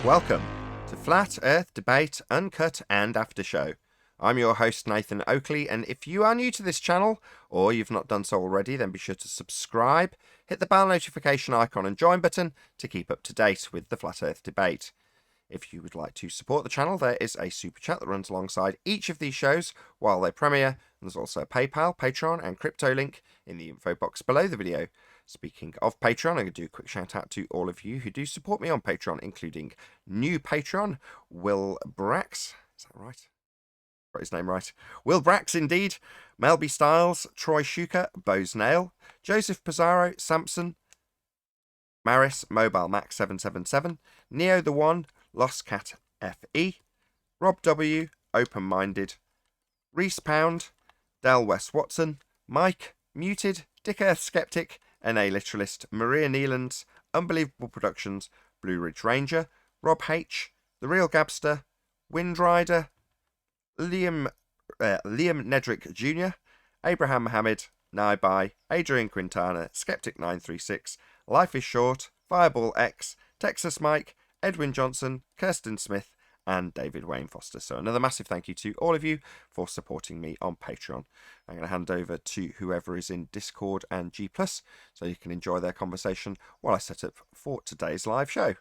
Welcome to Flat Earth Debate, Uncut and After Show. I'm your host Nathan Oakley, and if you are new to this channel, or you've not done so already, then be sure to subscribe, hit the bell notification icon and join button to keep up to date with the Flat Earth Debate. If you would like to support the channel, there is a super chat that runs alongside each of these shows while they premiere, and there's also a PayPal, Patreon and crypto link in the info box below the video. Speaking of Patreon, I'm going to do a quick shout out to all of you who do support me on Patreon, including new Patreon, Will Brax. Is that right? Got his name right. Will Brax, indeed. Melby Styles, Troy Shuker, Bose Nail, Joseph Pizarro, Sampson, Maris, Mobile Max 777, Neo the One, Lost Cat FE, Rob W, Open Minded, Reese Pound, Del West Watson, Mike, Muted, Dick Earth Skeptic, NA Literalist, Maria Neelands, Unbelievable Productions, Blue Ridge Ranger, Rob H, The Real Gabster, Windrider, Liam Nedrick Jr., Abraham Mohammed, Naibai, Adrian Quintana, Skeptic 936, Life is Short, Fireball X, Texas Mike, Edwin Johnson, Kirsten Smith, and David Wayne Foster. So another massive thank you to all of you for supporting me on Patreon. I'm going to hand over to whoever is in Discord and G+, so you can enjoy their conversation while I set up for today's live show.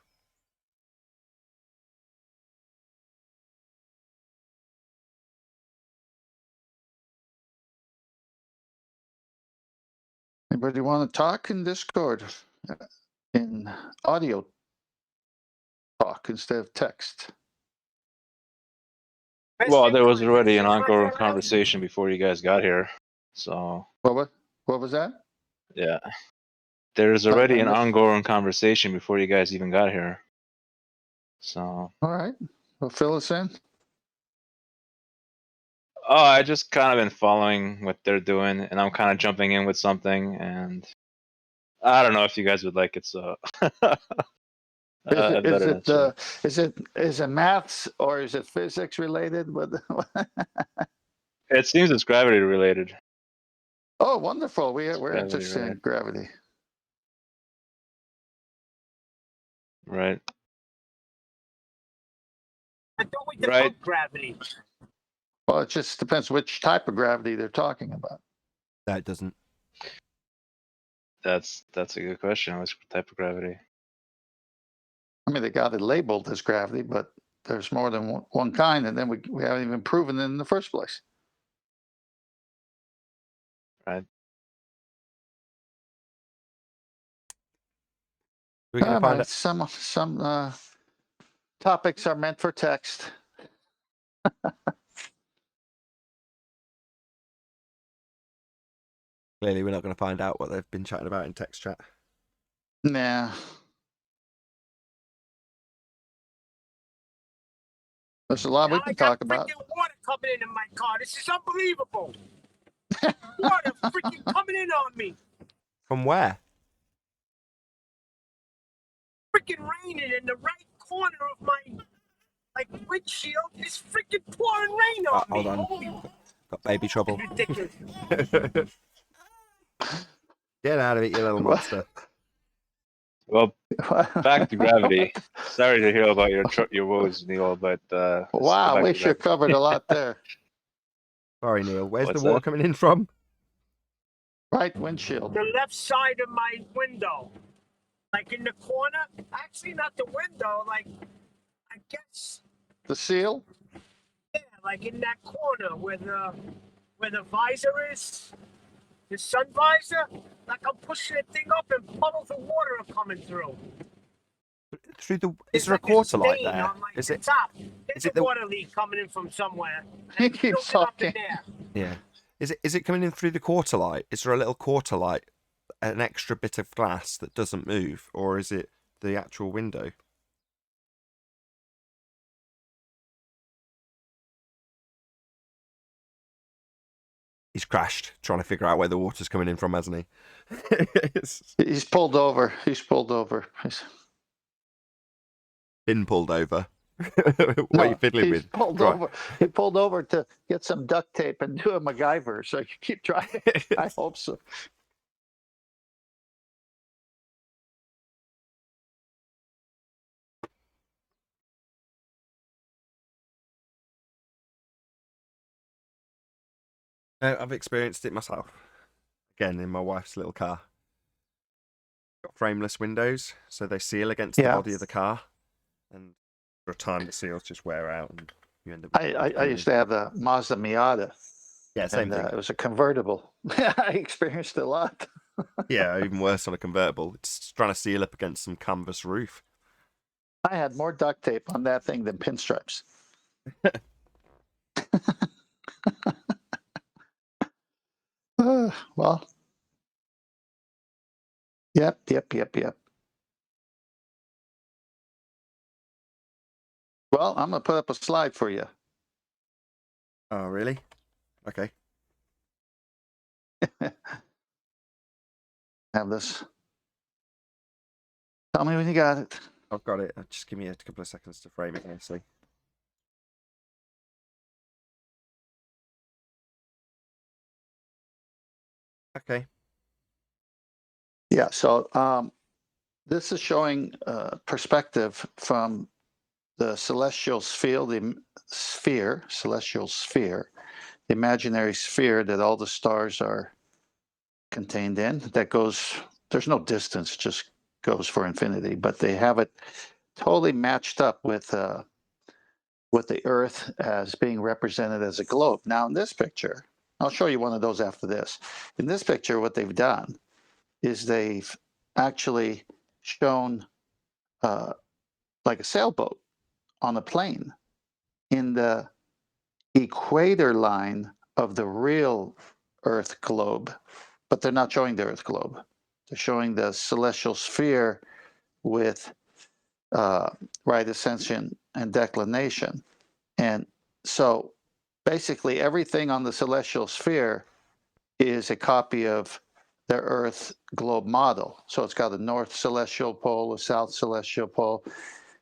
Anybody want to talk in Discord? In audio talk instead of text? Well, there was already an ongoing conversation before you guys got here, so. What was that? Yeah. There's already an ongoing conversation before you guys even got here. So. All right. Well, fill us in. Oh, I just kind of been following what they're doing, and I'm kind of jumping in with something, and I don't know if you guys would like it, so. Is it maths or is it physics related? It seems it's gravity related. Oh, wonderful! We're interested in gravity. Right. I thought we debunked gravity. Well, it just depends which type of gravity they're talking about. No, it doesn't. That's a good question. Which type of gravity? I mean, they got it labeled as gravity, but there's more than one kind, and then we haven't even proven it in the first place. Right. We're going to find out. Some topics are meant for text. Clearly, we're not going to find out what they've been chatting about in text chat. Nah. There's a lot we can talk about. Water coming in my car. This is unbelievable. Water freaking coming in on me. From where? Freaking raining in the right corner of my windshield. It's freaking pouring rain on me. Hold on. Holy... Got baby trouble. Ridiculous. Get out of it, you little monster. Well, back to gravity. Sorry to hear about your woes, Neil, but wow, we sure covered a lot there. Sorry, Neil. Where's the water coming in from? Right windshield. The left side of my window, like in the corner. Actually, not the window. Like, I guess the seal. Yeah, like in that corner where the visor is. The sun visor, like I'm pushing that thing up and puddles of water are coming through. Is there like a quarter light there? Is it? Top. There's a water leak coming in from somewhere. He keeps talking. Yeah. Is it coming in through the quarter light? Is there a little quarter light, an extra bit of glass that doesn't move, or is it the actual window? He's crashed, trying to figure out where the water's coming in from, hasn't he? He's pulled over. He's pulled over. Been pulled over. What are you fiddling with? Pulled over. He pulled over to get some duct tape and do a MacGyver. So you keep trying. I hope so. I've experienced it myself. Again, in my wife's little car. Got frameless windows, so they seal against the Yeah. body of the car, and for a time the seals just wear out, and you end up. I used to have the Mazda Miata, Yeah, same and thing. it was a convertible. I experienced it a lot. Yeah, even worse on a convertible. It's trying to seal up against some canvas roof. I had more duct tape on that thing than pinstripes. Well, yep. Well, I'm gonna put up a slide for you. Oh, really? Okay. Have this. Tell me when you got it. I've got it. Just give me a couple of seconds to frame it nicely. Okay. Yeah. So this is showing perspective from the celestial celestial sphere, the imaginary sphere that all the stars are contained in. That goes. There's no distance; just goes for infinity. But they have it totally matched up with the Earth as being represented as a globe. Now, in this picture, I'll show you one of those after this. In this picture, what they've done is they've actually shown like a sailboat on a plane in the equator line of the real Earth globe, but they're not showing the Earth globe. They're showing the celestial sphere with right ascension and declination. And so basically everything on the celestial sphere is a copy of the Earth globe model. So it's got a north celestial pole, a south celestial pole.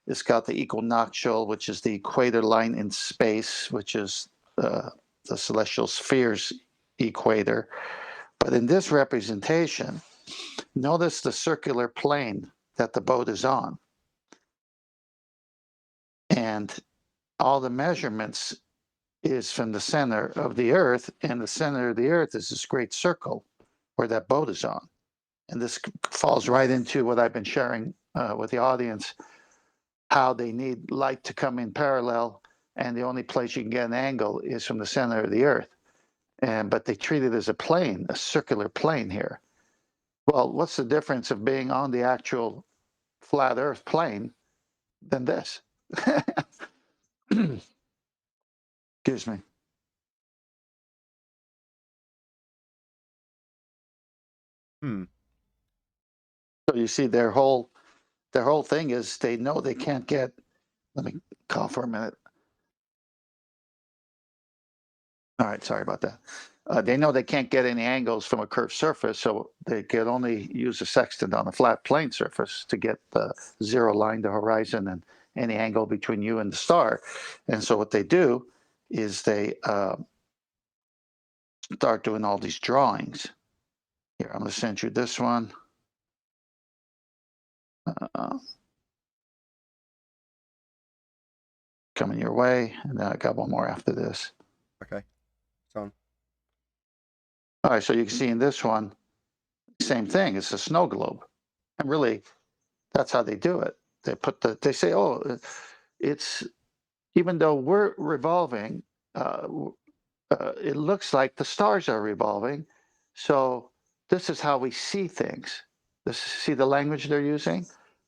It's got the equinoctial, which is the equator line in space, which is the celestial sphere's equator. But in this representation, notice the circular plane that the boat is on. And all the measurements is from the center of the Earth, and the center of the Earth is this great circle where that boat is on. And this falls right into what I've been sharing with the audience, how they need light to come in parallel, and the only place you can get an angle is from the center of the Earth. But they treat it as a plane, a circular plane here. Well, what's the difference of being on the actual flat Earth plane than this? Excuse me. So you see their whole thing is they know they can't get. Let me cough for a minute. All right, sorry about that. They know they can't get any angles from a curved surface, so they can only use a sextant on a flat plane surface to get the zero line, the horizon, and any angle between you and the star. And so what they do is they start doing all these drawings. Here, I'm going to send you this one. Coming your way, and then I got one more after this. Okay. It's on. All right, so you can see in this one, same thing. It's a snow globe, and really, that's how they do it. They say, oh, it's even though we're revolving, it looks like the stars are revolving. So this is how we see things. See the language they're using?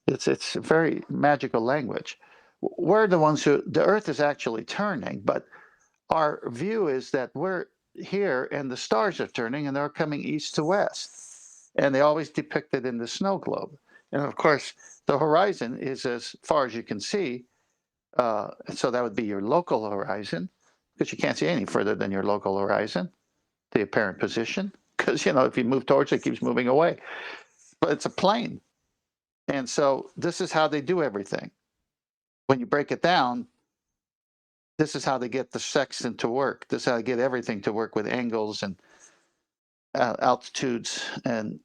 It's very magical language. We're the ones who the Earth is actually turning, but our view is that we're here and the stars are turning and they're coming east to west. And they always depict it in the snow globe. And of course, the horizon is as far as you can see. So that would be your local horizon, because you can't see any further than your local horizon, the apparent position. Because, if you move towards it, it keeps moving away. But it's a plane. And so this is how they do everything. When you break it down, this is how they get the sextant to work. This is how they get everything to work with angles and altitudes. And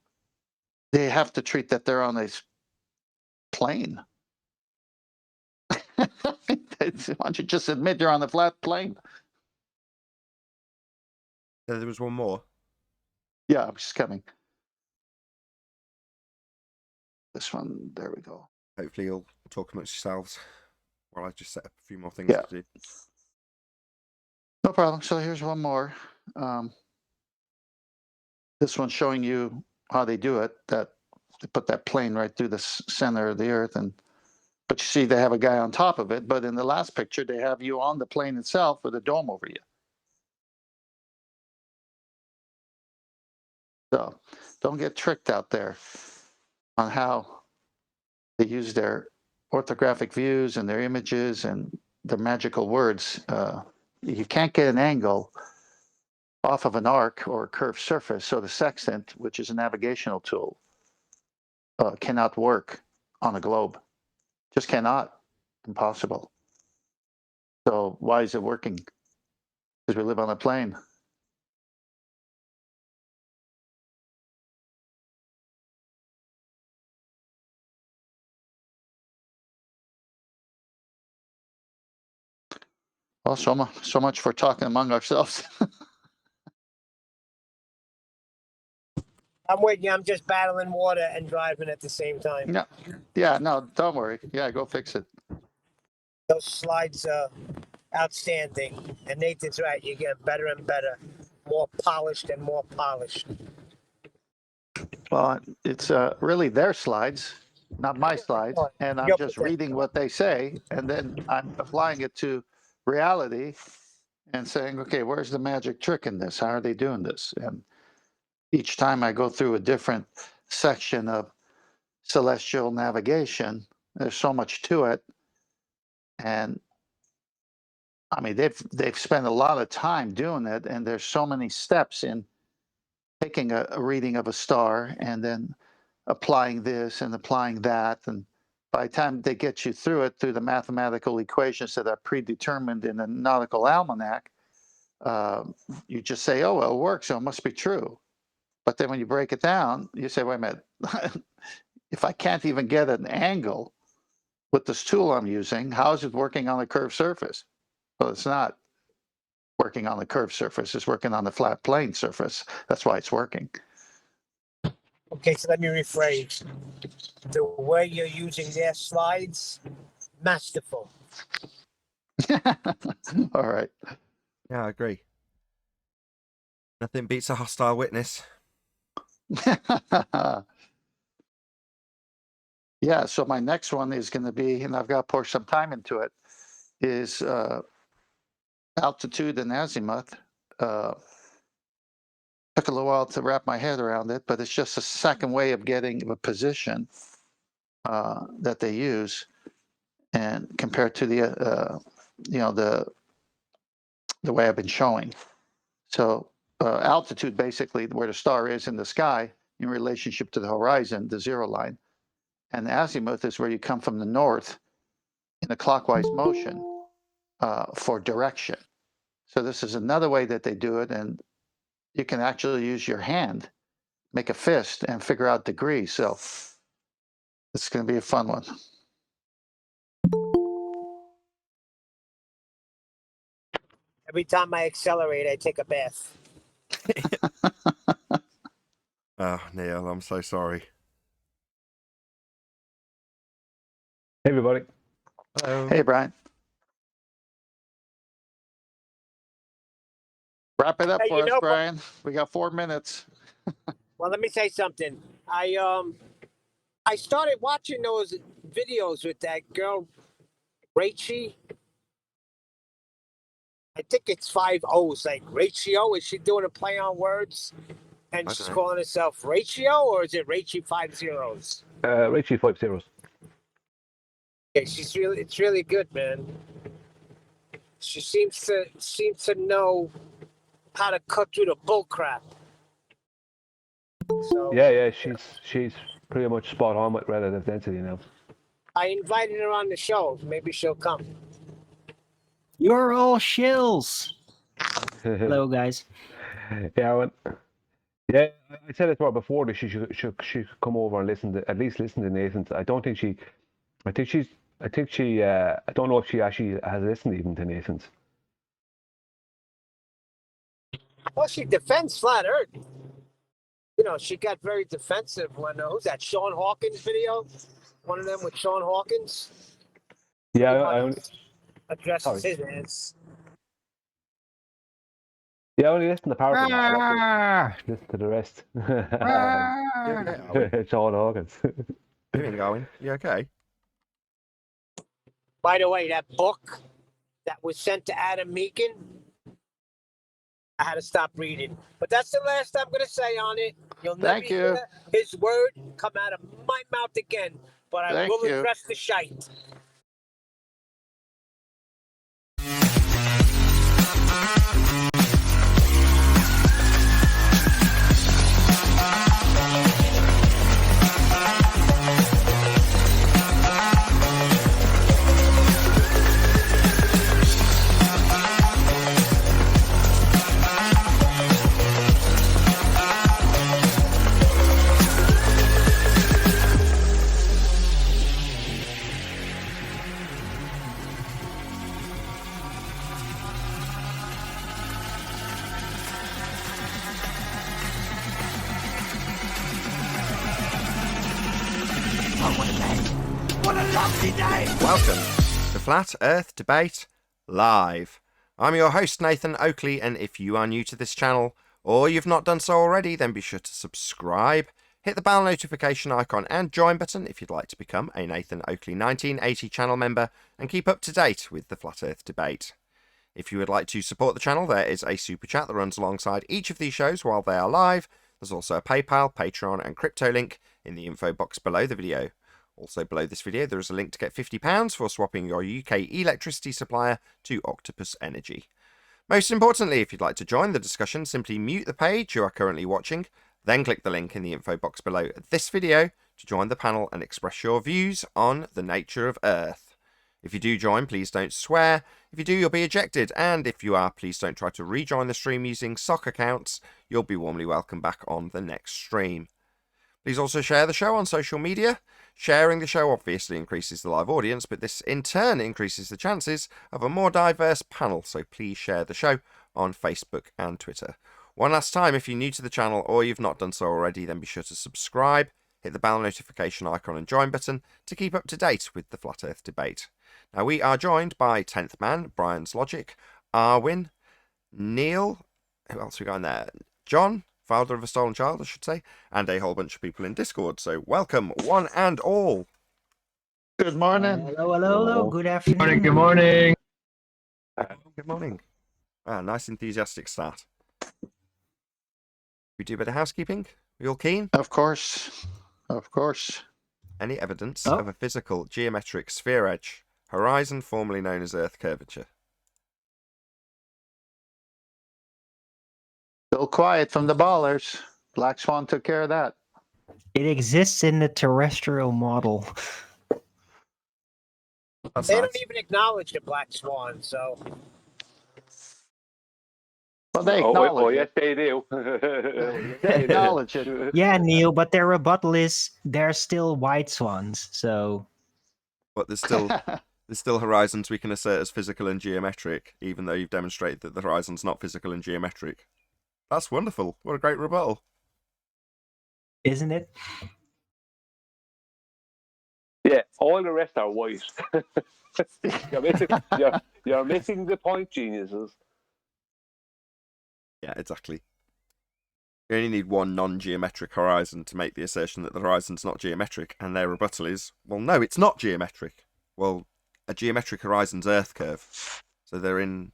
they have to treat that they're on a plane. Why don't you just admit you're on a flat plane? There was one more. Yeah, I'm just coming. This one, there we go. Hopefully you'll talk amongst yourselves while I just set up a few more things Yeah. to do. No problem. So here's one more. This one's showing you how they do it. That they put that plane right through the center of the Earth, but you see they have a guy on top of it. But in the last picture, they have you on the plane itself with a dome over you. So don't get tricked out there on how they use their orthographic views and their images and their magical words. You can't get an angle off of an arc or a curved surface. So the sextant, which is a navigational tool, cannot work on a globe. Just cannot. Impossible. So why is it working? Because we live on a plane. Well, so much for talking among ourselves. I'm with you. I'm just battling water and driving at the same time. Yeah, no, don't worry. Yeah, go fix it. Those slides are outstanding. And Nathan's right. You get better and better, more polished and more polished. Well, it's really their slides, not my slides. And I'm just reading what they say. And then I'm applying it to reality and saying, okay, where's the magic trick in this? How are they doing this? And each time I go through a different section of celestial navigation, there's so much to it. And I mean, they've spent a lot of time doing it, and there's so many steps in taking a reading of a star and then applying this and applying that. And by the time they get you through it, through the mathematical equations that are predetermined in the nautical almanac, you just say, oh, well, it works, so it must be true. But then when you break it down, you say, wait a minute, if I can't even get an angle with this tool I'm using, how is it working on a curved surface? Well, it's not working on the curved surface, it's working on the flat plane surface. That's why it's working. Okay, so let me rephrase. The way you're using their slides, masterful. All right. Yeah, I agree. Nothing beats a hostile witness. Yeah, so my next one is going to be, and I've got to pour some time into it, is altitude and azimuth. Took a little while to wrap my head around it, but it's just a second way of getting a position that they use, and compared to the the way I've been showing. So altitude, basically where the star is in the sky in relationship to the horizon, the zero line, and azimuth is where you come from the north in a clockwise motion for direction. So this is another way that they do it, and you can actually use your hand, make a fist, and figure out degrees. So it's going to be a fun one. Every time I accelerate, I take a bath. Oh, Neil, I'm so sorry. Hey, everybody. Hello. Hey, Brian. Wrap it up Hey, for us, Brian. We got 4 minutes. Well, let me say something. I started watching those videos with that girl, Rachel. I think it's 5 O's, like ratio. Is she doing a play on words? And I she's don't know. calling herself Ratio, or is it Rachel 5 zeros? Richie 5 zeros. Okay, it's really good, man. She seems to know how to cut through the bull crap. So Yeah, she's pretty much spot on with relative density now. I invited her on the show. Maybe she'll come. You're all shills. Hello, guys. Yeah, I said it to her before that she should come over and at least listen to Nathan's. I don't know if she actually has listened even to Nathan's. Well, she defends flat Earth. You know, she got very defensive when who's that? Sean Hawkins video, one of them with Sean Hawkins. Yeah, Pretty I much only, addresses sorry. his ass. Yeah, I only listen to part of them. I don't Ah, listen to the rest. you okay, are we? Sean Hawkins. Doing, going? You okay? By the way, that book that was sent to Adam Meakin, I had to stop reading. But that's the last I'm going to say on it. You'll never Thank you. hear his word come out of my mouth again. But I Thank will you. address the shite. Welcome to Flat Earth Debate Live. I'm your host, Nathan Oakley, and if you are new to this channel, or you've not done so already, then be sure to subscribe, hit the bell notification icon and join button if you'd like to become a Nathan Oakley 1980 channel member and keep up to date with the Flat Earth Debate. If you would like to support the channel, there is a super chat that runs alongside each of these shows while they are live. There's also a PayPal, Patreon and crypto link in the info box below the video. Also below this video there is a link to get £50 for swapping your UK electricity supplier to Octopus Energy. Most importantly, if you'd like to join the discussion, simply mute the page you are currently watching, then click the link in the info box below this video to join the panel and express your views on the nature of Earth. If you do join, please don't swear. If you do, you'll be ejected, and if you are, please don't try to rejoin the stream using sock accounts. You'll be warmly welcome back on the next stream. Please also share the show on social media. Sharing the show obviously increases the live audience, but this in turn increases the chances of a more diverse panel, so please share the show on Facebook and Twitter. One last time, if you're new to the channel or you've not done so already, then be sure to subscribe, hit the bell notification icon and join button to keep up to date with the Flat Earth Debate. Now, we are joined by 10th Man, Brian's Logic, Arwin, Neil, who else we got in there? John, father of a stolen child, I should say, and a whole bunch of people in Discord. So welcome, one and all. Good morning. Hello, hello, hello. Good afternoon. Good morning. Good morning. Nice enthusiastic start. We do a bit of housekeeping. We all keen? Of course. Of course. Any evidence Oh. of a physical geometric sphere edge, horizon formerly known as Earth curvature? Still quiet from the ballers. Black Swan took care of that. It exists in the terrestrial model. That's They nice. don't even acknowledge the black swan, so Well, they acknowledge yes, it. they do. They acknowledge it. Yeah, Neil, but their rebuttal is they're still white swans. So But there's still horizons we can assert as physical and geometric, even though you've demonstrated that the horizon's not physical and geometric. That's wonderful. What a great rebuttal. isn't it? Yeah, all the rest are white. you're missing the point, geniuses. Yeah, exactly. You only need one non-geometric horizon to make the assertion that the horizon's not geometric, and their rebuttal is, well, no, it's not geometric. Well, a geometric horizon's Earth curve. So they're in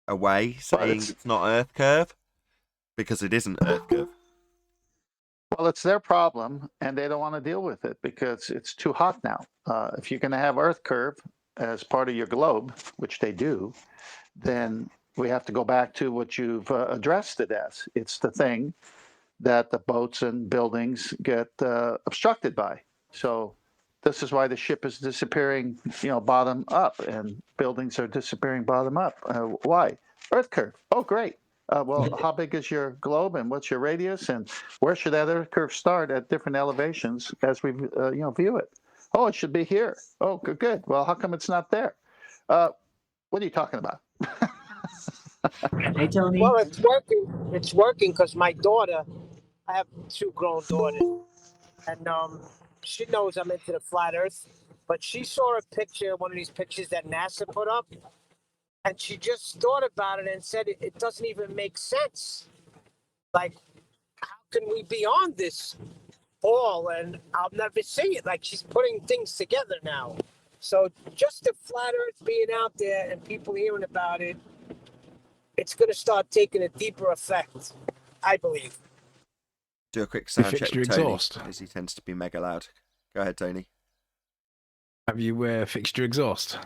a way saying it's not Earth curve, because it isn't Earth curve. Well, it's their problem, and they don't want to deal with it because it's too hot now. If you're going to have Earth curve as part of your globe, which they do, then we have to go back to what you've addressed it as. It's the thing that the boats and buildings get obstructed by. So this is why the ship is disappearing, bottom up, and buildings are disappearing bottom up. Why? Earth curve. Oh, great. Well, how big is your globe, and what's your radius, and where should that Earth curve start at different elevations as we view it? Oh, it should be here. Oh, good. Well, how come it's not there? What are you talking about? Hey, Tony. Well, it's working. It's working because my daughter, I have 2 grown daughters, and she knows I'm into the flat Earth. But she saw a picture, one of these pictures that NASA put up, and she just thought about it and said it doesn't even make sense. Like, how can we be on this ball and I'll never see it? Like, she's putting things together now. So just the flat Earth being out there and people hearing about it, it's going to start taking a deeper effect, I believe. Do a quick sound check fixed your with Tony, exhaust? as he tends to be mega loud. Go ahead, Tony. Have you fixed your exhaust?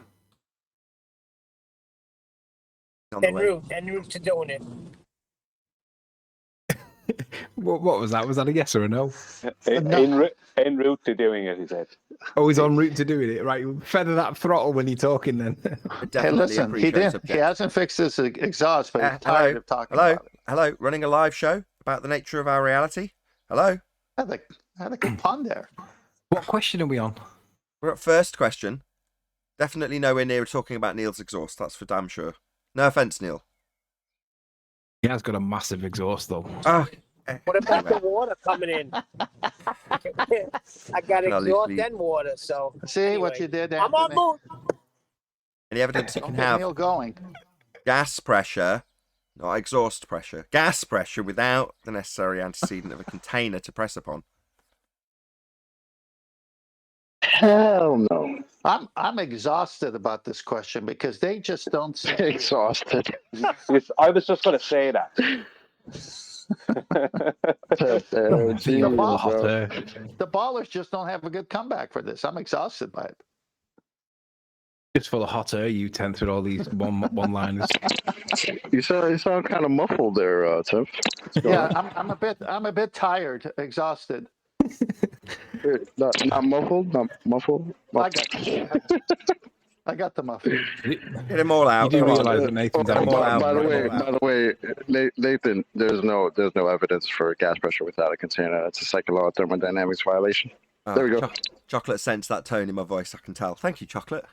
On the En way. route to doing it. What was that? Was that a yes or a no? En route to doing it, he said. Oh, he's en route to doing it. Right, feather that throttle when you're talking then. Definitely Hey, listen, a he pre-show didn't. subject. He hasn't fixed his exhaust, but he's Hello? tired of talking about it. Hello, running a live show about the nature of our reality. Hello? I had a good pun there. What question are we on? We're at first question. Definitely nowhere near talking about Neil's exhaust, that's for damn sure. No offence, Neil. He has got a massive exhaust though. Oh, What about the water coming in? I got I'll exhaust leave- and water, so. See what you did, I'm on Anthony? move. any evidence you Don't can get have Neil going. gas pressure, not exhaust pressure, gas pressure without the necessary antecedent of a container to press upon? Hell no. I'm exhausted about this question because they just don't say. Exhausted. I was just going to say that. Jesus, ball- bro. The ballers just don't have a good comeback for this. I'm exhausted by it. It's full of hot air, you tenth with all these one-liners. You sound kind of muffled there, Tim. What's going Yeah, on? I'm a bit tired, exhausted. Not muffled, not muffled. I got you. I got the muffin. Get them all out. You do come on. realise that Nathan's Get having them all out. By Get them all the way, Nathan, there's no evidence for gas pressure without a container. It's a second law of thermodynamics violation. Oh, There we go. Chocolate sensed that tone in my voice, I can tell. Thank you, Chocolate.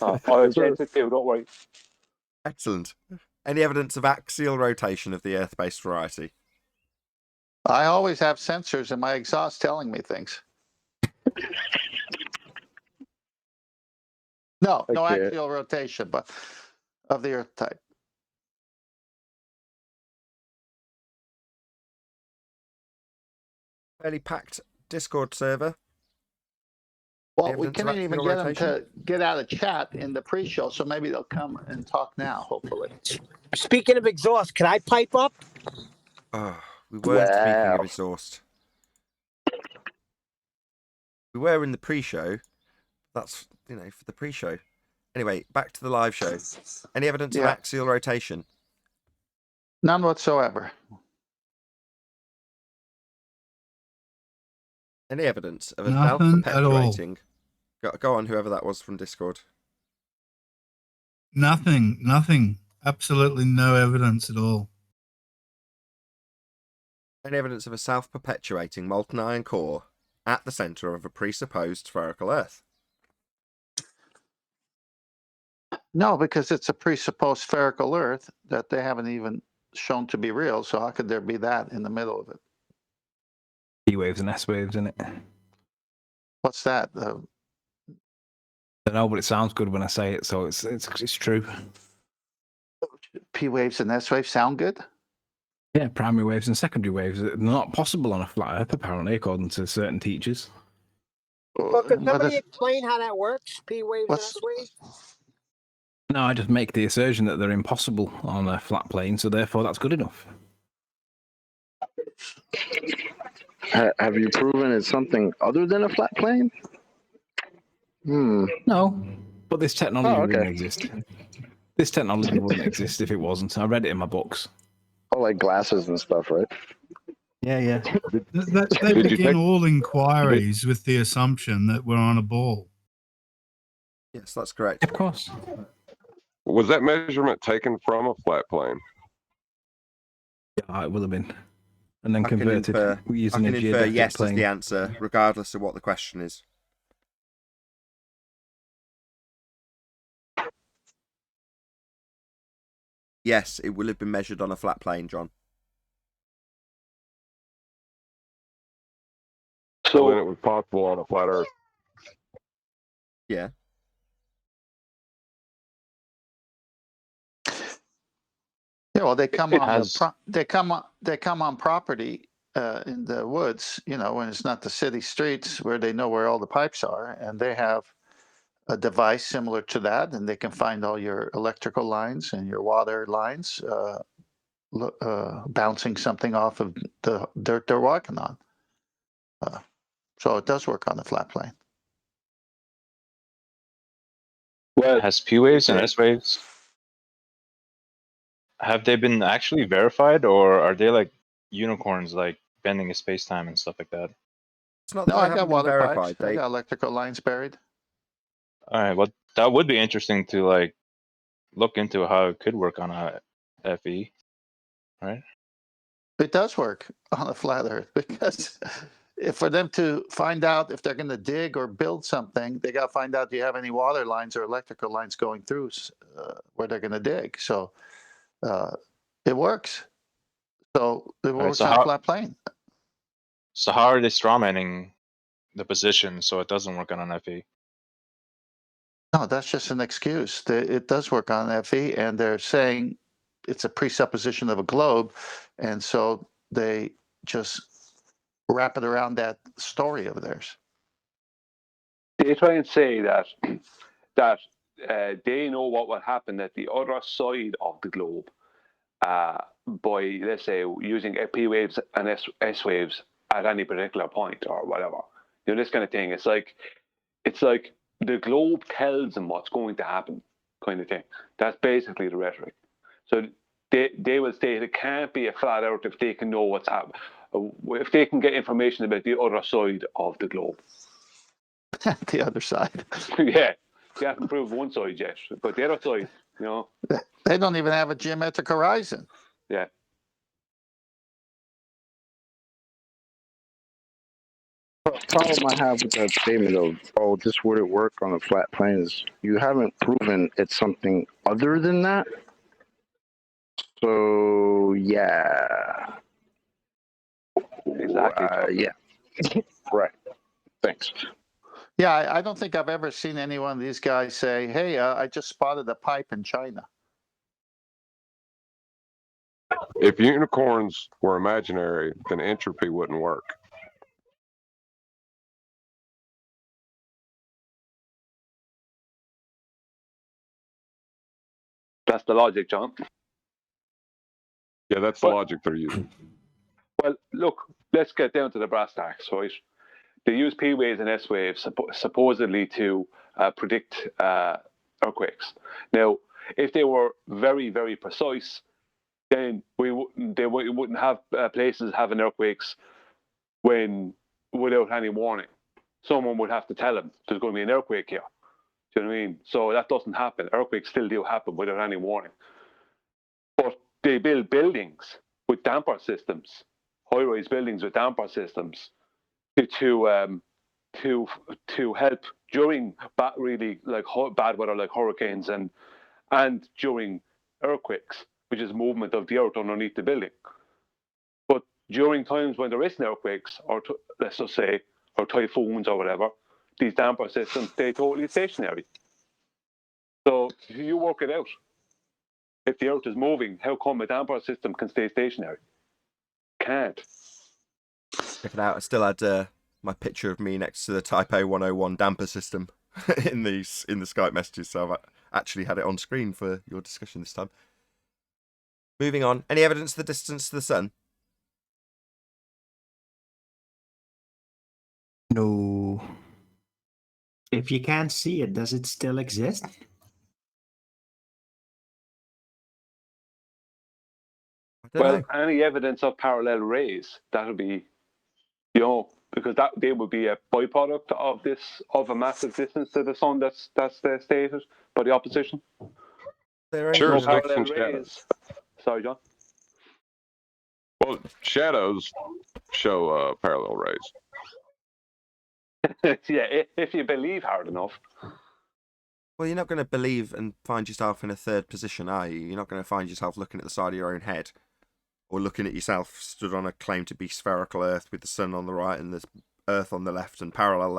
I'll change it too, don't worry. Excellent. Any evidence of axial rotation of the Earth-based variety? I always have sensors in my exhaust telling me things. No Okay. axial rotation, but of the Earth type. Fairly packed Discord server. Well, we Evidence of couldn't even axial get them rotation? to get out of chat in the pre-show, so maybe they'll come and talk now, hopefully. Speaking of exhaust, can I pipe up? Oh, we weren't speaking of Wow. exhaust. We were in the pre-show. That's, for the pre-show. Anyway, back to the live show. Any evidence of Yeah. axial rotation? None whatsoever. Any evidence of a Nothing at all. self-perpetuating? Go on, whoever that was from Discord. Nothing. Absolutely no evidence at all. Any evidence of a self-perpetuating molten iron core at the centre of a presupposed spherical Earth? No, because it's a presupposed spherical Earth that they haven't even shown to be real. So how could there be that in the middle of it? P waves and S waves, isn't it? What's that? I don't know, but it sounds good when I say it, so it's true. P waves and S waves sound good? Yeah, primary waves and secondary waves are not possible on a flat Earth, apparently, according to certain teachers. Well, can But somebody it's- explain how that works? P waves and What's- S waves? No, I just make the assertion that they're impossible on a flat plane, so therefore that's good enough. Have you proven it's something other than a flat plane? No, but this technology Oh, okay. wouldn't exist. This technology wouldn't exist if it wasn't. I read it in my books. Oh, like glasses and stuff, right? Yeah. They Did you begin check- all inquiries with the assumption that we're on a ball. Yes, that's correct. Of course. Was that measurement taken from a flat plane? Yeah, it will have been. And then I can converted infer using a geodesic yes plane. as the answer, regardless of what the question is. Yes, it will have been measured on a flat plane, John. So then it was possible on a flat Earth. Yeah. Yeah, well, they come It on has- they come on property in the woods, when it's not the city streets where they know where all the pipes are, and they have a device similar to that, and they can find all your electrical lines and your water lines bouncing something off of the dirt they're walking on. So it does work on the flat plane. Well, It has P waves and okay. S waves. Have they been actually verified, or are they like unicorns, like bending a space time and stuff like that? It's not that No, they I haven't got been water verified. pipes. I got electrical lines buried. All right, well, that would be interesting to like look into how it could work on a FE, right? It does work on a flat Earth because for them to find out if they're going to dig or build something, they got to find out do you have any water lines or electrical lines going through where they're going to dig. So it works. So it works so on a how- flat plane. So how are they strawmanning the position so it doesn't work on an FE? No, that's just an excuse. It does work on an FE, and they're saying it's a presupposition of a globe, and so they just wrap it around that story of theirs. They try and say that they know what will happen at the other side of the globe by, let's say, using P waves and S waves at any particular point or whatever. This kind of thing. It's like the globe tells them what's going to happen, kind of thing. That's basically the rhetoric. So they will say it can't be a flat Earth if they can know what's happening, if they can get information about the other side of the globe. The other side. Yeah, you haven't proved one side yet, but the other side, They don't even have a geometric horizon. Yeah. Problem I have with that statement of, oh, this wouldn't work on a flat plane is you haven't proven it's something other than that. So, yeah. Exactly. Yeah. Right. Thanks. Yeah, I don't think I've ever seen any one of these guys say, hey, I just spotted a pipe in China. If unicorns were imaginary, then entropy wouldn't work. That's the logic, John. Yeah, that's the logic they're using. Well, look, let's get down to the brass tacks, right? They use P waves and S waves supposedly to predict earthquakes. Now, if they were very, very precise, then we wouldn't have places having earthquakes without any warning. Someone would have to tell them there's going to be an earthquake here. Do you know what I mean? So that doesn't happen. Earthquakes still do happen without any warning. But they build buildings with damper systems, high-rise buildings with damper systems, to help during really like bad weather like hurricanes and during earthquakes, which is movement of the earth underneath the building. But during times when there isn't earthquakes, or let's just say, or typhoons or whatever, these damper systems stay totally stationary. So if you work it out, if the earth is moving, how come a damper system can stay stationary? Can't. Check it out. I still had my picture of me next to the Type A 101 damper system in the Skype messages, so I've actually had it on screen for your discussion this time. Moving on. Any evidence of the distance to the sun? No. If you can't see it, does it still exist? Well, any evidence of parallel rays, that would be, because they would be a byproduct of a massive distance to the sun that's stated by the opposition. Sure, No sticks parallel and shadows. rays. Sorry, John. Well, shadows show parallel rays. Yeah, if you believe hard enough. Well, you're not going to believe and find yourself in a third position, are you? You're not going to find yourself looking at the side of your own head, or looking at yourself stood on a claim to be spherical Earth with the sun on the right and the Earth on the left, and parallel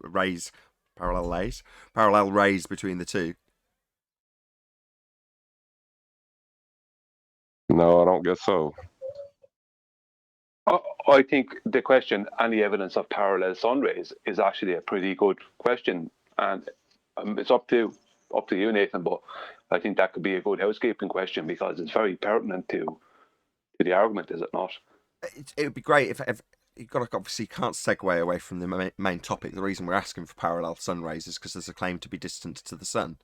rays between the two. No, I don't guess so. I think the question, any evidence of parallel sun rays, is actually a pretty good question, and it's up to you, Nathan. But I think that could be a good housekeeping question because it's very pertinent to the argument, is it not? It would be great if you've got to, obviously can't segue away from the main topic. The reason we're asking for parallel sun rays is because there's a claim to be distant to the sun,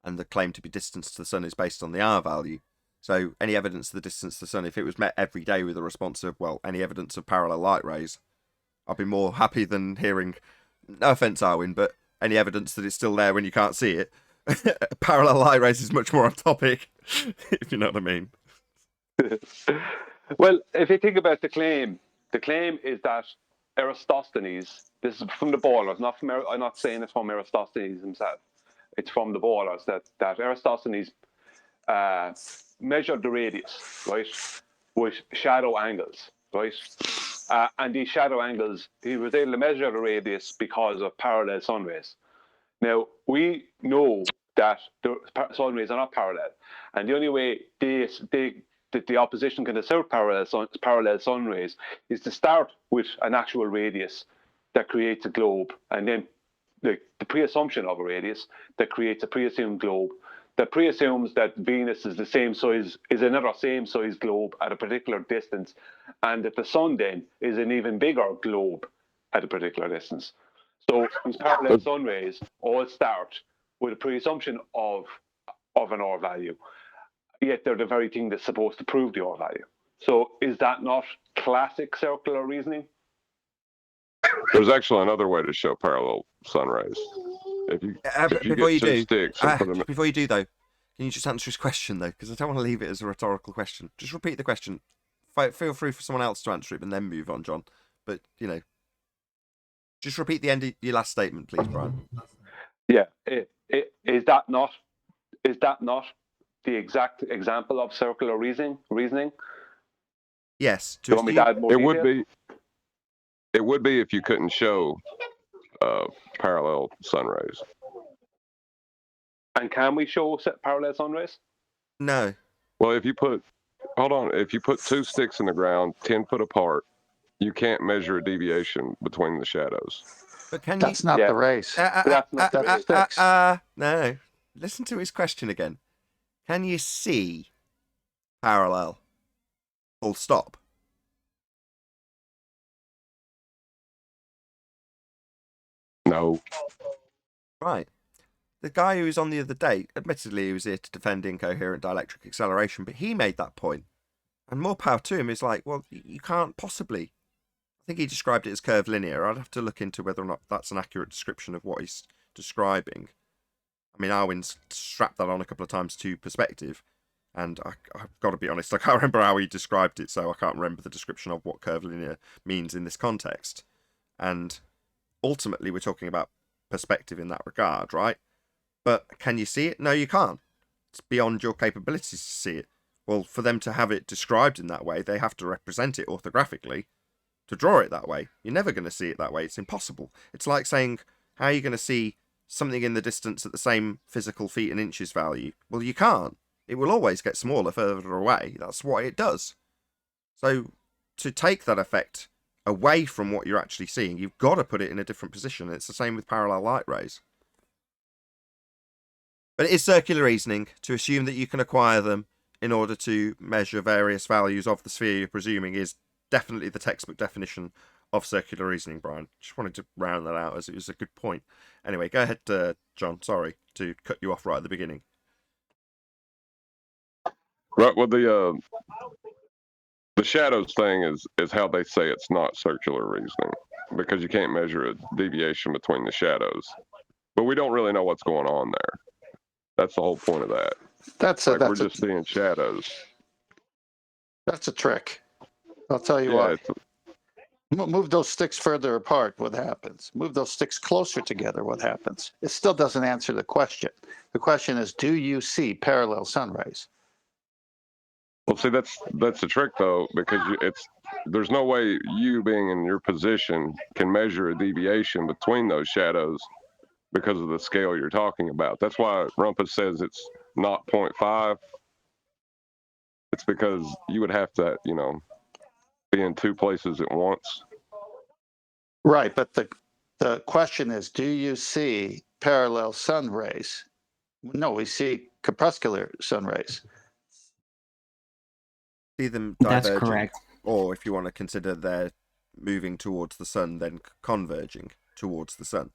and the claim to be distant to the sun is based on the R value. So any evidence of the distance to the sun, if it was met every day with a response of, well, any evidence of parallel light rays, I'd be more happy than hearing, no offence, Arwin, but any evidence that it's still there when you can't see it. Parallel light rays is much more on topic, if you know what I mean. Well, if you think about the claim is that Eratosthenes, this is from the ballers, I'm not saying it's from Eratosthenes himself, it's from the ballers, that Eratosthenes measured the radius, right, with shadow angles, right? And these shadow angles, he was able to measure the radius because of parallel sun rays. Now, we know that the sun rays are not parallel, and the only way the opposition can assert parallel sun rays is to start with an actual radius that creates a globe, and then the pre-assumption of a radius that creates a pre-assumed globe that pre-assumes that Venus is the same size, is another same size globe at a particular distance, and that the sun then is an even bigger globe at a particular distance. So these parallel sun rays all start with a pre-assumption of an R value, yet they're the very thing that's supposed to prove the R value. So is that not classic circular reasoning? There's actually another way to show parallel sun rays. If you get two sticks and put them... Before you do, though, can you just answer his question, though? Because I don't want to leave it as a rhetorical question. Just repeat the question. Feel free for someone else to answer it and then move on, John. But, you know, just repeat the end of your last statement, please, Brian. Yeah. Is that not the exact example of circular reasoning? Yes. Do you want me to add more detail? It would be if you couldn't show parallel sun rays. And can we show parallel sun rays? No. Well, if you put two sticks in the ground 10 foot apart, you can't measure a deviation between the shadows. But can That's not the race. That's sticks. No. Listen to his question again. Can you see parallel? Full stop. No. Right. The guy who was on the other day, admittedly, he was here to defend incoherent dielectric acceleration, but he made that point. And more power to him. Is like, well, you can't possibly. I think he described it as curved linear. I'd have to look into whether or not that's an accurate description of what he's describing. I mean, Arwin's strapped that on a couple of times to perspective, and I've got to be honest, I can't remember how he described it, so I can't remember the description of what curved linear means in this context. And ultimately, we're talking about perspective in that regard, right? But can you see it? No, you can't. It's beyond your capabilities to see it. Well, for them to have it described in that way, they have to represent it orthographically to draw it that way. You're never going to see it that way. It's impossible. It's like saying, how are you going to see something in the distance at the same physical feet and inches value? Well, you can't. It will always get smaller further away. That's what it does. So to take that effect away from what you're actually seeing, you've got to put it in a different position. It's the same with parallel light rays. But it is circular reasoning to assume that you can acquire them in order to measure various values of the sphere you're presuming is definitely the textbook definition of circular reasoning, Brian. Just wanted to round that out as it was a good point. Anyway, go ahead, John. Sorry to cut you off right at the beginning. Right. Well, the shadows thing is how they say it's not circular reasoning, because you can't measure a deviation between the shadows. But we don't really know what's going on there. That's the whole point of that. We're just seeing shadows. That's a trick. I'll tell you why. Move those sticks further apart, what happens? Move those sticks closer together, what happens? It still doesn't answer the question. The question is, do you see parallel sun rays? Well, see, that's the trick though, because there's no way you being in your position can measure a deviation between those shadows because of the scale you're talking about. That's why Rumpus says it's not 0.5. It's because you would have to, be in two places at once. Right, but the question is, do you see parallel sun rays? No, we see crepuscular sun rays. See them That's diverging, correct. or if you want to consider they're moving towards the sun, then converging towards the sun.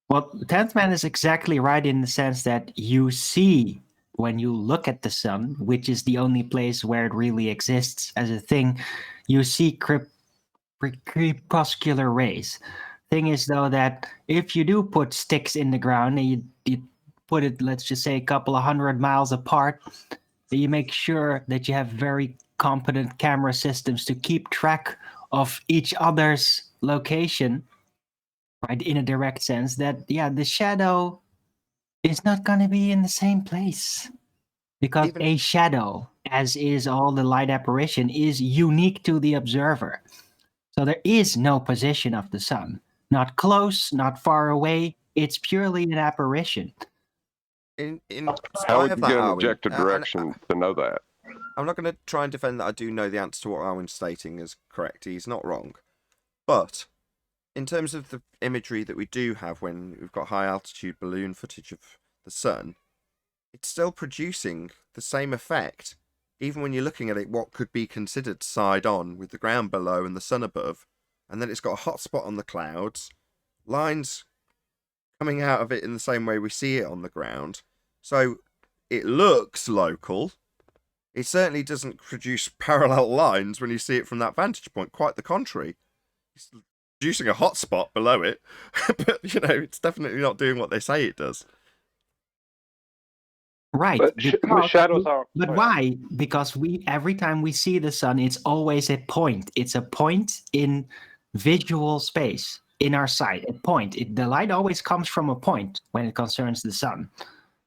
Well, 10th Man is exactly right in the sense that you see when you look at the sun, which is the only place where it really exists as a thing, you see crepuscular rays. Thing is, though, that if you do put sticks in the ground and you put it, let's just say, a couple of 100 miles apart, you make sure that you have very competent camera systems to keep track of each other's location, right, in a direct sense, that, the shadow is not going to be in the same place. Because a shadow, as is all the light apparition, is unique to the observer. So there is no position of the sun. Not close, not far away. It's purely an apparition. In How spite would of you that, get an Arwin, objective direction to know that? I'm not going to try and defend that I do know the answer to what Arwin's stating is correct. He's not wrong. But in terms of the imagery that we do have when we've got high altitude balloon footage of the sun, it's still producing the same effect, even when you're looking at it what could be considered side on, with the ground below and the sun above, and then it's got a hot spot on the clouds, lines coming out of it in the same way we see it on the ground. So it looks local. It certainly doesn't produce parallel lines when you see it from that vantage point. Quite the contrary. It's producing a hot spot below it, but it's definitely not doing what they say it does. Right. But shadows are. But why? Because every time we see the sun, it's always a point. It's a point in visual space in our sight. A point. The light always comes from a point when it concerns the sun,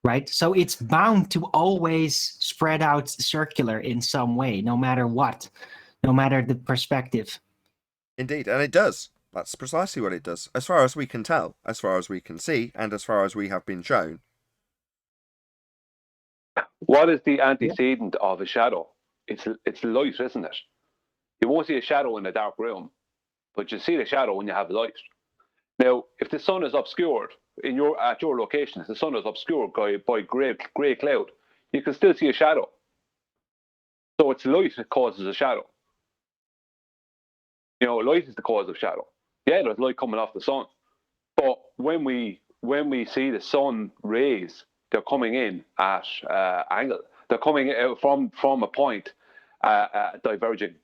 right? So it's bound to always spread out circular in some way, no matter what, no matter the perspective. Indeed, and it does. That's precisely what it does, as far as we can tell, as far as we can see, and as far as we have been shown. What is the antecedent of a shadow? It's light, isn't it? You won't see a shadow in a dark room, but you see the shadow when you have light. Now, if the sun is obscured at your location, if the sun is obscured by grey cloud, you can still see a shadow. So it's light that causes a shadow. Light is the cause of shadow. Yeah, there's light coming off the sun, but when we see the sun rays, they're coming in at angle. They're coming out from a point, diverging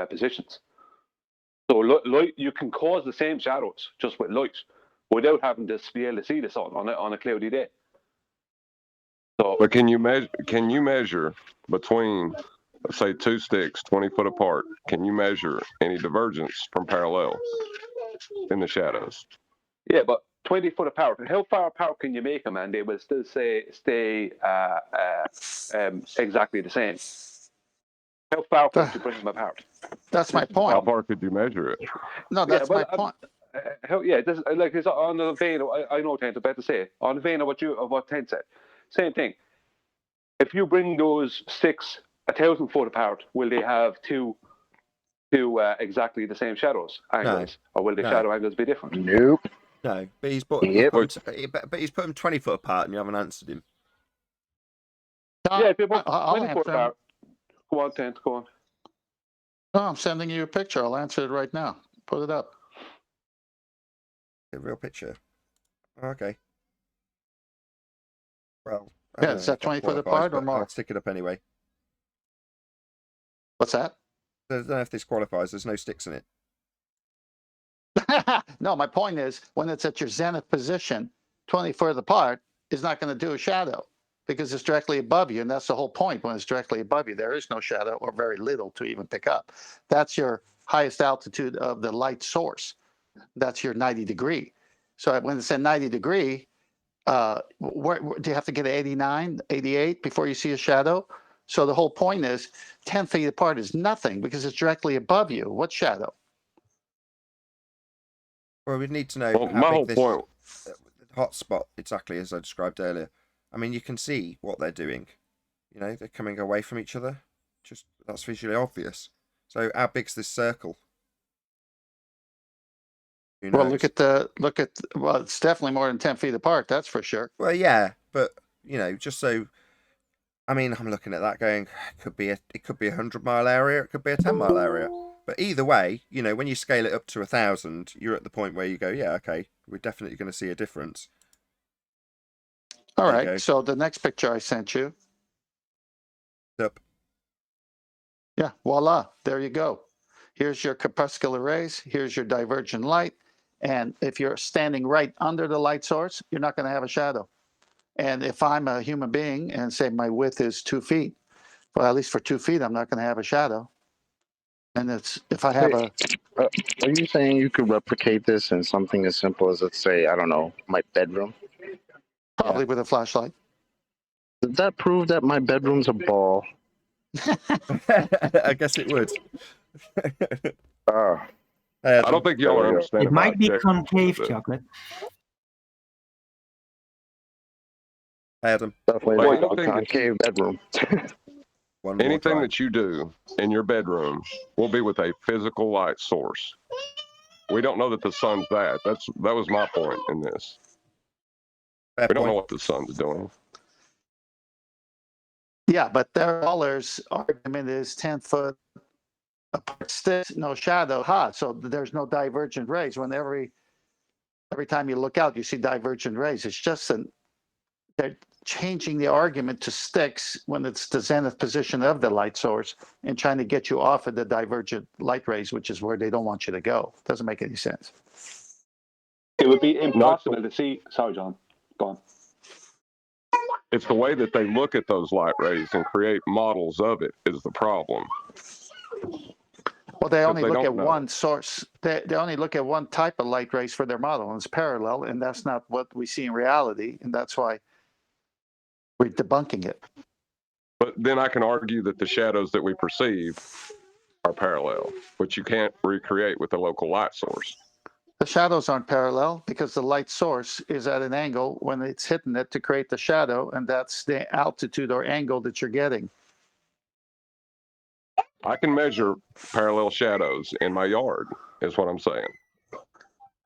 positions. So light, you can cause the same shadows just with light, without having to be able to see the sun on a cloudy day. So, but can you measure between, let's say, two sticks 20 foot apart? Can you measure any divergence from parallel in the shadows? Yeah, but 20 foot apart. How far apart can you make them, and they will still stay exactly the same? How far could you bring them apart? That's my point. How far could you measure it? No, that's my point. This it's on the vein of, I know Tent about to say, on the vein of what Tent said. Same thing. If you bring those sticks 1,000 foot apart, will they have two exactly the same shadows angles, or will the shadow angles be different? Nope. No, but he's put them 20 foot apart, and you haven't answered him. Yeah, if you put 20 foot apart. Go on, Tent. Go on. No, I'm sending you a picture. I'll answer it right now. Put it up. A real picture. Okay. Well, yeah, is that 20 foot apart or more? I'll stick it up anyway. What's that? I don't know if this qualifies. There's no sticks in it. No, my point is, when it's at your zenith position, 20 foot apart is not going to do a shadow. because it's directly above you, and that's the whole point. When it's directly above you, there is no shadow or very little to even pick up. That's your highest altitude of the light source. That's your 90 degree. So when it's at 90 degree, where do you have to get 89, 88 before you see a shadow? So the whole point is 10 feet apart is nothing because it's directly above you. What shadow? Well, we'd need to know Well, how my big whole this point. hotspot exactly as I described earlier. I mean, you can see what they're doing. You know, they're coming away from each other. Just that's visually obvious. So how big's this circle? Who knows? Well, well, it's definitely more than 10 feet apart. That's for sure. Well, yeah, but you know, just so. I mean, I'm looking at that going, it could be a 100-mile area, it could be a 10-mile area. But either way, you know, when you scale it up to 1,000, you're at the point where you go, yeah, okay, we're definitely going to see a difference. All right. So the next picture I sent you. Up. Yeah, voila, there you go. Here's your corpuscular rays. Here's your divergent light. And if you're standing right under the light source, you're not going to have a shadow. And if I'm a human being and say my width is 2 feet, well, at least for 2 feet, I'm not going to have a shadow. And it's if I have a. Are you saying you could replicate this in something as simple as, let's say, I don't know, my bedroom? Probably with a flashlight. Does that prove that my bedroom's a ball? I guess it would. I don't think y'all are understanding. It might be concave, Chocolate. Adam. Definitely a concave bedroom. Anything that you do in your bedroom will be with a physical light source. We don't know that the sun's that. That was my point in this. We don't know what the sun's doing. Yeah, but there's argument is 10 foot apart, sticks, no shadow. So there's no divergent rays. When every time you look out, you see divergent rays. It's just they're changing the argument to sticks when it's the zenith position of the light source and trying to get you off of the divergent light rays, which is where they don't want you to go. Doesn't make any sense. It would be impossible to see. Sorry, John. Go on. It's the way that they look at those light rays and create models of it is the problem. Well, they only look at one source. They only look at one type of light rays for their model, and it's parallel, and that's not what we see in reality, and that's why we're debunking it. But then I can argue that the shadows that we perceive are parallel, which you can't recreate with a local light source. The shadows aren't parallel because the light source is at an angle when it's hitting it to create the shadow, and that's the altitude or angle that you're getting. I can measure parallel shadows in my yard, is what I'm saying.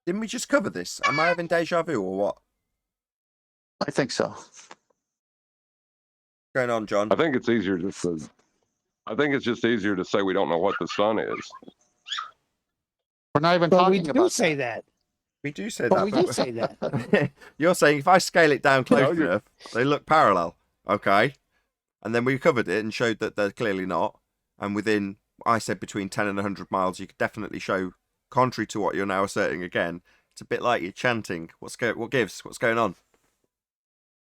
Didn't we just cover this? Am I having deja vu or what? I think so. What's going on, John? I think it's easier just to. I think it's just easier to say we don't know what the sun is. We're not even talking about say that. We do say But that. we do say that. You're saying if I scale it down close enough, they look parallel. Okay. And then we covered it and showed that they're clearly not. And within, I said between 10 and 100 miles, you could definitely show, contrary to what you're now asserting again, it's a bit like you're chanting. What gives? What's going on?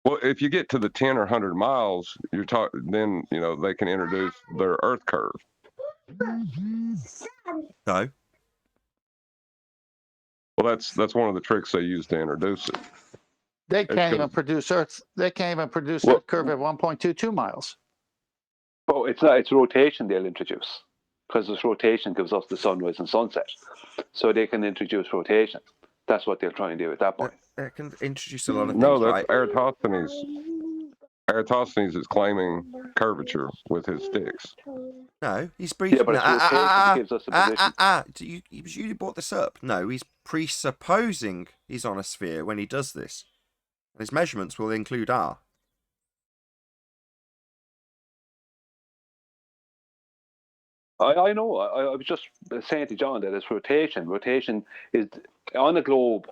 Well, if you get to the 10 or 100 miles, then, you know, they can introduce their Earth curve. So? Well, that's one of the tricks they use to introduce it. They can't even produce Earth. They can't even produce Earth curve at 1.22 miles. Oh, it's not. It's rotation they'll introduce because this rotation gives us the sunrise and sunset, so they can introduce rotation. That's what they'll try and do at that point. They can introduce a lot of things. No, that's right? Eratosthenes. Eratosthenes is claiming curvature with his sticks. No, he's briefing. Yeah, but it's rotation that gives us a position. You brought this up. No, he's presupposing he's on a sphere when he does this. And his measurements will include R. I know. I was just saying to John that it's rotation. Rotation is on the globe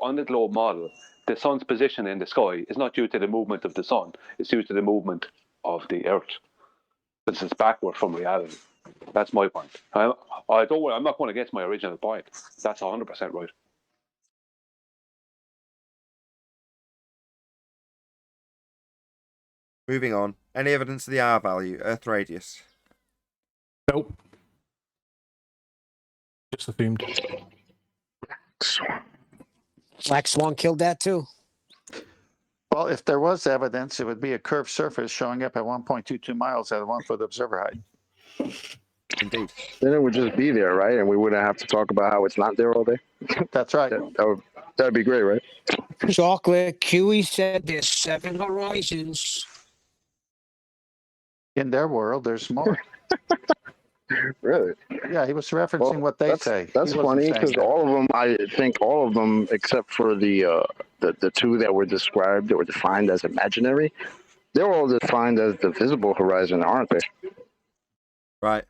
model. The sun's position in the sky is not due to the movement of the sun. It's due to the movement of the Earth. This is backward from reality. That's my point. I don't worry. I'm not going against my original point. That's 100% right. Moving on. Any evidence of the R value, Earth radius? Nope. Just assumed. Black Swan killed that too. Well, if there was evidence, it would be a curved surface showing up at 1.22 miles at a 1 foot observer height. Indeed. Then it would just be there, right? And we wouldn't have to talk about how it's not there all day. That's right. That'd be great, right? Chocolate. Kiwi said there's 7 horizons. In their world, there's more. Really? Yeah, he was referencing what they say. That's funny because all of them, I think all of them, except for the two that were described, that were defined as imaginary, they're all defined as the visible horizon, aren't they? Right.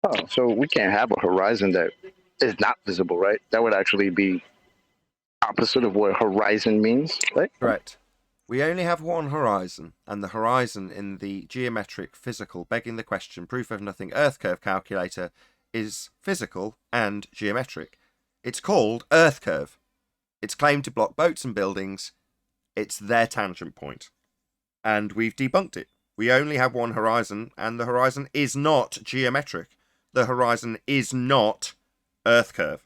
Oh, so we can't have a horizon that is not visible, right? That would actually be opposite of what horizon means, right? Correct. We only have one horizon, and the horizon in the geometric, physical, begging the question, proof of nothing Earth curve calculator is physical and geometric. It's called Earth curve. It's claimed to block boats and buildings. It's their tangent point. And we've debunked it. We only have one horizon, and the horizon is not geometric. The horizon is not Earth curve.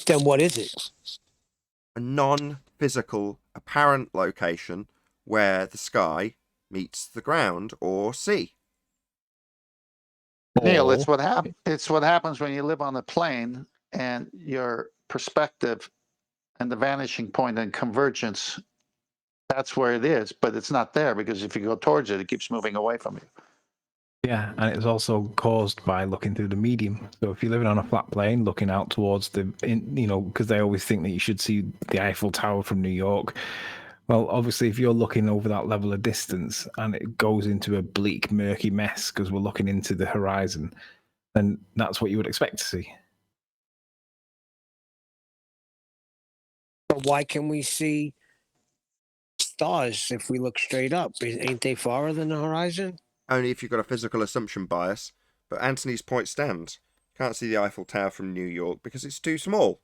Then what is it? A non-physical apparent location where the sky meets the ground or sea. Neil, it's what happens when you live on a plane and your perspective and the vanishing point and convergence, that's where it is, but it's not there because if you go towards it, it keeps moving away from you. Yeah, and it's also caused by looking through the medium. So if you're living on a flat plane, looking out towards because they always think that you should see the Eiffel Tower from New York. Well, obviously, if you're looking over that level of distance and it goes into a bleak, murky mess because we're looking into the horizon, then that's what you would expect to see. But why can we see stars if we look straight up? Ain't they farther than the horizon? Only if you've got a physical assumption bias. But Anthony's point stands. Can't see the Eiffel Tower from New York because it's too small.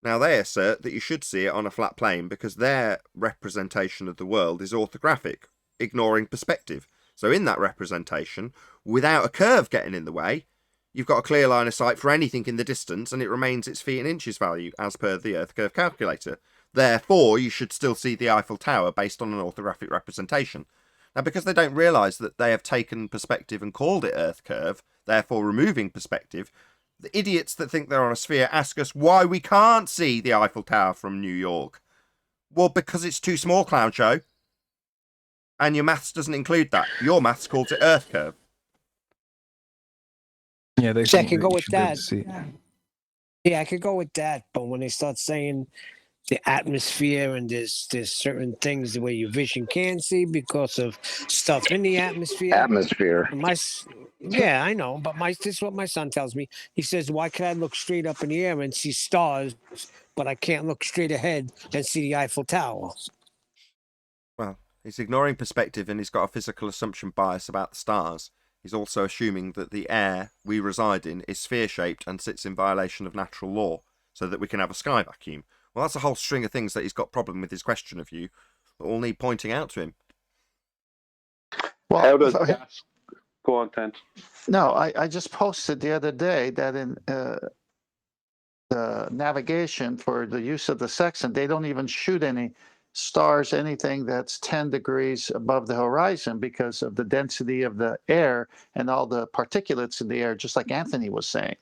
Now they assert that you should see it on a flat plane because their representation of the world is orthographic, ignoring perspective. So in that representation, without a curve getting in the way, you've got a clear line of sight for anything in the distance and it remains its feet and inches value as per the Earth curve calculator. Therefore, you should still see the Eiffel Tower based on an orthographic representation. Now, because they don't realise that they have taken perspective and called it Earth curve, therefore removing perspective, the idiots that think they're on a sphere ask us why we can't see the Eiffel Tower from New York. Well, because it's too small, clown show. And your maths doesn't include that. Your maths calls it Earth curve. Yeah, they I could go with that. See. Yeah, I could go with that. But when they start saying the atmosphere and there's certain things where your vision can see because of stuff in the atmosphere. Yeah, I know, but this is what my son tells me. He says, "Why can I look straight up in the air and see stars, but I can't look straight ahead and see the Eiffel Tower?" Well, he's ignoring perspective and he's got a physical assumption bias about the stars. He's also assuming that the air we reside in is sphere-shaped and sits in violation of natural law, so that we can have a sky vacuum. Well, that's a whole string of things that he's got problem with his question of you that all need pointing out to him. Well, how does gas go on, Tent? No, I just posted the other day that in the navigation for the use of the sextant, they don't even shoot any stars, anything that's 10 degrees above the horizon because of the density of the air and all the particulates in the air, just like Anthony was saying.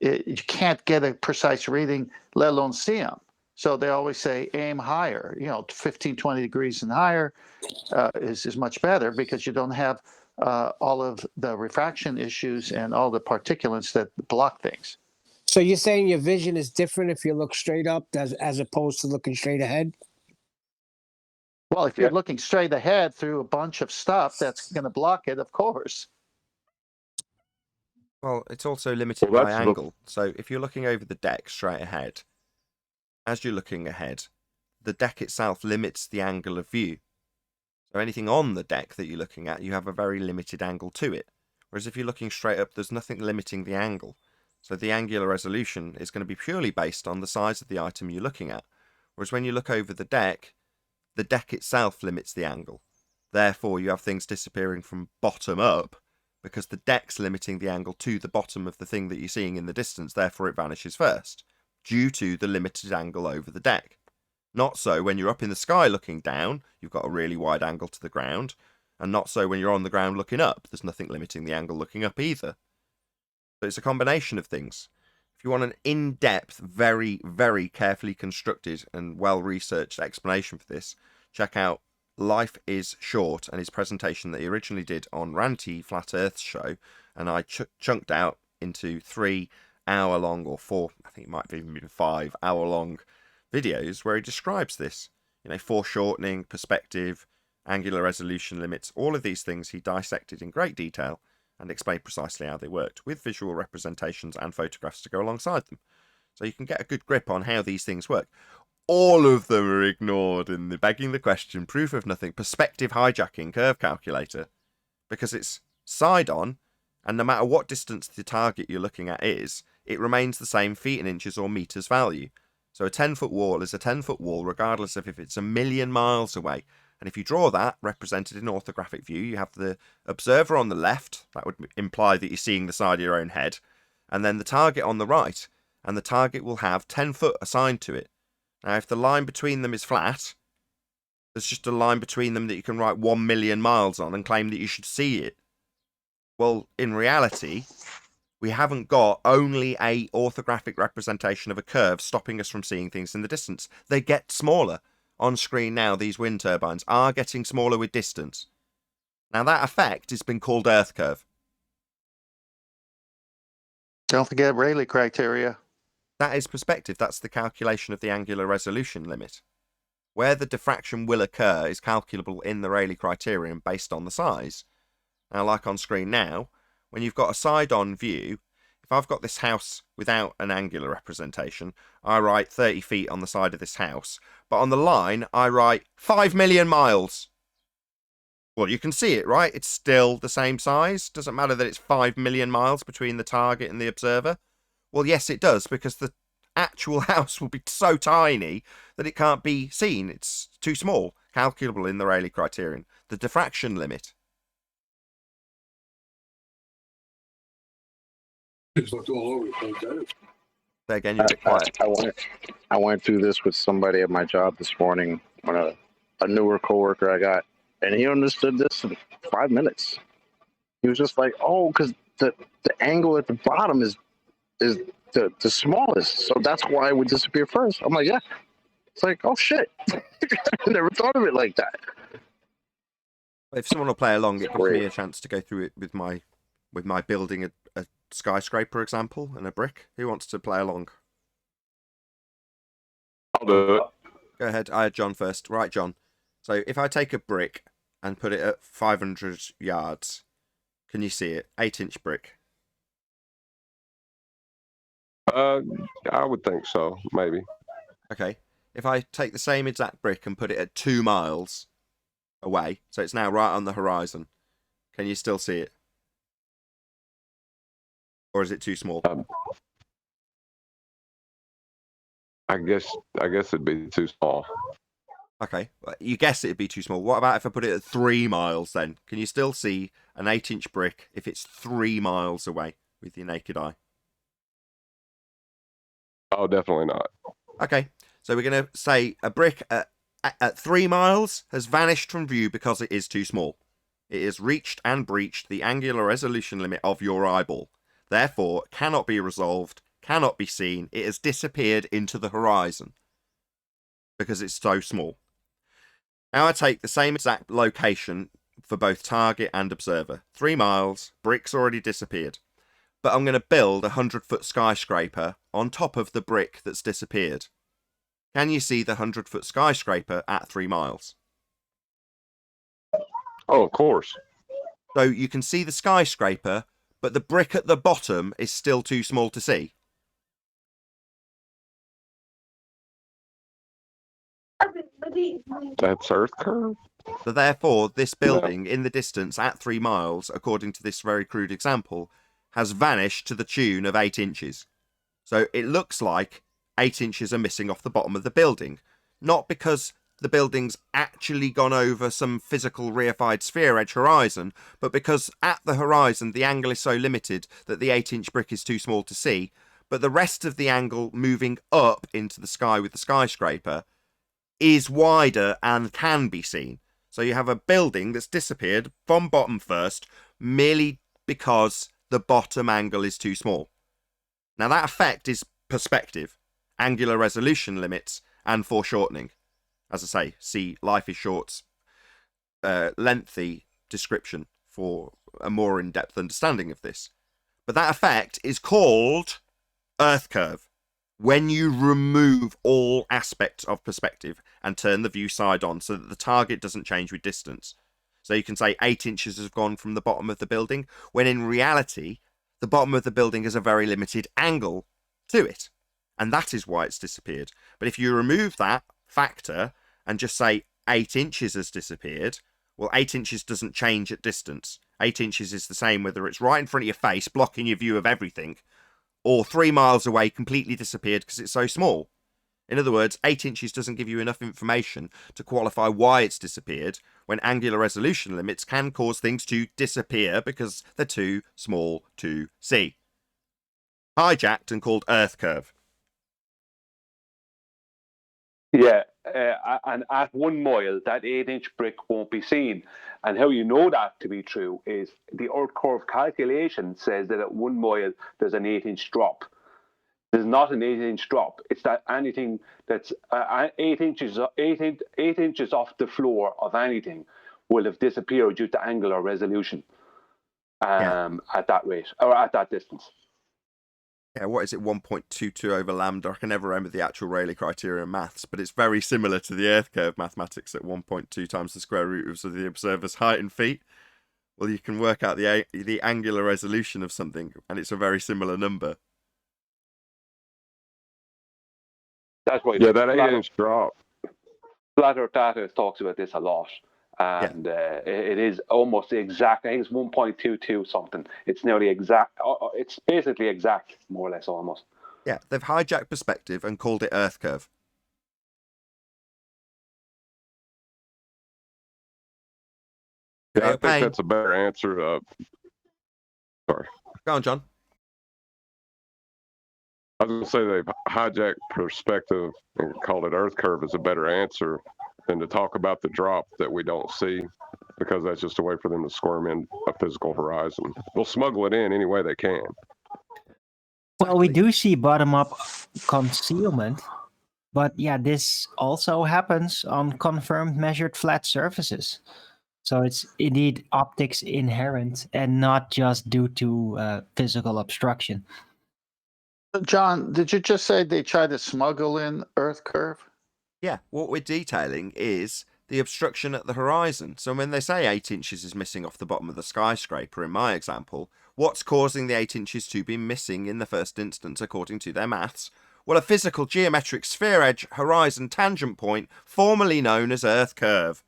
You can't get a precise reading, let alone see them. So they always say aim higher, 15, 20 degrees and higher is much better because you don't have all of the refraction issues and all the particulates that block things. So you're saying your vision is different if you look straight up as opposed to looking straight ahead? Well, if you're looking straight ahead through a bunch of stuff, that's going to block it, of course. Well, it's also limited by angle. So if you're looking over the deck straight ahead, as you're looking ahead, the deck itself limits the angle of view. So anything on the deck that you're looking at, you have a very limited angle to it. Whereas if you're looking straight up, there's nothing limiting the angle. So the angular resolution is going to be purely based on the size of the item you're looking at. Whereas when you look over the deck itself limits the angle. Therefore, you have things disappearing from bottom up because the deck's limiting the angle to the bottom of the thing that you're seeing in the distance. Therefore, it vanishes first due to the limited angle over the deck. Not so when you're up in the sky looking down, you've got a really wide angle to the ground. And not so when you're on the ground looking up. There's nothing limiting the angle looking up either. So it's a combination of things. If you want an in-depth, very, very carefully constructed and well-researched explanation for this, check out Life is Short and his presentation that he originally did on Ranty Flat Earth show, and I chunked out into 3 hour-long or 4, I think it might have even been 5 hour-long videos where he describes this. You know, foreshortening, perspective, angular resolution limits, all of these things he dissected in great detail and explained precisely how they worked, with visual representations and photographs to go alongside them. So you can get a good grip on how these things work. All of them are ignored in the begging the question, proof of nothing, perspective hijacking curve calculator, because it's side on, and no matter what distance the target you're looking at is, it remains the same feet and inches or meters value. So a 10-foot wall is a 10-foot wall regardless of if it's 1,000,000 miles away. And if you draw that represented in orthographic view, you have the observer on the left. That would imply that you're seeing the side of your own head. And then the target on the right. And the target will have 10 foot assigned to it. Now, if the line between them is flat, there's just a line between them that you can write 1,000,000 miles on and claim that you should see it. Well, in reality, we haven't got only a orthographic representation of a curve stopping us from seeing things in the distance. They get smaller. On screen now, these wind turbines are getting smaller with distance. Now, that effect has been called Earth curve. Don't forget Rayleigh criteria. That is perspective. That's the calculation of the angular resolution limit. Where the diffraction will occur is calculable in the Rayleigh criterion based on the size. Now, like on screen now, when you've got a side-on view, if I've got this house without an angular representation, I write 30 feet on the side of this house. But on the line, I write 5,000,000 miles. Well, you can see it, right? It's still the same size. Doesn't matter that it's 5,000,000 miles between the target and the observer. Well, yes, it does, because the actual house will be so tiny that it can't be seen. It's too small. Calculable in the Rayleigh criterion. The diffraction limit. It's looked all over the place. Say again, you're a bit quiet. I went through this with somebody at my job this morning, when a newer coworker I got, and he understood this in 5 minutes. He was just like, "Oh, because the angle at the bottom is the smallest, so that's why it would disappear first." I'm like, "Yeah." It's like, "Oh shit, I never thought of it like that." If someone will play along, it gives me a chance to go through it with my building a skyscraper example and a brick. Who wants to play along? I'll do it. Go ahead. I had John first. Right, John. So if I take a brick and put it at 500 yards, can you see it? 8-inch brick. I would think so, maybe. Okay. If I take the same exact brick and put it at 2 miles away, so it's now right on the horizon, can you still see it? Or is it too small? I guess it'd be too small. Okay, you guess it'd be too small. What about if I put it at 3 miles then? Can you still see an 8-inch brick if it's 3 miles away with your naked eye? Oh, definitely not. Okay, so we're going to say a brick at 3 miles has vanished from view because it is too small. It has reached and breached the angular resolution limit of your eyeball. Therefore, cannot be resolved, cannot be seen. It has disappeared into the horizon because it's so small. Now I take the same exact location for both target and observer. 3 miles, brick's already disappeared. But I'm going to build a 100-foot skyscraper on top of the brick that's disappeared. Can you see the 100-foot skyscraper at 3 miles? Oh, of course. So you can see the skyscraper, but the brick at the bottom is still too small to see. That's Earth curve? So therefore, this building in the distance at 3 miles, according to this very crude example, has vanished to the tune of 8 inches. So it looks like 8 inches are missing off the bottom of the building. not because the building's actually gone over some physical reified sphere edge horizon, but because at the horizon the angle is so limited that the 8-inch brick is too small to see, but the rest of the angle moving up into the sky with the skyscraper is wider and can be seen. So you have a building that's disappeared from bottom first merely because the bottom angle is too small. Now that effect is perspective, angular resolution limits, and foreshortening. As I say, see Life is Short's lengthy description for a more in-depth understanding of this. But that effect is called Earth curve. When you remove all aspects of perspective and turn the view side on so that the target doesn't change with distance. So you can say 8 inches has gone from the bottom of the building, when in reality, the bottom of the building has a very limited angle to it. And that is why it's disappeared. But if you remove that factor and just say 8 inches has disappeared, well, 8 inches doesn't change at distance. 8 inches is the same whether it's right in front of your face, blocking your view of everything, or 3 miles away, completely disappeared because it's so small. In other words, 8 inches doesn't give you enough information to qualify why it's disappeared, when angular resolution limits can cause things to disappear because they're too small to see. Hijacked and called Earth curve. Yeah, and at 1 mile, that 8-inch brick won't be seen. And how you know that to be true is the Earth curve calculation says that at 1 mile, there's an 8-inch drop. There's not an 8-inch drop. It's that anything that's 8 inches off the floor of anything will have disappeared due to angular resolution at that rate, or at that distance. Yeah, what is it, 1.22 over lambda? I can never remember the actual Rayleigh criterion maths, but it's very similar to the Earth curve mathematics at 1.2 times the square root of the observer's height in feet. Well, you can work out the angular resolution of something, and it's a very similar number. That's right. Yeah, that 8-inch drop. Flat Earth data talks about this a lot. And it is almost exact. I think it's 1.22 something. It's nearly exact. It's basically exact, more or less, almost. Yeah, they've hijacked perspective and called it Earth curve. Yeah, I think that's a better answer. Sorry. Go on, John. I was going to say they've hijacked perspective and called it Earth curve is a better answer than to talk about the drop that we don't see, because that's just a way for them to squirm in a physical horizon. They'll smuggle it in any way they can. Well, we do see bottom-up concealment, but yeah, this also happens on confirmed measured flat surfaces. So it's indeed optics inherent and not just due to physical obstruction. John, did you just say they tried to smuggle in Earth curve? Yeah, what we're detailing is the obstruction at the horizon. So when they say 8 inches is missing off the bottom of the skyscraper, in my example, what's causing the 8 inches to be missing in the first instance, according to their maths? Well, a physical geometric sphere edge horizon tangent point, formerly known as Earth curve.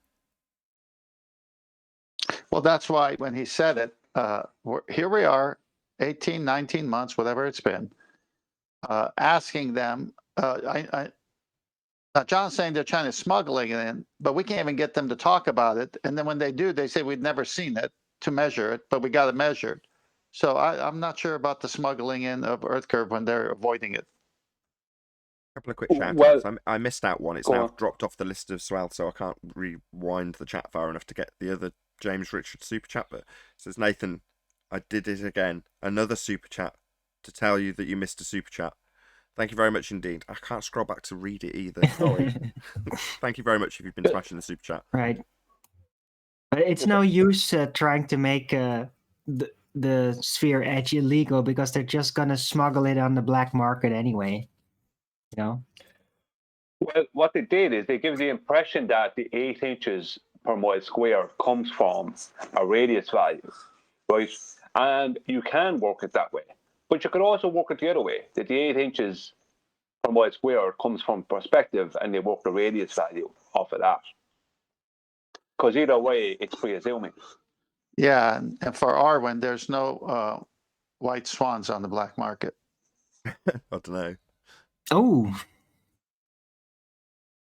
Well, that's why when he said it, here we are, 18, 19 months, whatever it's been, asking them, now John's saying they're trying to smuggle it in, but we can't even get them to talk about it. And then when they do, they say we've never seen it to measure it, but we got it measured. So I'm not sure about the smuggling in of Earth curve when they're avoiding it. A couple of quick shout outs. I missed out one. It's now dropped off the list as well, so I can't rewind the chat far enough to get the other James Richard super chat. But it says, Nathan, I did it again. Another super chat to tell you that you missed a super chat. Thank you very much indeed. I can't scroll back to read it either. Sorry. Thank you very much if you've been smashing the super chat. Right. But it's no use trying to make the sphere edge illegal, because they're just going to smuggle it on the black market anyway. You know? Well, what they did is they give the impression that the 8 inches per mile square comes from a radius value, right? And you can work it that way. But you could also work it the other way, that the 8 inches per mile square comes from perspective, and they work the radius value off of that. Because either way, it's pre-assuming. Yeah, and for Arwen, there's no white swans on the black market. I don't know. Oh.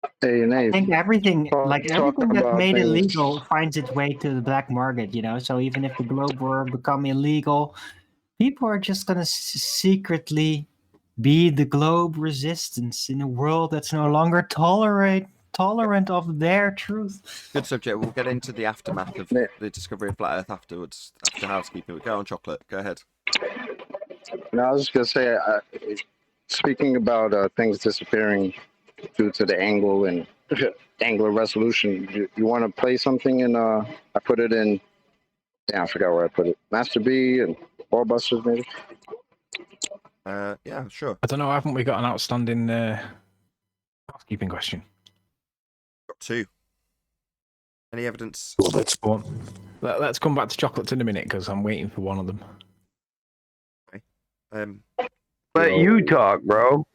I think everything, like Talking everything that about made things- illegal, finds its way to the black market. So even if the globe were become illegal, people are just gonna secretly be the globe resistance in a world that's no longer tolerant of their truth. Good subject. We'll get into the aftermath of the discovery of flat Earth afterwards, after housekeeping. Go on, Chocolate. Go ahead. No, I was just gonna say, speaking about things disappearing due to the angle and angular resolution, you want to play something? And I put it in. Yeah, I forgot where I put it. Master B and Ballbusters, maybe. Yeah, sure. I don't know. Haven't we got an outstanding housekeeping question? Got two. Any evidence? Let's go on. Let's come back to chocolates in a minute because I'm waiting for one of them. Let you talk, bro.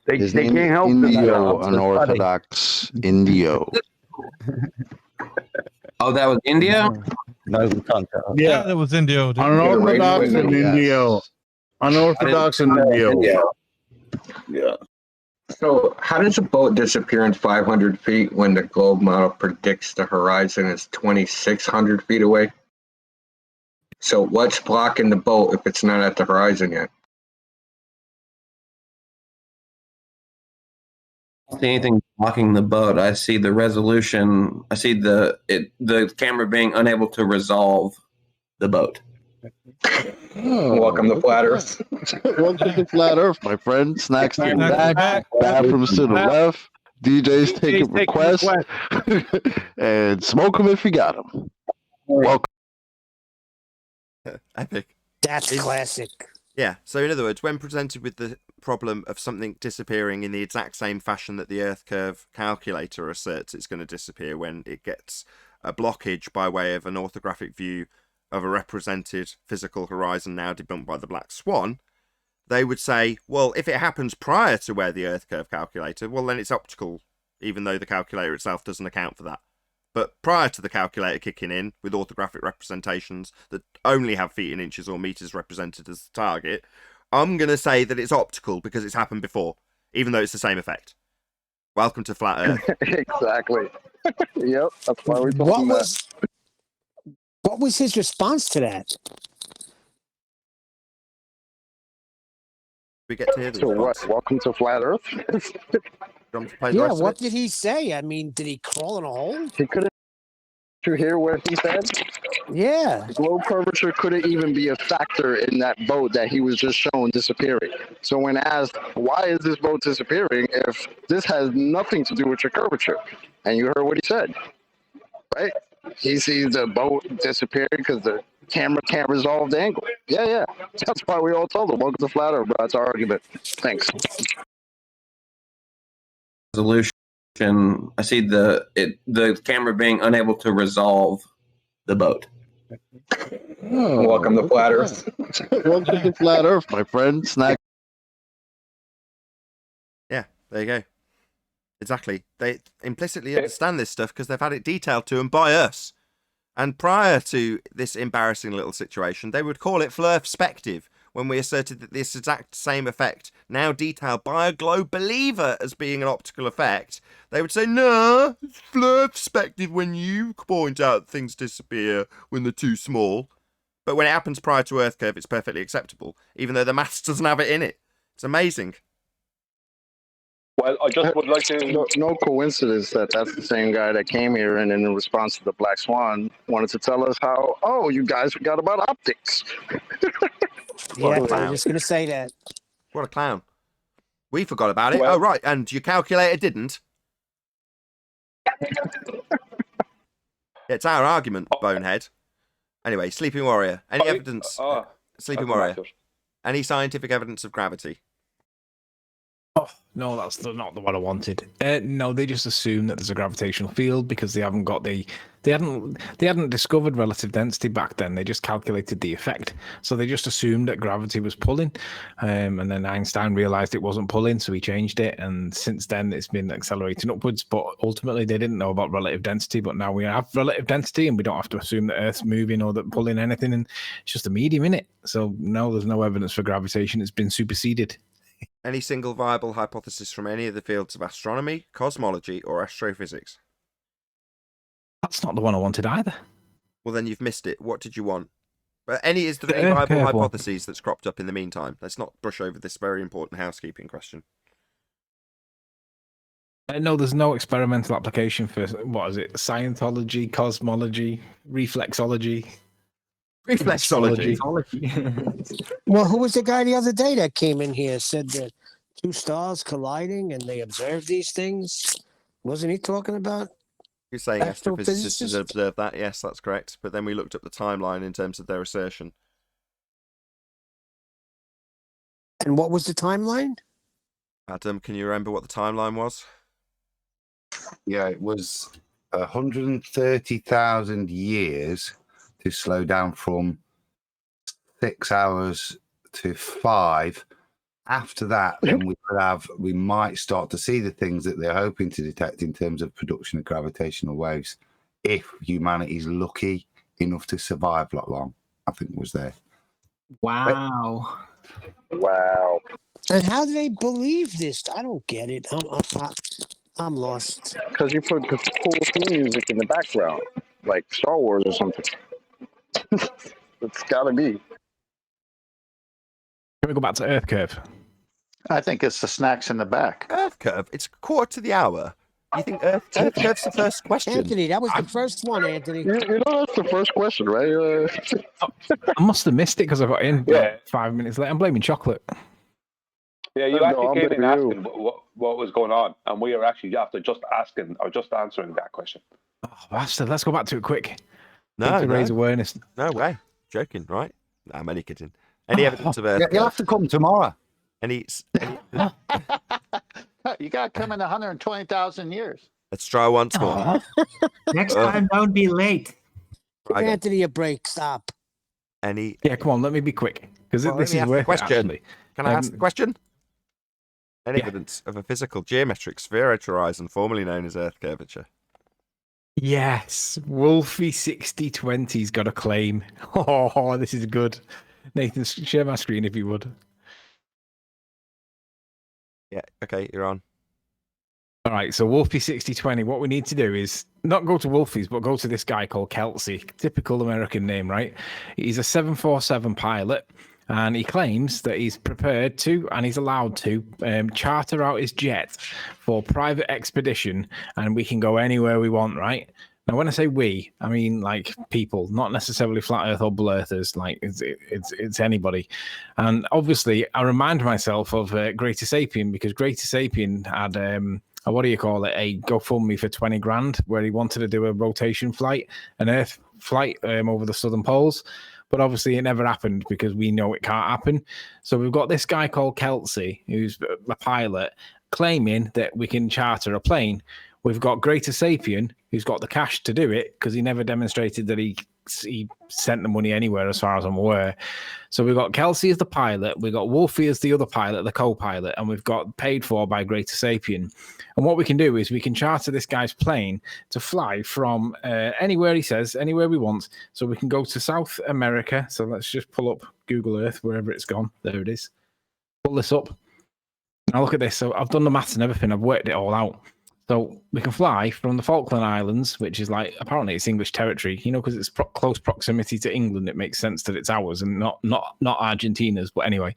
they can't help Indio, themselves. unorthodox Indio. Oh, that was India? That was the content. Yeah, that was Indio. Unorthodox in Indio. Unorthodox in Indio. Yeah. So, how does a boat disappear in 500 feet when the globe model predicts the horizon is 2,600 feet away? So, what's blocking the boat if it's not at the horizon yet? I don't see anything blocking the boat. I see the resolution. I see the camera being unable to resolve the boat. Welcome to Flat Earth. Welcome to Flat Earth, my friend. Snacks to the back, bathrooms to the left, DJs taking requests, and smoke them if you got them. Welcome. Epic. That's classic. Yeah, so in other words, when presented with the problem of something disappearing in the exact same fashion that the Earth curve calculator asserts it's going to disappear when it gets a blockage by way of an orthographic view of a represented physical horizon now debunked by the Black Swan, they would say, well, if it happens prior to where the Earth curve calculator, well, then it's optical, even though the calculator itself doesn't account for that. But prior to the calculator kicking in with orthographic representations that only have feet in inches or meters represented as the target, I'm going to say that it's optical because it's happened before, even though it's the same effect. Welcome to Flat Earth. Exactly. Yep, that's why we're talking What was his response to that? We get to hear the response. What? Welcome to Flat Earth? Yeah, what did he say? I mean, did he crawl in a hole? He couldn't. Did you hear what he said? Yeah. Globe curvature couldn't even be a factor in that boat that he was just shown disappearing. So when asked, why is this boat disappearing if this has nothing to do with your curvature? And you heard what he said, right? He sees the boat disappearing because the camera can't resolve the angle. Yeah. That's why we all told him, welcome to Flat Earth, bro. That's our argument. Thanks. Resolution. I see the camera being unable to resolve the boat. Welcome to Flat Earth. Welcome to Flat Earth, my friend. Snack. Yeah, there you go. Exactly. They implicitly understand this stuff because they've had it detailed to them by us. And prior to this embarrassing little situation, they would call it flurfspective when we asserted that this exact same effect, now detailed by a globe believer as being an optical effect, they would say, no, it's flurfspective when you point out things disappear when they're too small. But when it happens prior to Earth curve, it's perfectly acceptable, even though the maths doesn't have it in it. It's amazing. Well, I just would like to... No coincidence that that's the same guy that came here and in response to the Black Swan wanted to tell us how, oh, you guys forgot about optics. Yeah, I was just going to say that. What a clown. We forgot about it. Oh, right. And your calculator didn't. It's our argument, bonehead. Anyway, Sleeping Warrior. Any evidence? Sleeping Warrior. Any scientific evidence of gravity? Oh, no, that's not the one I wanted. No, they just assume that there's a gravitational field because they haven't got they hadn't discovered relative density back then. They just calculated the effect. So they just assumed that gravity was pulling. And then Einstein realized it wasn't pulling, so he changed it. And since then it's been accelerating upwards. But ultimately they didn't know about relative density. But now we have relative density and we don't have to assume that Earth's moving or that pulling anything. And it's just a medium, innit? So no, there's no evidence for gravitation. It's been superseded. Any single viable hypothesis from any of the fields of astronomy, cosmology, or astrophysics? That's not the one I wanted either. Well, then you've missed it. What did you want? But is there The any Earth viable curve one. hypotheses that's cropped up in the meantime? Let's not brush over this very important housekeeping question. No, there's no experimental application for, what is it, Scientology, cosmology, reflexology. Reflexology. Well, who was the guy the other day that came in here, said that two stars colliding and they observed these things? Wasn't he talking about? You're saying astrophysicists Astrophysicists? observed that? Yes, that's correct. But then we looked up the timeline in terms of their assertion. And what was the timeline? Adam, can you remember what the timeline was? Yeah, it was 130,000 years to slow down from 6 hours to 5. After that, then we might start to see the things that they're hoping to detect in terms of production of gravitational waves, if humanity's lucky enough to survive that long. I think it was there. Wow. Wow. And how do they believe this? I don't get it. I'm lost. Because you put the cool theme music in the background, like Star Wars or something. It's gotta be. Can we go back to Earth curve? I think it's the snacks in the back. Earth curve? It's 1:15. You think Earth curve's the first question? Anthony, that was the first one, Anthony. You know that's the first question, right? I must have missed it because I got in 5 minutes late. I'm blaming chocolate. Yeah, you No, actually I'm came in blaming you. asking what was going on, and we are actually after just asking or just answering that question. Oh, bastard. Let's go back to it quick. No, to raise awareness. No way. Joking, right? No, I'm only kidding. Any evidence of Earth You'll have to come tomorrow. Any You got to come in 120,000 years. Let's try once more. Next time, don't be late. Right again. Anthony, a break. Stop. Any? Yeah, come on. Let me be quick because Well, this let me is ask the worth it, question. actually. Can I ask the question? Any evidence of a physical geometric spheroidal horizon formerly known as Earth curvature? Yes, Wolfie 6020's got a claim. Oh, this is good. Nathan, share my screen if you would. Yeah, okay, you're on. All right, so Wolfie 6020, what we need to do is not go to Wolfie's, but go to this guy called Kelsey. Typical American name, right? He's a 747 pilot, and he claims that he's prepared to, and he's allowed to, charter out his jet for private expedition, and we can go anywhere we want, right? Now, when I say we, I mean like people, not necessarily flat Earth or blurthers. Like it's anybody. And obviously, I remind myself of Greater Sapien because Greater Sapien had a GoFundMe for 20 grand where he wanted to do a rotation flight, an Earth flight over the southern poles. But obviously, it never happened because we know it can't happen. So we've got this guy called Kelsey, who's a pilot, claiming that we can charter a plane. We've got Greater Sapien, who's got the cash to do it because he never demonstrated that he sent the money anywhere, as far as I'm aware. So we've got Kelsey as the pilot, we've got Wolfie as the other pilot, the co-pilot, and we've got paid for by Greater Sapien. And what we can do is we can charter this guy's plane to fly from anywhere he says, anywhere we want. So we can go to South America. So let's just pull up Google Earth, wherever it's gone. There it is. Pull this up. Now look at this. So I've done the maths and everything. I've worked it all out. So we can fly from the Falkland Islands, which is like, apparently it's English territory, you know, because it's close proximity to England. It makes sense that it's ours and not Argentina's. But anyway,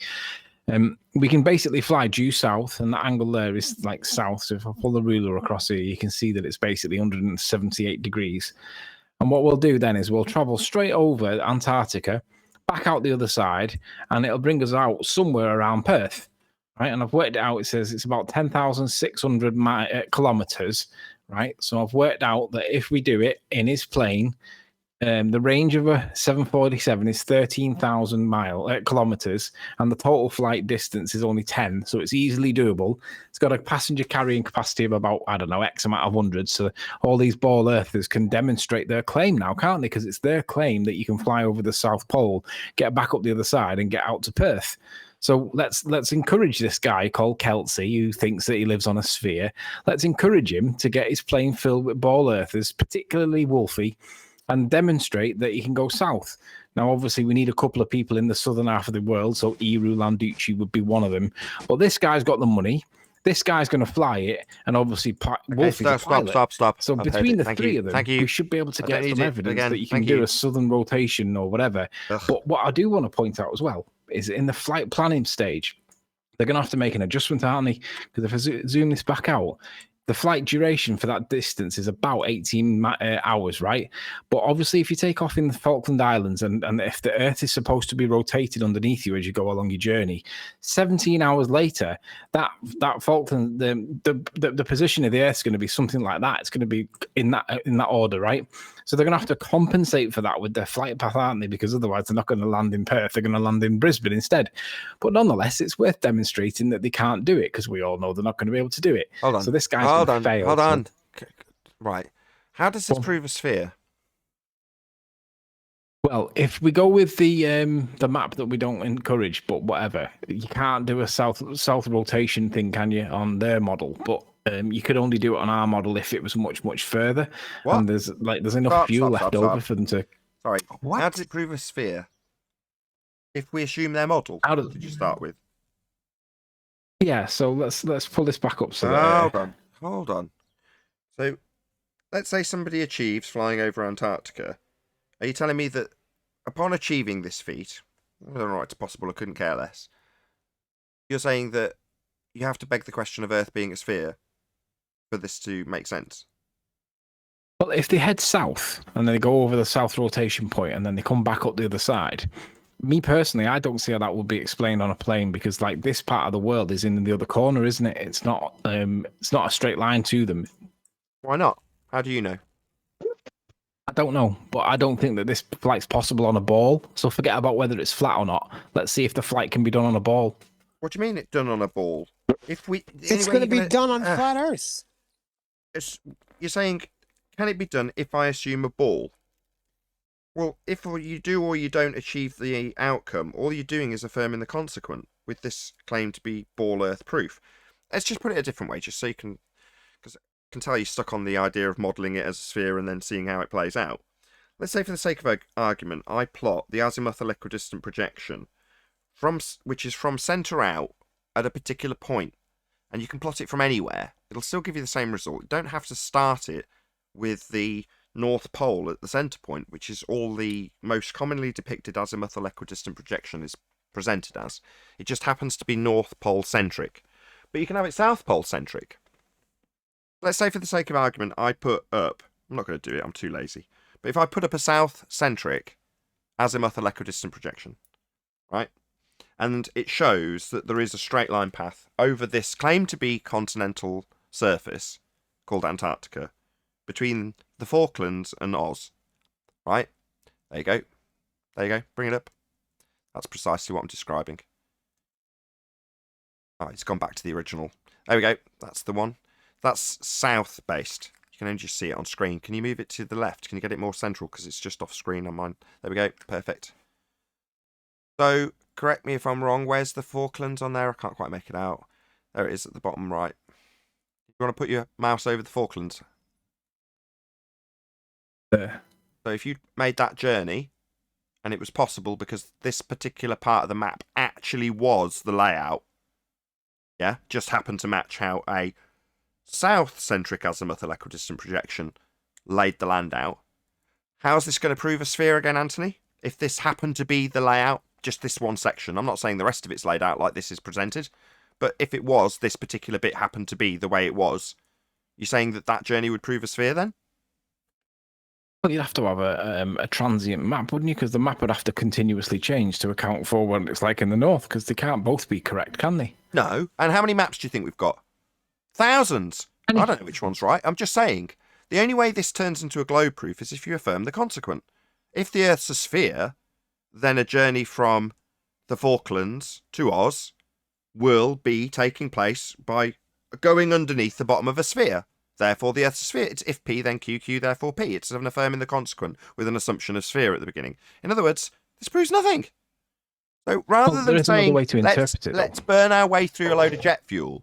we can basically fly due south, and the angle there is like south. So if I pull the ruler across here, you can see that it's basically 178 degrees. And what we'll do then is we'll travel straight over Antarctica, back out the other side, and it'll bring us out somewhere around Perth. Right, and I've worked it out. It says it's about 10,600 kilometers, right? So I've worked out that if we do it in his plane, the range of a 747 is 13,000 kilometers, and the total flight distance is only 10, so it's easily doable. It's got a passenger carrying capacity of about, I don't know, X amount of hundreds. So all these ball earthers can demonstrate their claim now, can't they? Because it's their claim that you can fly over the South Pole, get back up the other side, and get out to Perth. So let's encourage this guy called Kelsey, who thinks that he lives on a sphere. Let's encourage him to get his plane filled with ball earthers, particularly Wolfie, and demonstrate that you can go south. Now, obviously, we need a couple of people in the southern half of the world, so Iru Landucci would be one of them. But this guy's got the money. This guy's going to fly it, and obviously, Wolf is a pilot. Stop. So between the three of them, we should be able to get some evidence that you can do a southern rotation or whatever. But what I do want to point out as well is in the flight planning stage, they're going to have to make an adjustment, aren't they? Because if I zoom this back out, the flight duration for that distance is about 18 hours, right? But obviously, if you take off in the Falkland Islands and if the Earth is supposed to be rotated underneath you as you go along your journey, 17 hours later, that Falkland, the position of the Earth is going to be something like that. It's going to be in that order, right? So they're going to have to compensate for that with their flight path, aren't they? Because otherwise, they're not going to land in Perth. They're going to land in Brisbane instead. But nonetheless, it's worth demonstrating that they can't do it because we all know they're not going to be able to do it. Hold on. So this guy's going to fail. Hold on. Right. How does this prove a sphere? Well, if we go with the map that we don't encourage, but whatever, you can't do a south rotation thing, can you, on their model? But you could only do it on our model if it was much further. What? And there's enough fuel left over for them to. Sorry. What? How does it prove a sphere? If we assume their model, how did you start with? Yeah. So let's pull this back up. So hold on. So, let's say somebody achieves flying over Antarctica. Are you telling me that upon achieving this feat, whether or not it's possible, I couldn't care less, you're saying that you have to beg the question of Earth being a sphere for this to make sense? Well, if they head south and then they go over the south rotation point and then they come back up the other side, me personally, I don't see how that would be explained on a plane because, like, this part of the world is in the other corner, isn't it? It's not a straight line to them. Why not? How do you know? I don't know, but I don't think that this flight's possible on a ball. So forget about whether it's flat or not. Let's see if the flight can be done on a ball. What do you mean it's done on a ball? It's going to be done on flat Earth. You're saying, can it be done if I assume a ball? Well, if you do or you don't achieve the outcome, all you're doing is affirming the consequent with this claim to be ball Earth proof. Let's just put it a different way, just so you can, because I can tell you're stuck on the idea of modelling it as a sphere and then seeing how it plays out. Let's say, for the sake of argument, I plot the azimuth equidistant projection which is from centre out at a particular point, and you can plot it from anywhere. It'll still give you the same result. You don't have to start it with the North Pole at the centre point, which is all the most commonly depicted azimuthal equidistant projection is presented as. It just happens to be North Pole centric. But you can have it South Pole centric. Let's say, for the sake of argument, I put up, I'm not going to do it, I'm too lazy, but if I put up a South centric azimuthal equidistant projection, right, and it shows that there is a straight line path over this claimed to be continental surface called Antarctica, between the Falklands and Oz, right? There you go. There you go. Bring it up. That's precisely what I'm describing. Oh, it's gone back to the original. There we go. That's the one. That's south-based. You can only just see it on screen. Can you move it to the left? Can you get it more central? Because it's just off screen on mine. There we go. Perfect. So, correct me if I'm wrong. Where's the Falklands on there? I can't quite make it out. There it is at the bottom right. You want to put your mouse over the Falklands? There. So if you made that journey, and it was possible because this particular part of the map actually was the layout, yeah, just happened to match how a south-centric azimuthal equidistant projection laid the land out. How's this going to prove a sphere again, Anthony? If this happened to be the layout, just this one section. I'm not saying the rest of it's laid out like this is presented, but if it was, this particular bit happened to be the way it was, you're saying that that journey would prove a sphere then? Well, you'd have to have a transient map, wouldn't you? Because the map would have to continuously change to account for what it's like in the north, because they can't both be correct, can they? No. And how many maps do you think we've got? Thousands. I don't know which one's right. I'm just saying. The only way this turns into a globe proof is if you affirm the consequent. If the Earth's a sphere, then a journey from the Falklands to Oz will be taking place by going underneath the bottom of a sphere. Therefore, the Earth's a sphere. It's if P, then Q, therefore P. It's an affirming the consequent with an assumption of sphere at the beginning. In other words, this proves nothing. So rather than saying, let's burn our way through a load of jet fuel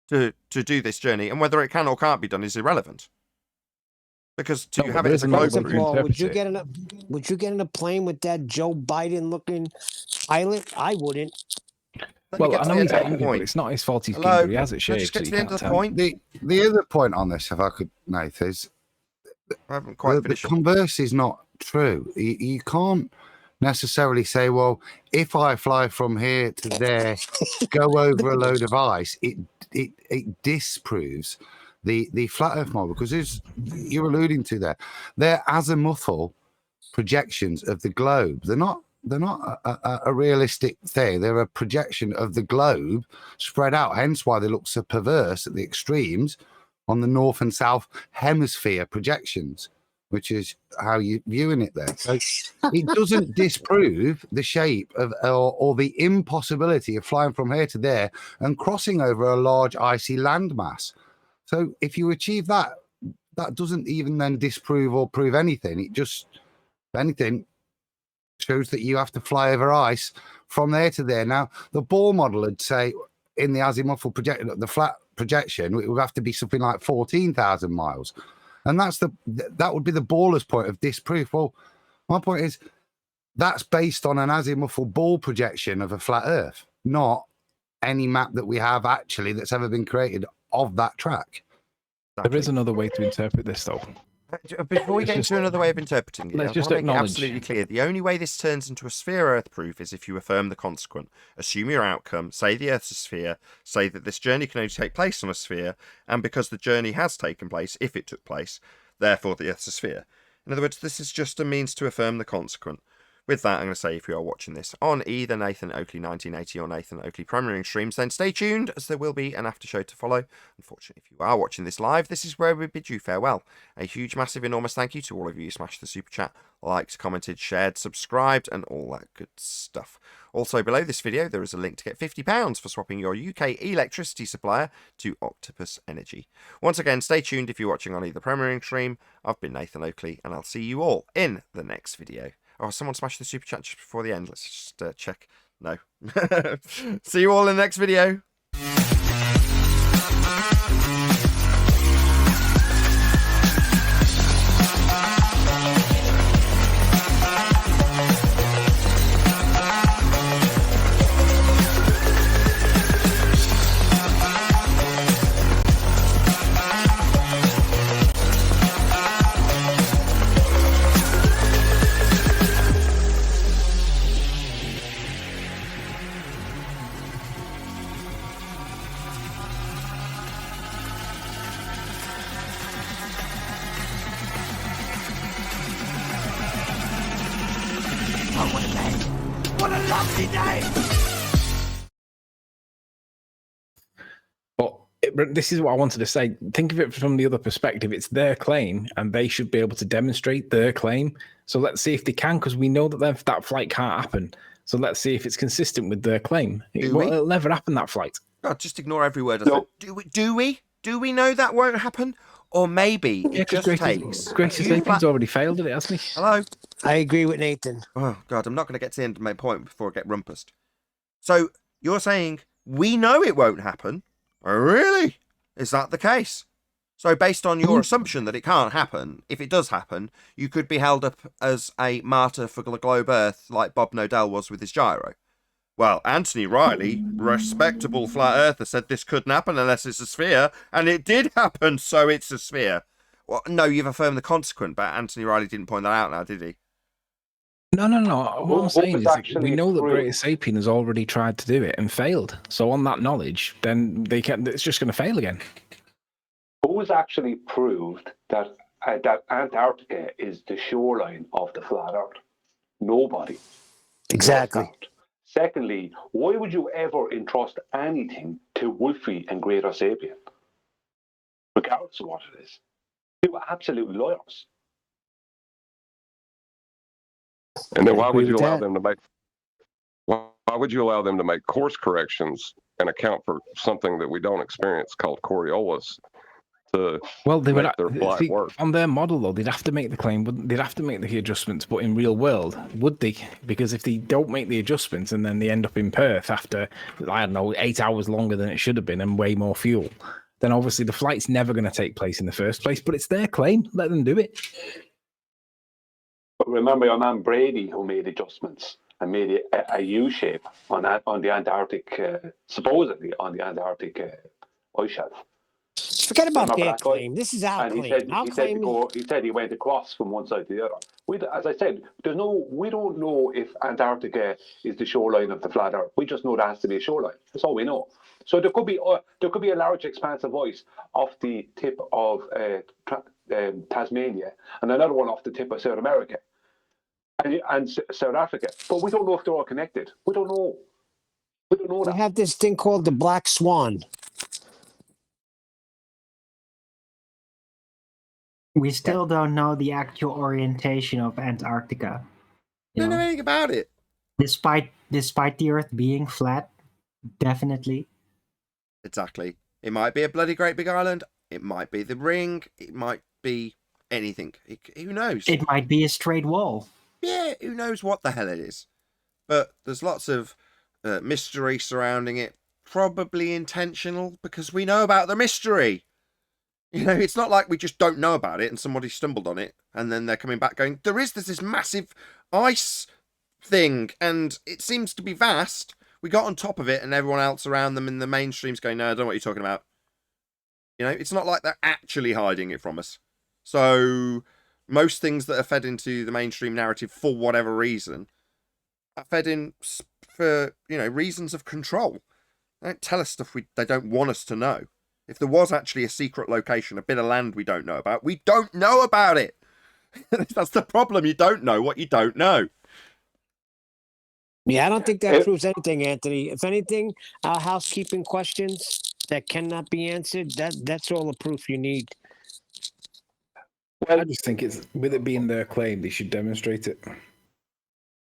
to do this journey, and whether it can or can't be done is irrelevant. Because to No, have but it as a there's globe another proof, way to Would you get in a plane with that Joe Biden looking pilot? I wouldn't. let me Well, get I to know the he's end of the angry, but point. it's not his fault he's Hello? ginger. He has it Can I just shaved, get so to you the end can't of the tell. point? The other point on this, if I could, Nath, is I haven't quite the finished. converse is not true. You can't necessarily say, well, if I fly from here to there, go over a load of ice, it disproves the flat Earth model, because as you're alluding to there, they're azimuthal projections of the globe. They're not a realistic thing. They're a projection of the globe spread out. Hence why they look so perverse at the extremes on the north and south hemisphere projections, which is how you're viewing it there. So it doesn't disprove the shape of or the impossibility of flying from here to there and crossing over a large icy landmass. So if you achieve that, that doesn't even then disprove or prove anything. It just, if anything, shows that you have to fly over ice from there to there. Now, the Bohr model would say in the azimuthal projection, the flat projection, it would have to be something like 14,000 miles. And that would be the Bohr's point of disproof. Well, my point is that's based on an azimuthal Bohr projection of a flat Earth, not any map that we have actually that's ever been created of that track. There is another way to interpret this, though. Before we get into another way of interpreting it, I let's just want to make it acknowledge. absolutely clear. The only way this turns into a sphere Earth proof is if you affirm the consequent. Assume your outcome, say the Earth's a sphere, say that this journey can only take place on a sphere, and because the journey has taken place, if it took place, therefore the Earth's a sphere. In other words, this is just a means to affirm the consequent. With that, I'm going to say if you are watching this on either Nathan Oakley 1980 or Nathan Oakley Premiering streams, then stay tuned as there will be an after show to follow. Unfortunately, if you are watching this live, this is where we bid you farewell. A huge, massive, enormous thank you to all of you who smashed the super chat, liked, commented, shared, subscribed, and all that good stuff. Also, below this video, there is a link to get £50 for swapping your UK electricity supplier to Octopus Energy. Once again, stay tuned if you're watching on either Premiering stream. I've been Nathan Oakley, and I'll see you all in the next video. Oh, someone smashed the super chat just before the end. Let's just check. No. See you all in the next video. What a lovely day! But this is what I wanted to say. Think of it from the other perspective. It's their claim, and they should be able to demonstrate their claim. So let's see if they can, because we know that that flight can't happen. So let's see if it's consistent with their claim. It'll never happen, that flight. God, just ignore every word I said. Do we know that won't happen? Or maybe it just takes... Grace's Apin's already failed at it, hasn't he? Hello? I agree with Nathan. Oh, God, I'm not going to get to the end of my point before I get rumpused. So, you're saying, we know it won't happen? Oh, really? Is that the case? So, based on your assumption that it can't happen, if it does happen, you could be held up as a martyr for the globe Earth like Bob Nodell was with his gyro. Well, Anthony Riley, respectable flat earther, said this couldn't happen unless it's a sphere, and it did happen, so it's a sphere. Well, no, you've affirmed the consequent, but Anthony Riley didn't point that out now, did he? No. What I'm saying is that we know that Great Sapien has already tried to do it and failed. So on that knowledge, then it's just going to fail again. Who has actually proved that that Antarctica is the shoreline of the flat Earth? Nobody. Exactly. Secondly, why would you ever entrust anything to Wolfie and Greater Sapien? Regardless of what it is. They were absolute liars. And then why would you allow them to make course corrections and account for something that we don't experience called Coriolis to make their flight work? On their model, though, they'd have to make the claim, they'd have to make the adjustments, but in real world, would they? Because if they don't make the adjustments and then they end up in Perth after, I don't know, 8 hours longer than it should have been and way more fuel, then obviously the flight's never going to take place in the first place. But it's their claim. Let them do it. But remember your man Brady, who made adjustments and made a U shape on the Antarctic, supposedly on the Antarctic ice shelf. Forget about Remember their that guy? claim. This is our And claim. Our claim he said he went across from one side to the other. As I said, we don't know if Antarctica is the shoreline of the flat Earth. We just know there has to be a shoreline. That's all we know. So there could be a large expanse of ice off the tip of Tasmania and another one off the tip of South America and South Africa. But we don't know if they're all connected. We don't know. We don't know that. We have this thing called the Black Swan. We still don't know the actual orientation of Antarctica. Don't know anything about it. Despite the Earth being flat, definitely. Exactly. It might be a bloody great big island. It might be the ring. It might be anything. Who knows? It might be a straight wall. Yeah, who knows what the hell it is. But there's lots of mystery surrounding it. Probably intentional because we know about the mystery. You know, it's not like we just don't know about it and somebody stumbled on it and then they're coming back going, there's this massive ice thing and it seems to be vast. We got on top of it and everyone else around them in the mainstream's going, no, I don't know what you're talking about. You know, it's not like they're actually hiding it from us. So most things that are fed into the mainstream narrative for whatever reason are fed in for, you know, reasons of control. They don't tell us stuff they don't want us to know. If there was actually a secret location, a bit of land we don't know about, we don't know about it. That's the problem. You don't know what you don't know. Yeah, I don't think that proves anything, Anthony. If anything, our housekeeping questions that cannot be answered, that's all the proof you need. I just think it's with it being their claim, they should demonstrate it.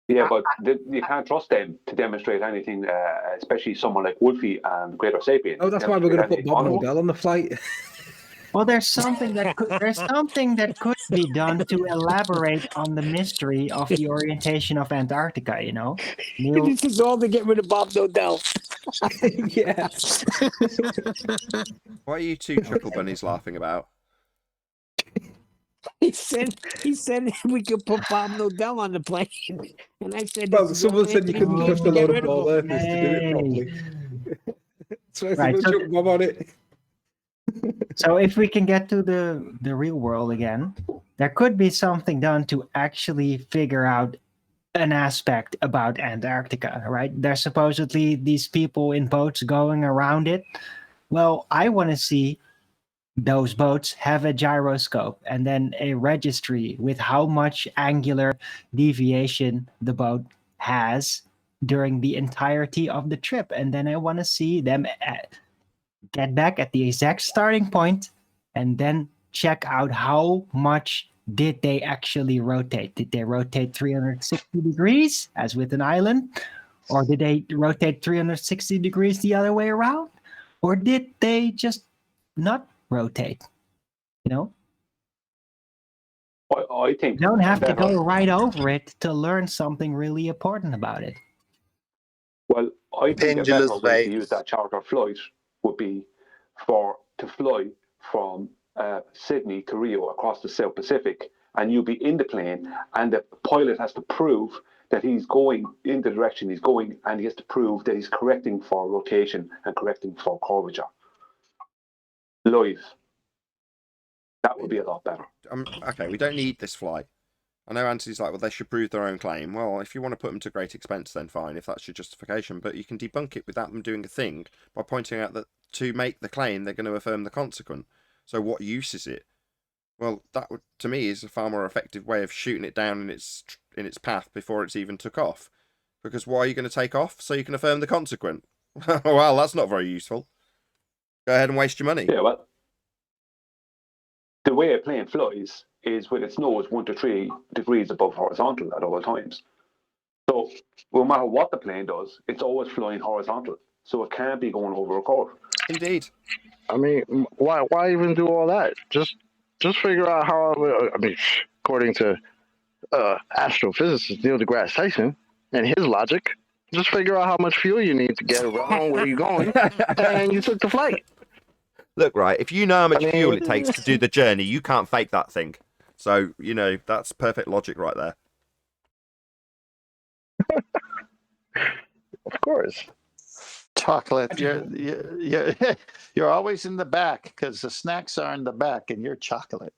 Yeah, but you can't trust them to demonstrate anything, especially someone like Wolfie and Greater Sapien. Oh, that's why we're going to put Bob Nodell on the flight. Well, there's something that could be done to elaborate on the mystery of the orientation of Antarctica. You know, This is all to get rid of Bob Nodell. Yeah. What are you two chuckle bunnies laughing about? He said we could put Bob Nodell on the plane, and I said, well, someone said you couldn't trust a load of ball earthers to do it properly. So I said, chuck Bob on it. So if we can get to the real world again, there could be something done to actually figure out an aspect about Antarctica, right? There's supposedly these people in boats going around it. Well, I want to see those boats have a gyroscope and then a registry with how much angular deviation the boat has during the entirety of the trip. And then I want to see them get back at the exact starting point and then check out how much did they actually rotate. Did they rotate 360 degrees as with an island? Or did they rotate 360 degrees the other way around? Or did they just not rotate? You know? I think you don't have to go right over it to learn something really important about it. Well, I think a better way to use that charter flight would be to fly from Sydney to Rio across the South Pacific, and you'll be in the plane, and the pilot has to prove that he's going in the direction he's going, and he has to prove that he's correcting for rotation and correcting for curvature. Live. That would be a lot better. Okay, we don't need this flight. I know Anthony's like, well, they should prove their own claim. Well, if you want to put them to great expense, then fine, if that's your justification. But you can debunk it without them doing a thing by pointing out that to make the claim, they're going to affirm the consequent. So what use is it? Well, that would, to me, is a far more effective way of shooting it down in its path before it's even took off. Because why are you going to take off? So you can affirm the consequent. Well, that's not very useful. Go ahead and waste your money. Yeah, well, the way a plane flies is with its nose 1 to 3 degrees above horizontal at all times. So no matter what the plane does, it's always flying horizontal. So it can't be going over a curve. Indeed. I mean, why even do all that? Just figure out how. I mean, according to astrophysicist Neil deGrasse Tyson and his logic, just figure out how much fuel you need to get around where you're going, and you took the flight. Look, right, if you know how much fuel it takes to do the journey, you can't fake that thing. So, you know, that's perfect logic right there. Of course. Chocolate, you're always in the back because the snacks are in the back, and you're chocolate.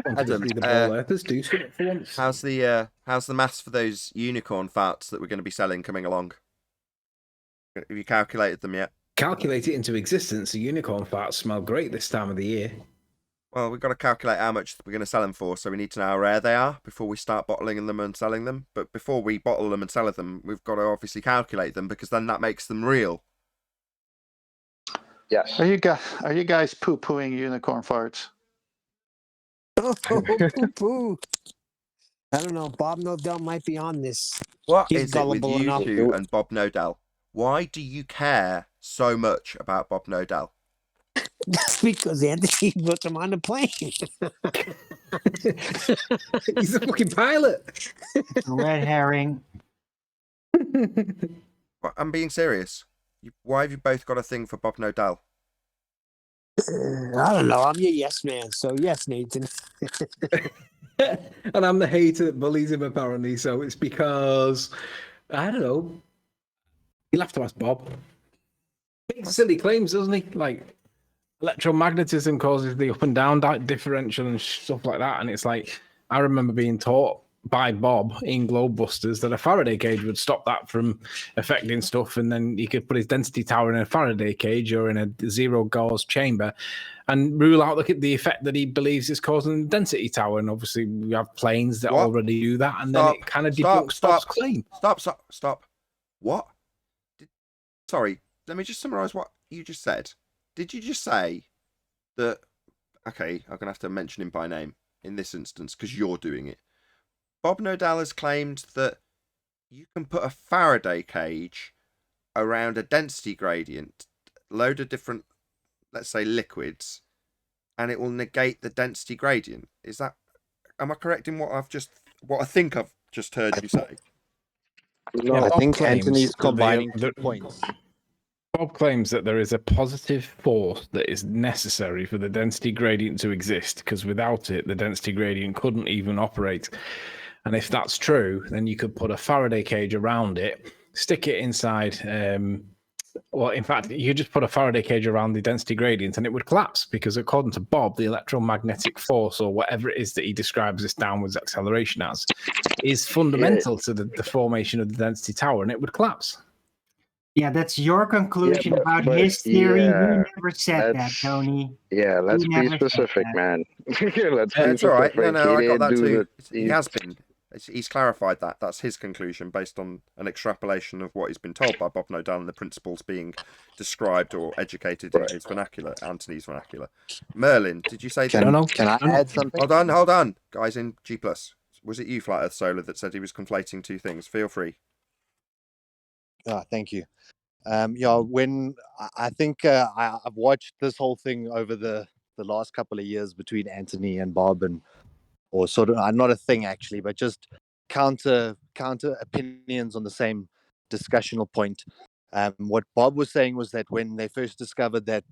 Adam, for once. how's the maths for those unicorn farts that we're going to be selling coming along? Have you calculated them yet? Calculate it into existence. The unicorn farts smell great this time of the year. Well, we've got to calculate how much we're going to sell them for, so we need to know how rare they are before we start bottling them and selling them. But before we bottle them and sell them, we've got to obviously calculate them, because then that makes them real. Yes. Are you guys poo-pooing unicorn farts? Oh, poo-poo. I don't know. Bob Nodell might be on this. What He's is it with gullible you enough. two and Bob Nodell? Why do you care so much about Bob Nodell? Because Anthony put him on the plane. He's a fucking pilot. Red herring. I'm being serious. Why have you both got a thing for Bob Nodell? I don't know. I'm your yes man. So yes, Nathan. And I'm the hater that bullies him, apparently. So it's because, I don't know. You'll have to ask Bob. Makes silly claims, doesn't he? Like, electromagnetism causes the up and down differential and stuff like that. And it's like, I remember being taught by Bob in Globebusters that a Faraday cage would stop that from affecting stuff, and then he could put his density tower in a Faraday cage or in a zero gauge chamber and rule out the effect that he believes is causing the density tower. And obviously we have planes that already do that, and then it kind of debunks Bob's claim. Stop. What? Sorry, let me just summarize what you just said. Did you just say that, okay, I'm going to have to mention him by name in this instance because you're doing it. Bob Nodell has claimed that you can put a Faraday cage around a density gradient, load of different, let's say, liquids, and it will negate the density gradient. Am I correct in what I think I've just heard you say? No, I think Anthony's combining 2 points. Bob claims that there is a positive force that is necessary for the density gradient to exist, because without it, the density gradient couldn't even operate. And if that's true, then you could put a Faraday cage around it, stick it inside. Well, in fact, you could just put a Faraday cage around the density gradient and it would collapse, because according to Bob, the electromagnetic force, or whatever it is that he describes this downwards acceleration as, is fundamental to the formation of the density tower, and it would collapse. Yeah, that's your conclusion about his theory. You never said that, Tony. Yeah, let's be specific, man. Let's be specific. It's all right. No, I got that too. He has been. He's clarified that. That's his conclusion based on an extrapolation of what he's been told by Bob Nodell and the principles being described or educated in his vernacular, Anthony's vernacular. Merlin, did you say that? Can I add something? Hold on. Guys in G+. Was it you, Flat Earth Solar, that said he was conflating two things? Feel free. Oh, thank you. When I think I've watched this whole thing over the last couple of years between Anthony and Bob, or sort of not a thing actually, but just counter opinions on the same discussional point. What Bob was saying was that when they first discovered that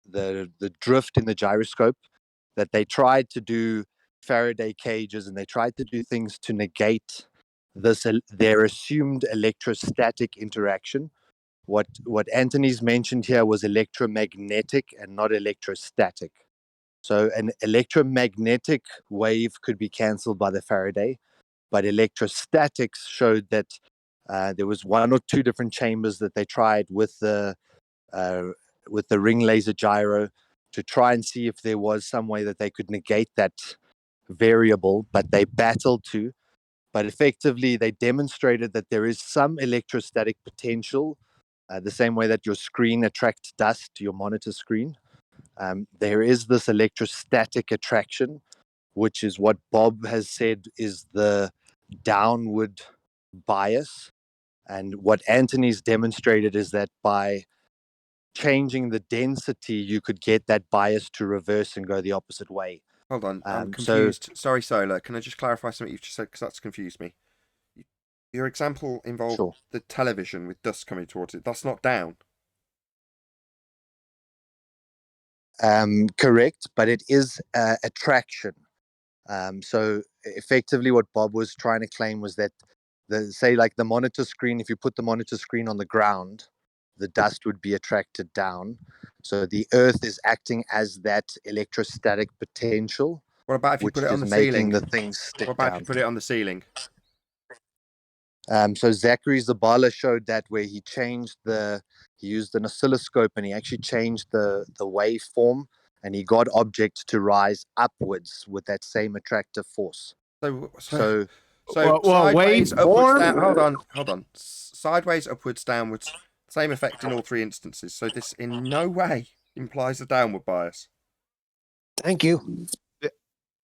the drift in the gyroscope, that they tried to do Faraday cages and they tried to do things to negate their assumed electrostatic interaction. What Anthony's mentioned here was electromagnetic and not electrostatic. So an electromagnetic wave could be cancelled by the Faraday, but electrostatics showed that there was 1 or 2 different chambers that they tried with the ring laser gyro to try and see if there was some way that they could negate that variable, but they battled to. But effectively, they demonstrated that there is some electrostatic potential, the same way that your screen attracts dust to your monitor screen. There is this electrostatic attraction, which is what Bob has said is the downward bias. And what Anthony's demonstrated is that by changing the density, you could get that bias to reverse and go the opposite way. Hold on, I'm confused. Sorry, Solar. Can I just clarify something you've just said, because that's confused me? Your example involved the television with dust coming towards it. That's not down. Correct, but it is attraction. So effectively, what Bob was trying to claim was that like the monitor screen, if you put the monitor screen on the ground, the dust would be attracted down. So the Earth is acting as that electrostatic potential. What about if you put it on the ceiling? The things stick what about down. if you put it on the ceiling? So Zachary Zabala showed that where he used an oscilloscope and he actually changed the waveform, and he got objects to rise upwards with that same attractive force. So Well, sideways, upwards, waveform? down. Hold on. Sideways, upwards, downwards. Same effect in all three instances. So this in no way implies a downward bias. Thank you.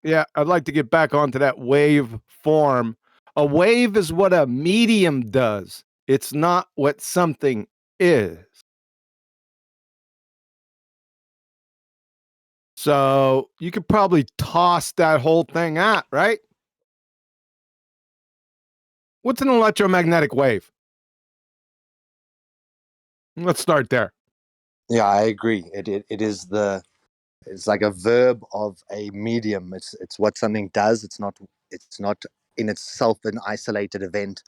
Yeah, I'd like to get back onto that wave form. A wave is what a medium does. It's not what something is. So you could probably toss that whole thing out, right? What's an electromagnetic wave? Let's start there. Yeah, I agree. It's like a verb of a medium. It's what something does. It's not in itself an isolated event,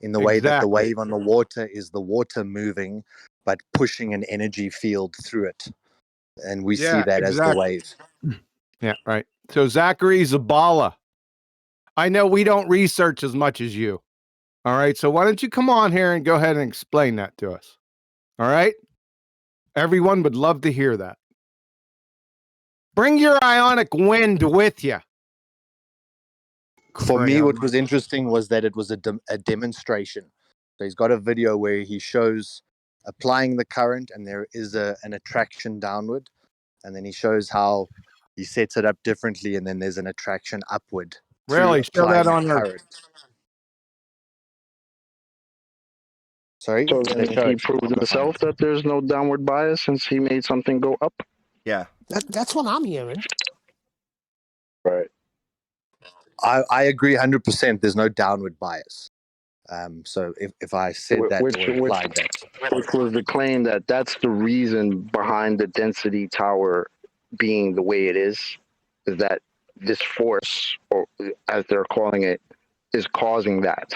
in the way that the wave on the water is the water moving, but pushing an energy field through it. And we see that as the wave. Yeah, right. So Zachary Zabala, I know we don't research as much as you. All right. So why don't you come on here and go ahead and explain that to us? All right. Everyone would love to hear that. Bring your ionic wind with you. For me, what was interesting was that it was a demonstration. So he's got a video where he shows applying the current, and there is an attraction downward, and then he shows how he sets it up differently, and then there's an attraction upward. Really? Show that on your current. Sorry? So then he proved himself that there's no downward bias since he made something go up? Yeah. That's what I'm hearing. Right. I agree 100%. There's no downward bias. So if I said that or implied that. Which was the claim that that's the reason behind the density tower being the way it is that this force, or as they're calling it, is causing that.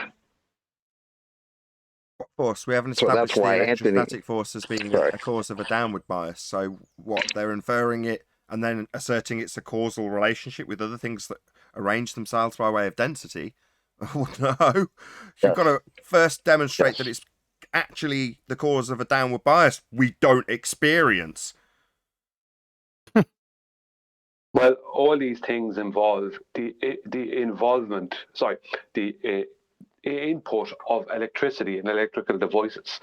Of course, we haven't So that's established the why electrostatic force as being a cause of a downward bias. So what, they're inferring it and then asserting it's a causal relationship with other things that arrange themselves by way of density? Oh no. You've got to first demonstrate that it's actually the cause of a downward bias we don't experience. Well, all these things involve the input of electricity and electrical devices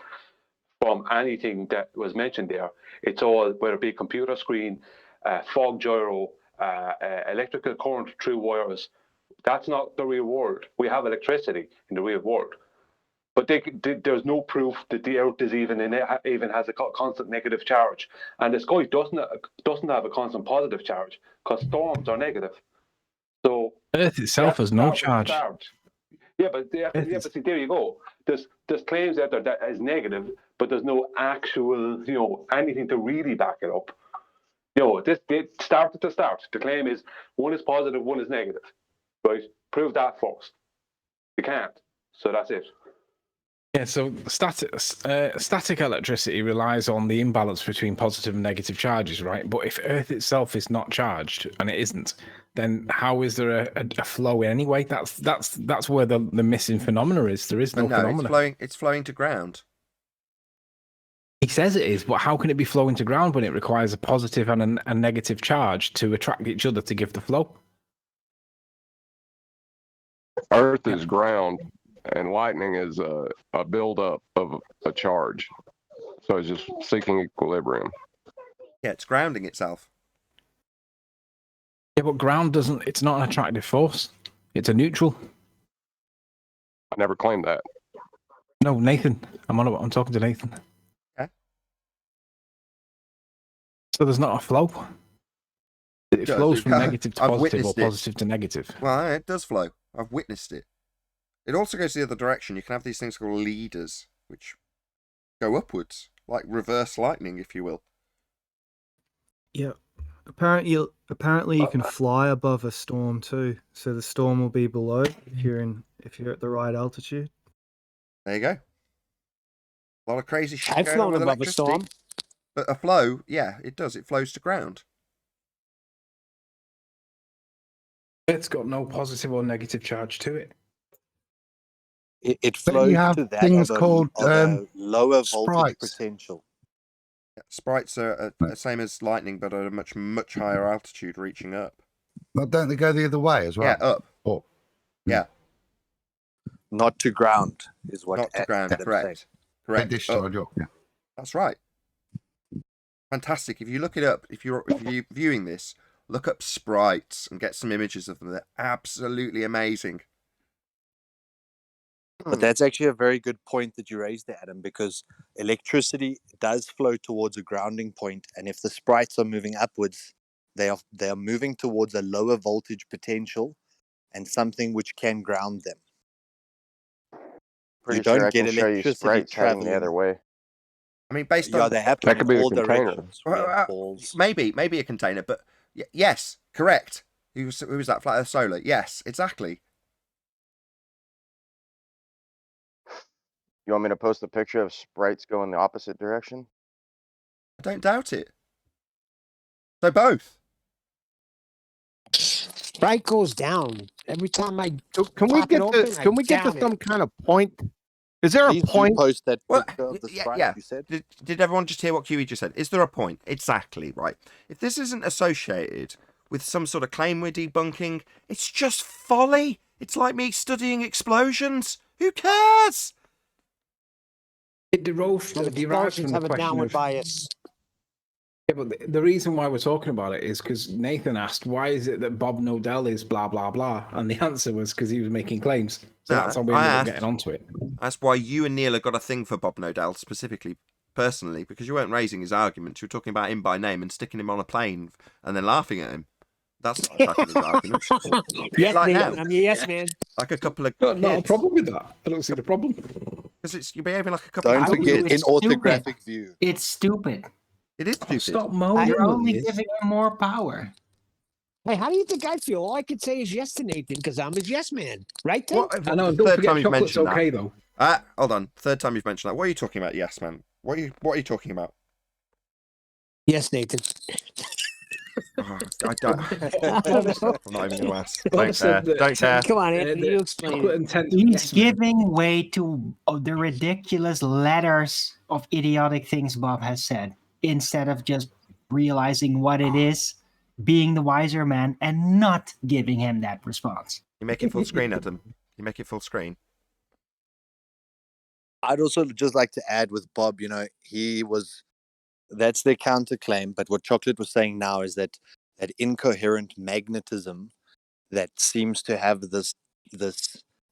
from anything that was mentioned there. It's all, whether it be computer screen, fog gyro, electrical current through wires. That's not the real world. We have electricity in the real world, but there's no proof that the Earth is even has a constant negative charge, and the sky doesn't have a constant positive charge because storms are negative. So Earth itself has no charge. Yeah, but see, there you go. There's claims out there that is negative, but there's no actual, anything to really back it up. They start at the start. The claim is one is positive, one is negative. Right? Prove that first. You can't. So that's it. Yeah, so static electricity relies on the imbalance between positive and negative charges, right? But if Earth itself is not charged, and it isn't, then how is there a flow anyway? That's where the missing phenomena is. There is no phenomena. It's flowing to ground. He says it is, but how can it be flowing to ground when it requires a positive and a negative charge to attract each other to give the flow? Earth is ground, and lightning is a buildup of a charge. So it's just seeking equilibrium. Yeah, it's grounding itself. Yeah, but ground it's not an attractive force. It's a neutral. I never claimed that. No, Nathan. I'm talking to Nathan. Okay. So there's not a flow. It flows from negative to positive or positive to negative. Well, it does flow. I've witnessed it. It also goes the other direction. You can have these things called leaders, which go upwards, like reverse lightning, if you will. Yeah. Apparently you can fly above a storm too. So the storm will be below if you're at the right altitude. There you go. A lot of crazy shit I've going on flown with above a electricity. storm. But a flow, yeah, it does. It flows to ground. It's got no positive or negative charge to it. It But you flows have to that things of called a lower voltage sprites. potential. Yeah, sprites are the same as lightning, but at a much, much higher altitude, reaching up. But don't they go the other way as well? Yeah, up. Up. Yeah. Not to ground is what Not to ground, Adam's correct. saying. Correct. They discharge up, yeah. That's right. Fantastic. If you look it up, if you're viewing this, look up sprites and get some images of them. They're absolutely amazing. But that's actually a very good point that you raised there, Adam, because electricity does flow towards a grounding point, and if the sprites are moving upwards, they are moving towards a lower voltage potential and something which can ground them. Pretty you don't sure I get can show you electricity sprites heading the traveling. other way. I mean, based Yeah, on they happen That could in be the all container. directions. We have balls. maybe a container, but yes, correct. Who was that? Flat Earth Solar. Yes, exactly. You want me to post a picture of sprites going the opposite direction? I don't doubt it. So both. Sprite goes down every time I Can we pop get it open. to can we get to down some it. kind of point? Is there Please a point? do post that Well, picture of the sprite yeah. you said. Did everyone just hear what QE just said? Is there a point? Exactly, right. If this isn't associated with some sort of claim we're debunking, it's just folly. It's like me studying explosions. Who cares? It derives from Explosions the have a question downward of... bias. Yeah, but the reason why we're talking about it is because Nathan asked, why is it that Bob Nodell is blah, blah, blah? And the answer was because he was making claims. So that's how we ended up getting onto it. That's why you and Neil have got a thing for Bob Nodell specifically, personally, because you weren't raising his arguments. You were talking about him by name and sticking him on a plane and then laughing at him. That's not attacking his arguments. Yes, like Nathan, now. I'm your yes man. Like a couple of Not a kids. problem with that. I don't see the problem. Because you're behaving like a couple Don't of forget, kids. in orthographic view. It's stupid. It is stupid. Stop moaning. You're only giving him more power. Hey, how do you think I feel? All I could say is yes to Nathan because I'm his yes man. Right, Tim? What, I know, the don't third forget time you've chocolate's mentioned okay, that. though. Hold on. Third time you've mentioned that. What are you talking about? Yes, man. What are you talking about? Yes, Nathan. Oh, I don't. I'm not even going to ask. Bob Don't said care. that- Don't care. Come on, Anthony, you explain Chocolate it. and tent- He's yes, man. giving way to the ridiculous letters of idiotic things Bob has said instead of just realizing what it is, being the wiser man, and not giving him that response. You make it full screen, Adam. You make it full screen. I'd also just like to add with Bob, that's their counterclaim. But what Chocolate was saying now is that incoherent magnetism that seems to have this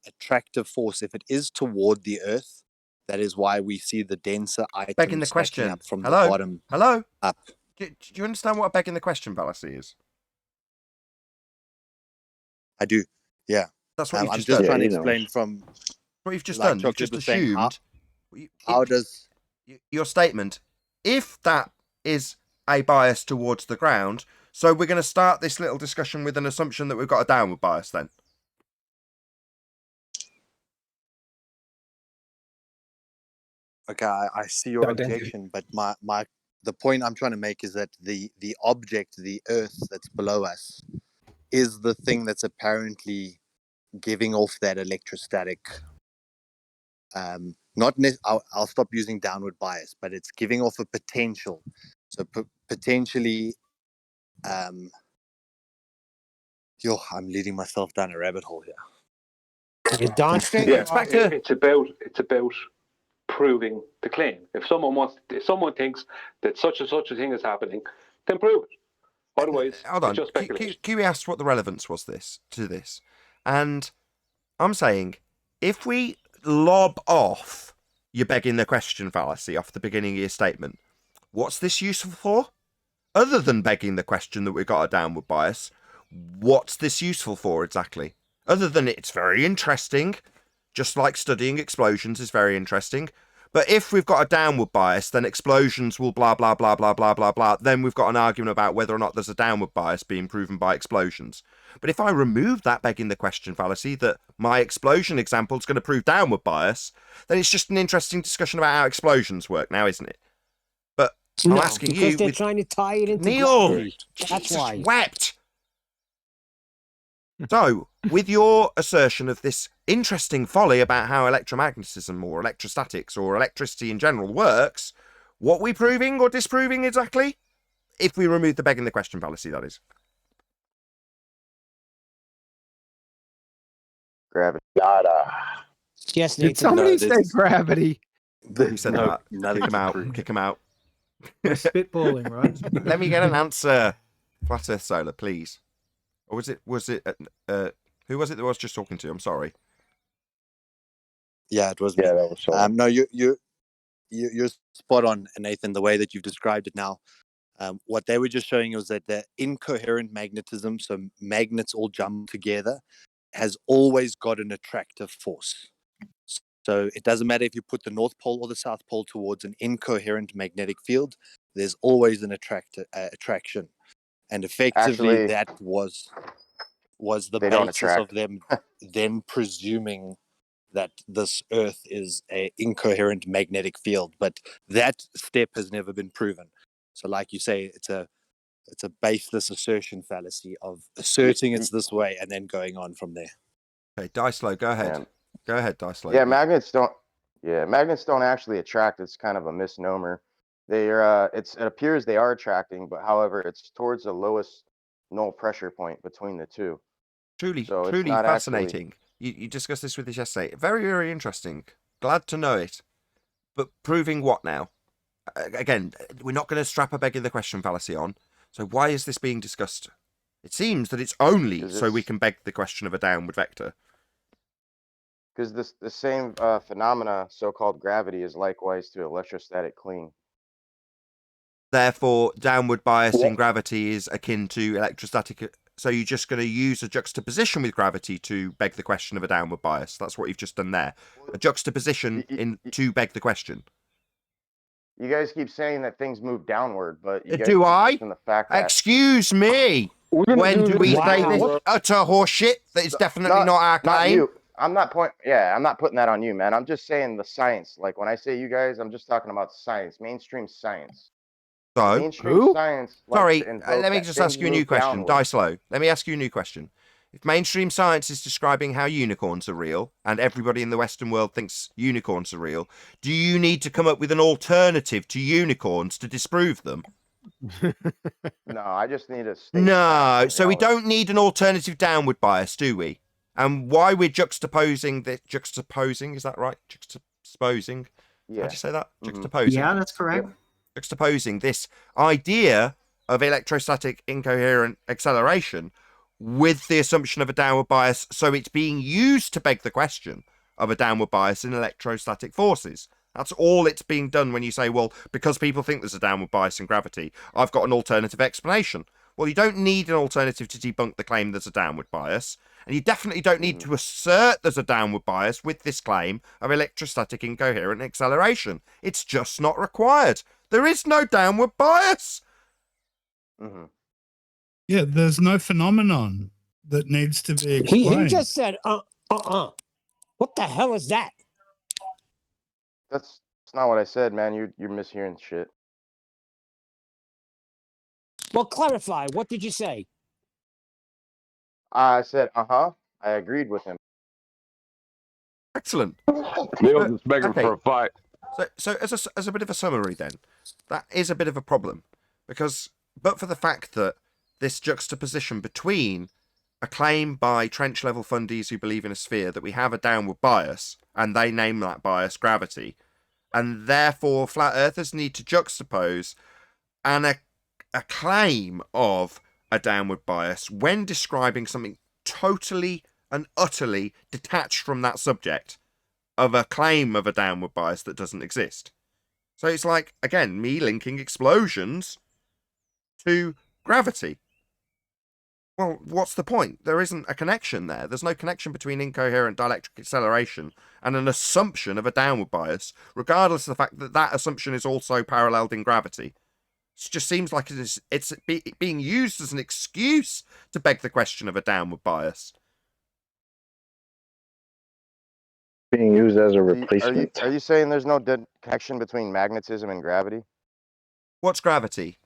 attractive force, if it is toward the Earth, that is why we see the denser items Begging the stacking question. up from Hello? the bottom Hello? up. Do you understand what a begging the question fallacy is? I do. Yeah. That's what you've I'm just just done. trying to he knows. explain from What you've just like done. You've Chocolate just was saying, assumed. how does Your statement, if that is a bias towards the ground, so we're going to start this little discussion with an assumption that we've got a downward bias then. Okay, I see your objection, but the point I'm trying to make is that the object, the Earth that's below us, is the thing that's apparently giving off that electrostatic. I'll stop using downward bias, but it's giving off a potential. So potentially, I'm leading myself down a rabbit hole here. You're demonstrating. Yeah, it's about proving the claim. If someone thinks that such and such a thing is happening, then prove it. Otherwise, Hold on. it's just speculation. Kiwi asked what the relevance was to this, and I'm saying if we lob off you're begging the question fallacy off the beginning of your statement, what's this useful for? Other than begging the question that we've got a downward bias, what's this useful for exactly? Other than it's very interesting, just like studying explosions is very interesting, But if we've got a downward bias, then explosions will blah, blah, blah, blah, blah, blah, blah. Then we've got an argument about whether or not there's a downward bias being proven by explosions. But if I remove that begging the question fallacy, that my explosion example is going to prove downward bias, then it's just an interesting discussion about how explosions work now, isn't it? But I'm asking because you... they're trying to tie it into Neil! gravity. That's Jesus why. wept! So, with your assertion of this interesting folly about how electromagnetism or electrostatics or electricity in general works, what are we proving or disproving exactly? If we remove the begging the question fallacy, that is. Gravity. Nada. Yes, Did somebody say gravity? Who said that? Kick him out. Kick him out. We're spitballing, right? Let me get an answer. Flat Earth Solar, please. Or was it who was it that I was just talking to? I'm sorry. Yeah, it was me. Yeah, that was so. No, you're spot on, Nathan. The way that you've described it now, what they were just showing was that the incoherent magnetism, so magnets all jump together, has always got an attractive force. So it doesn't matter if you put the North Pole or the South Pole towards an incoherent magnetic field. There's always an attraction, and effectively Actually, that was the they don't basis of attract. them then presuming that this Earth is a incoherent magnetic field. But that step has never been proven. So, like you say, it's a baseless assertion fallacy of asserting it's this way and then going on from there. Okay, Dicelo, go ahead. Yeah. Go ahead, Dicelo. Yeah, magnets don't. Yeah, magnets don't actually attract. It's kind of a misnomer. They're it appears they are attracting, but however, it's towards the lowest null pressure point between the two. Truly, So it's truly not fascinating. You discussed this with us yesterday. Very, very interesting. Glad to know it. But proving what now? Again, we're not going to strap a begging the question fallacy on. So why is this being discussed? It seems that it's only so we can beg the question of a downward vector. Because the same phenomena, so-called gravity, is likewise to electrostatic clean. Therefore, downward bias in gravity is akin to electrostatic. So you're just going to use a juxtaposition with gravity to beg the question of a downward bias. That's what you've just done there. A juxtaposition to beg the question. You guys keep saying that things move downward, but you guys do keep I? missing the fact that Excuse me. When do we say this utter horseshit that is definitely not our claim? Not you. I'm not putting that on you, man. I'm just saying the science. Like when I say you guys, I'm just talking about science, mainstream science. So, mainstream science. Sorry, let me just ask you a new question. Die slow. Let me ask you a new question. If mainstream science is describing how unicorns are real, and everybody in the Western world thinks unicorns are real, do you need to come up with an alternative to unicorns to disprove them? No, I just need a No, so we don't need an alternative downward bias, do we? And why we're juxtaposing, is that right? Juxtaposing? Yeah. How'd you say that? Juxtaposing. Yeah, that's correct. Juxtaposing this idea of electrostatic incoherent acceleration with the assumption of a downward bias, so it's being used to beg the question of a downward bias in electrostatic forces. That's all it's being done when you say, well, because people think there's a downward bias in gravity, I've got an alternative explanation. Well, you don't need an alternative to debunk the claim there's a downward bias, and you definitely don't need to assert there's a downward bias with this claim of electrostatic incoherent acceleration. It's just not required. There is no downward bias. Yeah, there's no phenomenon that needs to be explained. He just said, What the hell is that? That's not what I said, man. You're mishearing shit. Well, clarify. What did you say? I said, I agreed with him. Excellent. Neil's just begging for a fight. So as a bit of a summary then, that is a bit of a problem. But for the fact that this juxtaposition between a claim by trench level fundies who believe in a sphere that we have a downward bias, and they name that bias gravity, and therefore flat earthers need to juxtapose a claim of a downward bias when describing something totally and utterly detached from that subject of a claim of a downward bias that doesn't exist. So it's like, again, me linking explosions to gravity. Well, what's the point? There isn't a connection there. There's no connection between incoherent dielectric acceleration and an assumption of a downward bias, regardless of the fact that that assumption is also paralleled in gravity. It just seems like it's being used as an excuse to beg the question of a downward bias. Being used as a Are replacement. you saying there's no connection between magnetism and gravity? What's gravity?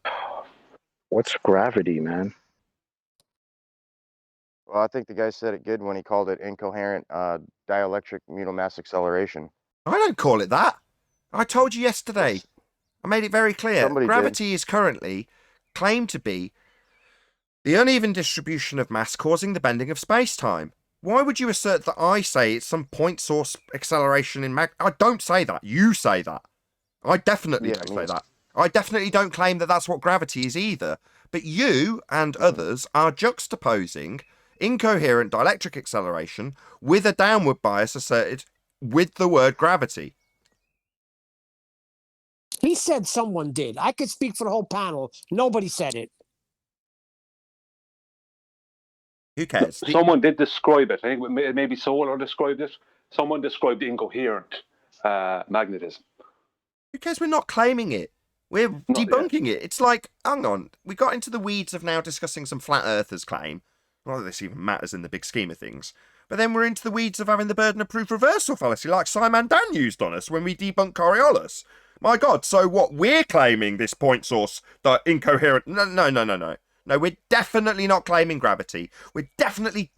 What's gravity, man? Well, I think the guy said it good when he called it incoherent dielectric mutual mass acceleration. I don't call it that. I told you yesterday. I made it very clear. Somebody Gravity is currently claimed to be the uneven distribution of mass causing the bending of space-time. Why would you assert that I say it's some point source acceleration in I don't say that. You say that. I definitely don't say that. I definitely don't claim that that's what gravity is either. But you and others are juxtaposing incoherent dielectric acceleration with a downward bias asserted with the word gravity. He said someone did. I could speak for the whole panel. Nobody said it. Who cares? Someone did describe it. I think maybe Solar described it. Someone described incoherent magnetism. Who cares? We're not claiming it. We're debunking it. It's like, hang on, we got into the weeds of now discussing some flat earthers claim. Not that this even matters in the big scheme of things. But then we're into the weeds of having the burden of proof reversal fallacy like Simon Dan used on us when we debunked Coriolis. My God, so what we're claiming this point source, the incoherent... No. No, we're definitely not claiming gravity. We're definitely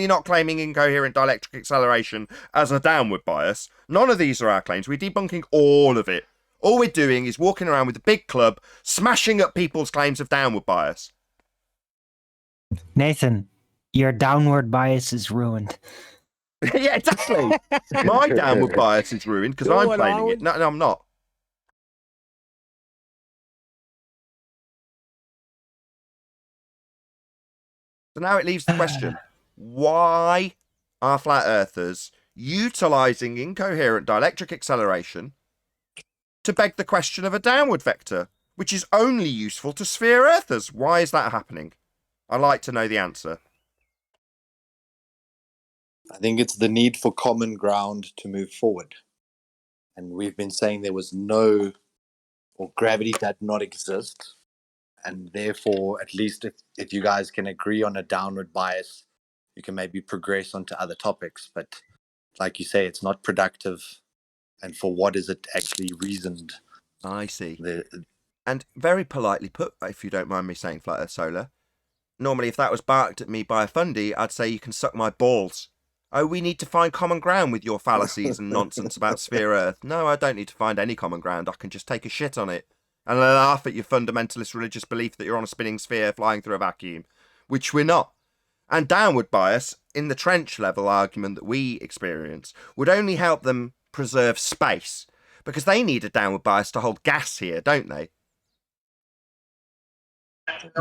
not claiming incoherent dielectric acceleration as a downward bias. None of these are our claims. We're debunking all of it. All we're doing is walking around with a big club, smashing up people's claims of downward bias. Nathan, your downward bias is ruined. Yeah, exactly. My downward bias is ruined because I'm claiming it. No, I'm not. So now it leaves the question, why are flat earthers utilising incoherent dielectric acceleration to beg the question of a downward vector, which is only useful to sphere earthers? Why is that happening? I'd like to know the answer. I think it's the need for common ground to move forward. And we've been saying there was no, or gravity did not exist. And therefore, at least if you guys can agree on a downward bias, you can maybe progress onto other topics. But like you say, it's not productive. And for what is it actually reasoned? I see. And very politely put, if you don't mind me saying, Flat Earth Solar, normally if that was barked at me by a fundy, I'd say you can suck my balls. Oh, we need to find common ground with your fallacies and nonsense about sphere Earth. No, I don't need to find any common ground. I can just take a shit on it and laugh at your fundamentalist religious belief that you're on a spinning sphere flying through a vacuum, which we're not. And downward bias, in the trench level argument that we experience, would only help them preserve space, because they need a downward bias to hold gas here, don't they?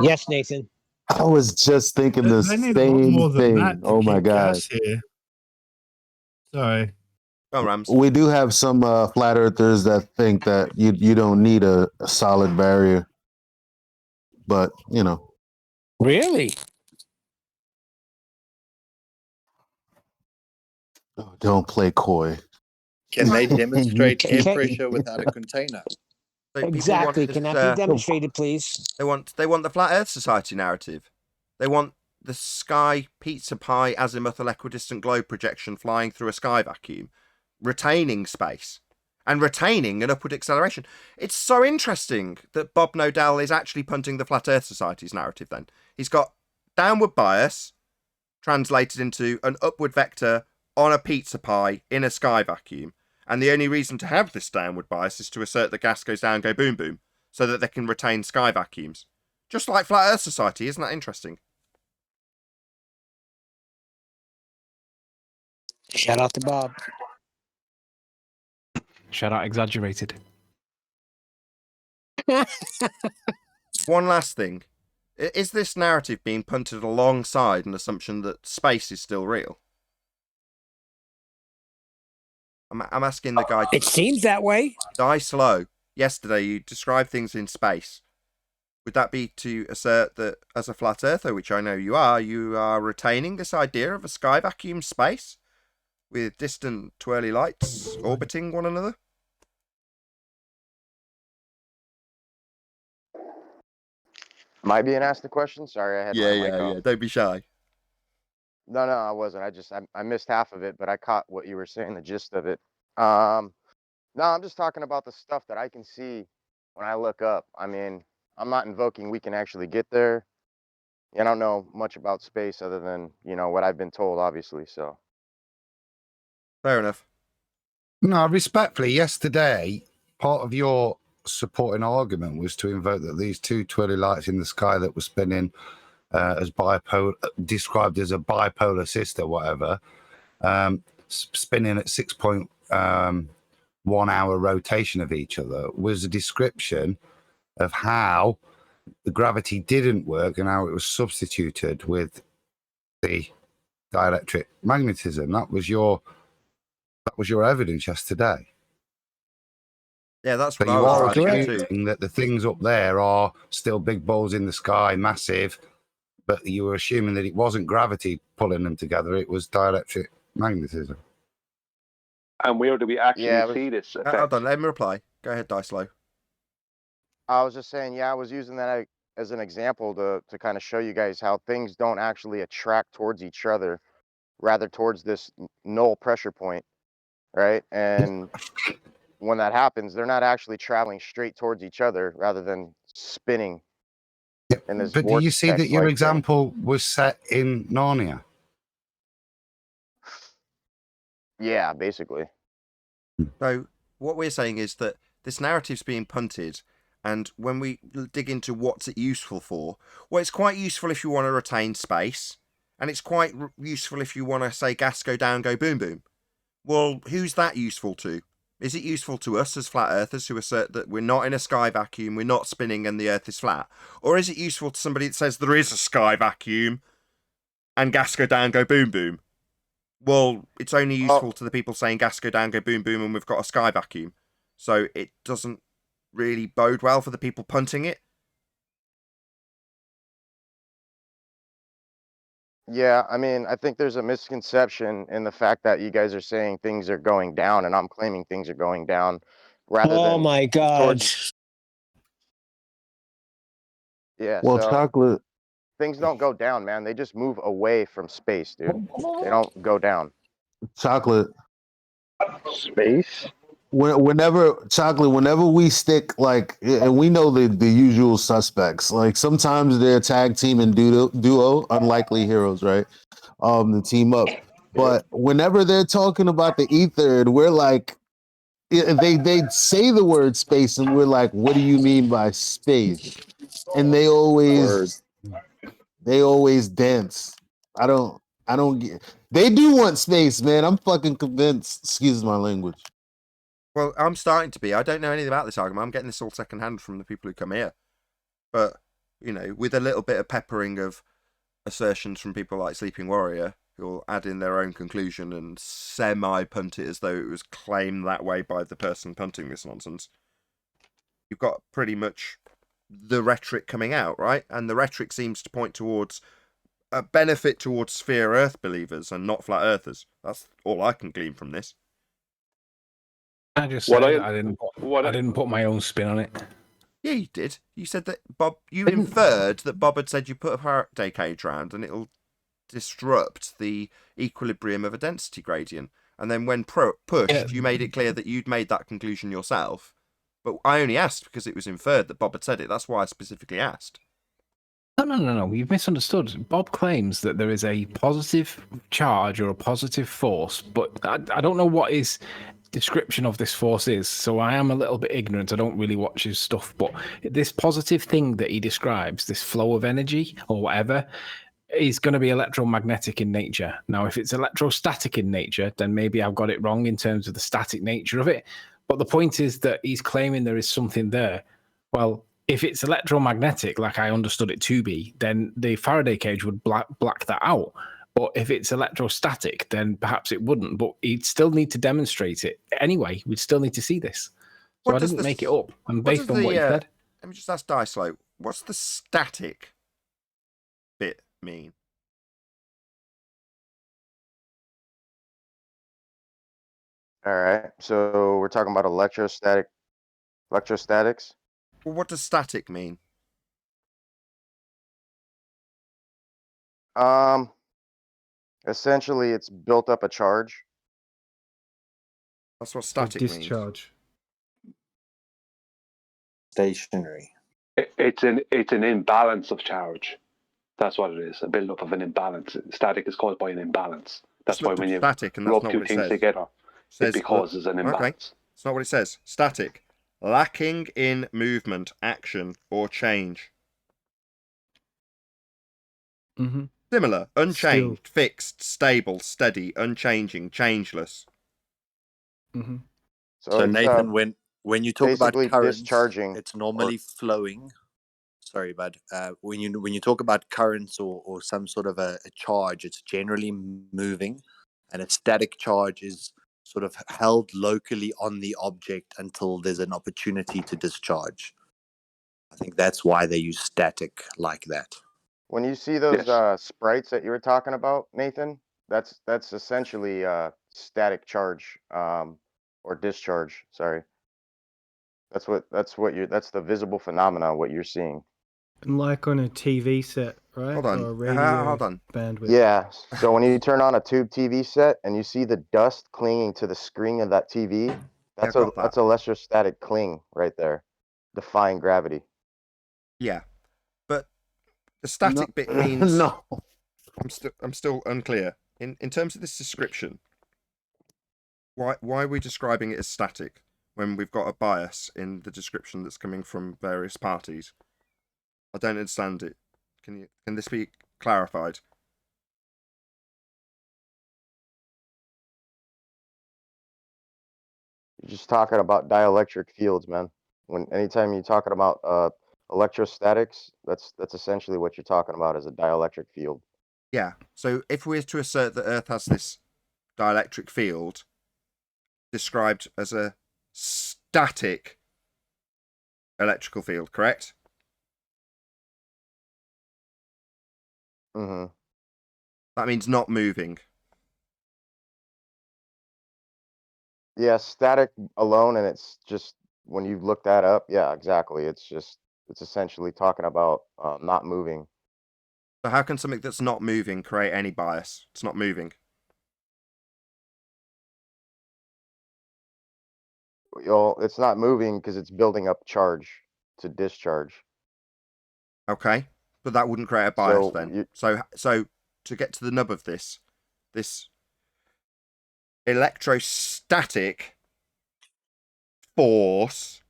Yes, Nathan. I was just thinking the They need a lot same more than thing. that to Oh my keep god. gas here. Sorry. Oh, Rams. We do have some flat earthers that think that you don't need a solid barrier. But, you know. Really? Oh, don't play coy. Can they demonstrate air pressure without a container? So Exactly. this, Can that be demonstrated, please? They want the Flat Earth Society narrative. They want the sky pizza pie azimuth equidistant globe projection flying through a sky vacuum, retaining space and retaining an upward acceleration. It's so interesting that Bob Nodell is actually punting the Flat Earth Society's narrative then. He's got downward bias translated into an upward vector on a pizza pie in a sky vacuum. And the only reason to have this downward bias is to assert that gas goes down, go boom boom, so that they can retain sky vacuums. Just like Flat Earth Society, isn't that interesting? Shout out to Bob. Shout out exaggerated. One last thing. Is this narrative being punted alongside an assumption that space is still real? I'm asking the guy... It seems that way. Die slow. Yesterday, you described things in space, would that be to assert that as a flat earther, which I know you are retaining this idea of a sky vacuum space with distant twirly lights orbiting one another? Am I being asked the question? Sorry, I had my mic off. Don't be shy. No, I wasn't. I missed half of it, but I caught what you were saying, the gist of it. No, I'm just talking about the stuff that I can see when I look up. I mean, I'm not invoking we can actually get there. I don't know much about space other than, what I've been told, obviously, so. Fair enough. No, respectfully, yesterday, part of your supporting argument was to invoke that these two twirly lights in the sky that were spinning as bipolar, described as a bipolar sister, whatever, spinning at 6.1 hour rotation of each other, was a description of how the gravity didn't work and how it was substituted with the dielectric magnetism. That was your evidence yesterday. Yeah, that's so what you I are was thinking assuming that the things up there are still big balls in the sky, massive, but you were assuming that it wasn't gravity pulling them together, it was dielectric magnetism. And where do we actually see this effect? Hold on, let me reply. Go ahead, Dicelo. I was just saying, I was using that as an example to kind of show you guys how things don't actually attract towards each other, rather towards this null pressure point, right? And when that happens, they're not actually traveling straight towards each other rather than spinning in this But do you see that your vortex-like example was set in Narnia? Yeah, basically. So what we're saying is that this narrative's being punted, and when we dig into what's it useful for, well, it's quite useful if you want to retain space, and it's quite useful if you want to say gas go down, go boom boom. Well, who's that useful to? Is it useful to us as flat earthers who assert that we're not in a sky vacuum, we're not spinning and the earth is flat? Or is it useful to somebody that says there is a sky vacuum and gas go down, go boom boom? Well, it's only useful to the people saying gas go down, go boom boom, and we've got a sky vacuum. So it doesn't really bode well for the people punting it. Yeah, I mean, I think there's a misconception in the fact that you guys are saying things are going down, and I'm claiming things are going down, rather than Oh my God. towards. Yeah, Well, so chocolate. things don't go down, man. They just move away from space, dude. They don't go down. Chocolate. Space. Whenever we stick and we know the usual suspects. Like sometimes they're tag team and duo, unlikely heroes, right? The team up. But whenever they're talking about the ether, and we're like, they say the word space, and we're like, what do you mean by space? And they always dance. I don't get. They do want space, man. I'm fucking convinced. Excuse my language. Well, I'm starting to be. I don't know anything about this argument. I'm getting this all secondhand from the people who come here. But, with a little bit of peppering of assertions from people like Sleeping Warrior, who'll add in their own conclusion and semi-punt it as though it was claimed that way by the person punting this nonsense. You've got pretty much the rhetoric coming out, right? And the rhetoric seems to point towards a benefit towards sphere Earth believers and not flat earthers. That's all I can glean from this. I just said I didn't put my own spin on it. Yeah, you did. You said that you inferred that Bob had said you put a Faraday cage round and it'll disrupt the equilibrium of a density gradient. And then when pushed, you made it clear that you'd made that conclusion yourself. But I only asked because it was inferred that Bob had said it. That's why I specifically asked. No. You've misunderstood. Bob claims that there is a positive charge or a positive force, but I don't know what his description of this force is, so I am a little bit ignorant. I don't really watch his stuff, but this positive thing that he describes, this flow of energy or whatever, is going to be electromagnetic in nature. Now, if it's electrostatic in nature, then maybe I've got it wrong in terms of the static nature of it. But the point is that he's claiming there is something there. Well, if it's electromagnetic, like I understood it to be, then the Faraday cage would black that out. But if it's electrostatic, then perhaps it wouldn't. But he'd still need to demonstrate it. Anyway, we'd still need to see this. So I didn't make it up. I'm based on what he said. Let me just ask Dicelo, what's the static bit mean? All right. So we're talking about electrostatics. Well, what does static mean? Essentially, it's built up a charge. That's what So static means. discharge. Stationary. It's an imbalance of charge. That's what it is. A build-up of an imbalance. Static is caused by an imbalance. That's why when you static, and that's rub not two what it things says. together, Says, it causes an imbalance. Okay, it's not what it says. Static, lacking in movement, action, or change. Mm-hmm. Similar, unchanged, fixed, stable, steady, unchanging, changeless. Mm-hmm. So it's, Nathan, when you talk about basically currents, discharging, it's normally flowing. Sorry, bud. When you talk about currents or some sort of a charge, it's generally moving, and a static charge is sort of held locally on the object until there's an opportunity to discharge. I think that's why they use static like that. When you see those Yes. sprites that you were talking about, Nathan, that's essentially static charge or discharge. Sorry, that's the visible phenomena. What you're seeing. And like on a TV set, right? Hold on. Or a radio Hold on. bandwidth. Yeah. So when you turn on a tube TV set and you see the dust clinging to the screen of that TV, that's got that. that's electrostatic cling right there, defying gravity. Yeah, but the static bit means No. I'm still unclear in terms of this description. Why are we describing it as static when we've got a bias in the description that's coming from various parties? I don't understand it. Can this be clarified? You're just talking about dielectric fields, man. Anytime you're talking about electrostatics, that's essentially what you're talking about is a dielectric field. Yeah. So if we're to assert that Earth has this dielectric field described as a static electrical field, correct? Mm-hmm. That means not moving. Yeah, static alone, and it's just when you look that up, yeah, exactly. It's essentially talking about not moving. So how can something that's not moving create any bias? It's not moving. It's not moving because it's building up charge to discharge. Okay, but that wouldn't create a bias So then. So to get to the nub of this electrostatic force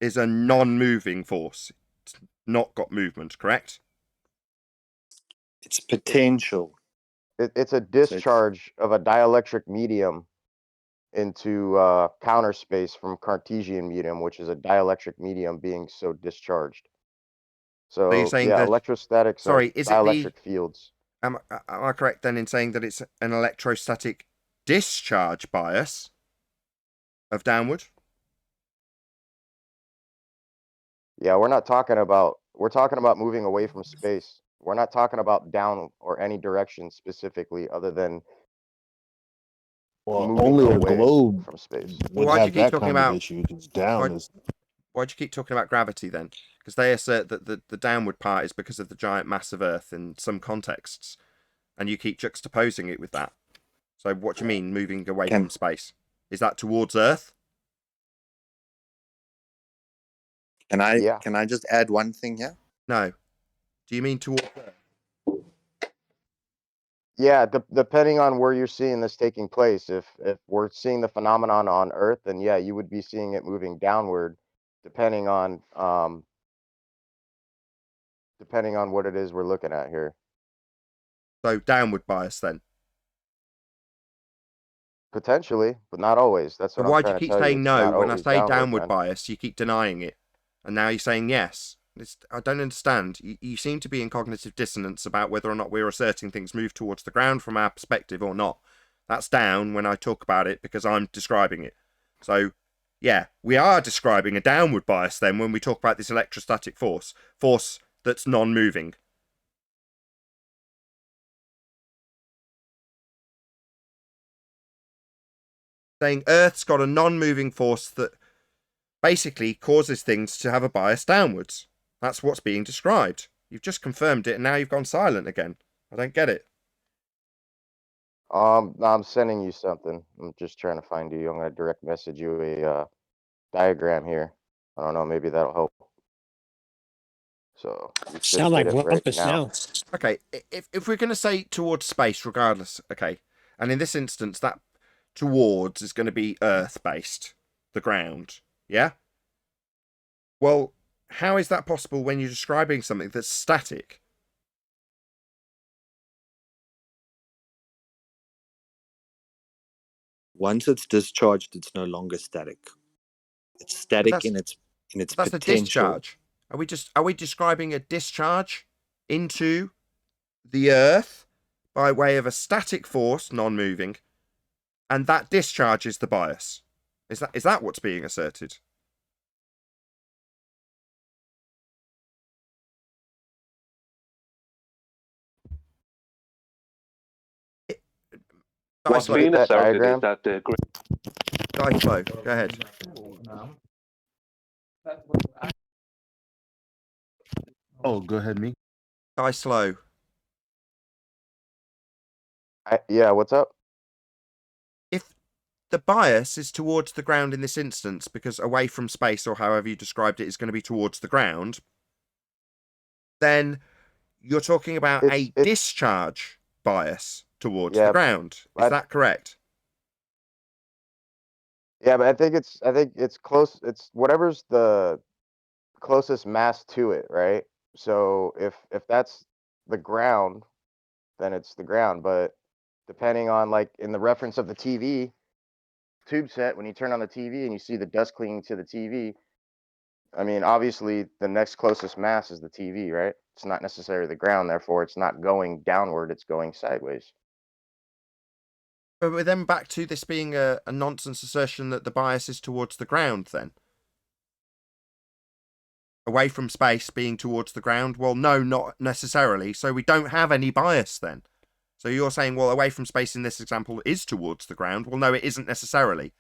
is a non-moving force. It's not got movement, correct? It's potential. It's a discharge of a dielectric medium into counter space from Cartesian medium, which is a dielectric medium being so discharged. So you're saying yeah, that electrostatics sorry, are is dielectric it fields. am I correct then in saying that it's an electrostatic discharge bias of downward? Yeah, we're talking about moving away from space. We're not talking about down or any direction specifically other than Well, moving only a away globe from space. would Why'd you have keep that talking kind of about issue. Because down is why'd you keep talking about gravity then? Because they assert that the downward part is because of the giant mass of Earth in some contexts, and you keep juxtaposing it with that. So what do you mean moving away from space? Is that towards Earth? Can I just add one thing here? No. Do you mean towards Earth? Yeah, depending on where you're seeing this taking place. If we're seeing the phenomenon on Earth, then yeah, you would be seeing it moving downward, depending on what it is we're looking at here. So downward bias then? Potentially, but not always. That's So what I'm why do you trying to keep tell you. saying It's no not when I always say downward man. bias? You keep denying it, and now you're saying yes. I don't understand. You seem to be in cognitive dissonance about whether or not we're asserting things move towards the ground from our perspective or not. That's down when I talk about it because I'm describing it. So Yeah, we are describing a downward bias then when we talk about this electrostatic force that's non-moving. Saying Earth's got a non-moving force that basically causes things to have a bias downwards. That's what's being described. You've just confirmed it and now you've gone silent again. I don't get it. I'm sending you something. I'm just trying to find you. I'm gonna direct message you a diagram here. I don't know, maybe that'll help. So you should Sound like get it right rumpus now. now. Okay, if we're going to say towards space regardless, okay, and in this instance that towards is going to be Earth-based, the ground, yeah? Well, how is that possible when you're describing something that's static? Once it's discharged, it's no longer static. It's static in its That's a potential. discharge. Are we describing a discharge into the Earth by way of a static force, non-moving, and that discharge is the bias? Is that what's being asserted? What's being asserted is that the Guy Flow, go ahead. Oh, go ahead, me. Guy Slow. Yeah, what's up? If the bias is towards the ground in this instance, because away from space, or however you described it, is going to be towards the ground, then you're talking about a discharge bias towards the ground. Is that correct? Yeah, but I think it's close. It's whatever's the closest mass to it, right? So if that's the ground, then it's the ground. But depending on, like, in the reference of the TV tube set, when you turn on the TV and you see the dust clinging to the TV, I mean, obviously the next closest mass is the TV, right? It's not necessarily the ground, therefore it's not going downward, it's going sideways. But we're then back to this being a nonsense assertion that the bias is towards the ground then. Away from space being towards the ground? Well, no, not necessarily. So we don't have any bias then. So you're saying, well, away from space in this example is towards the ground. Well, no, it isn't necessarily.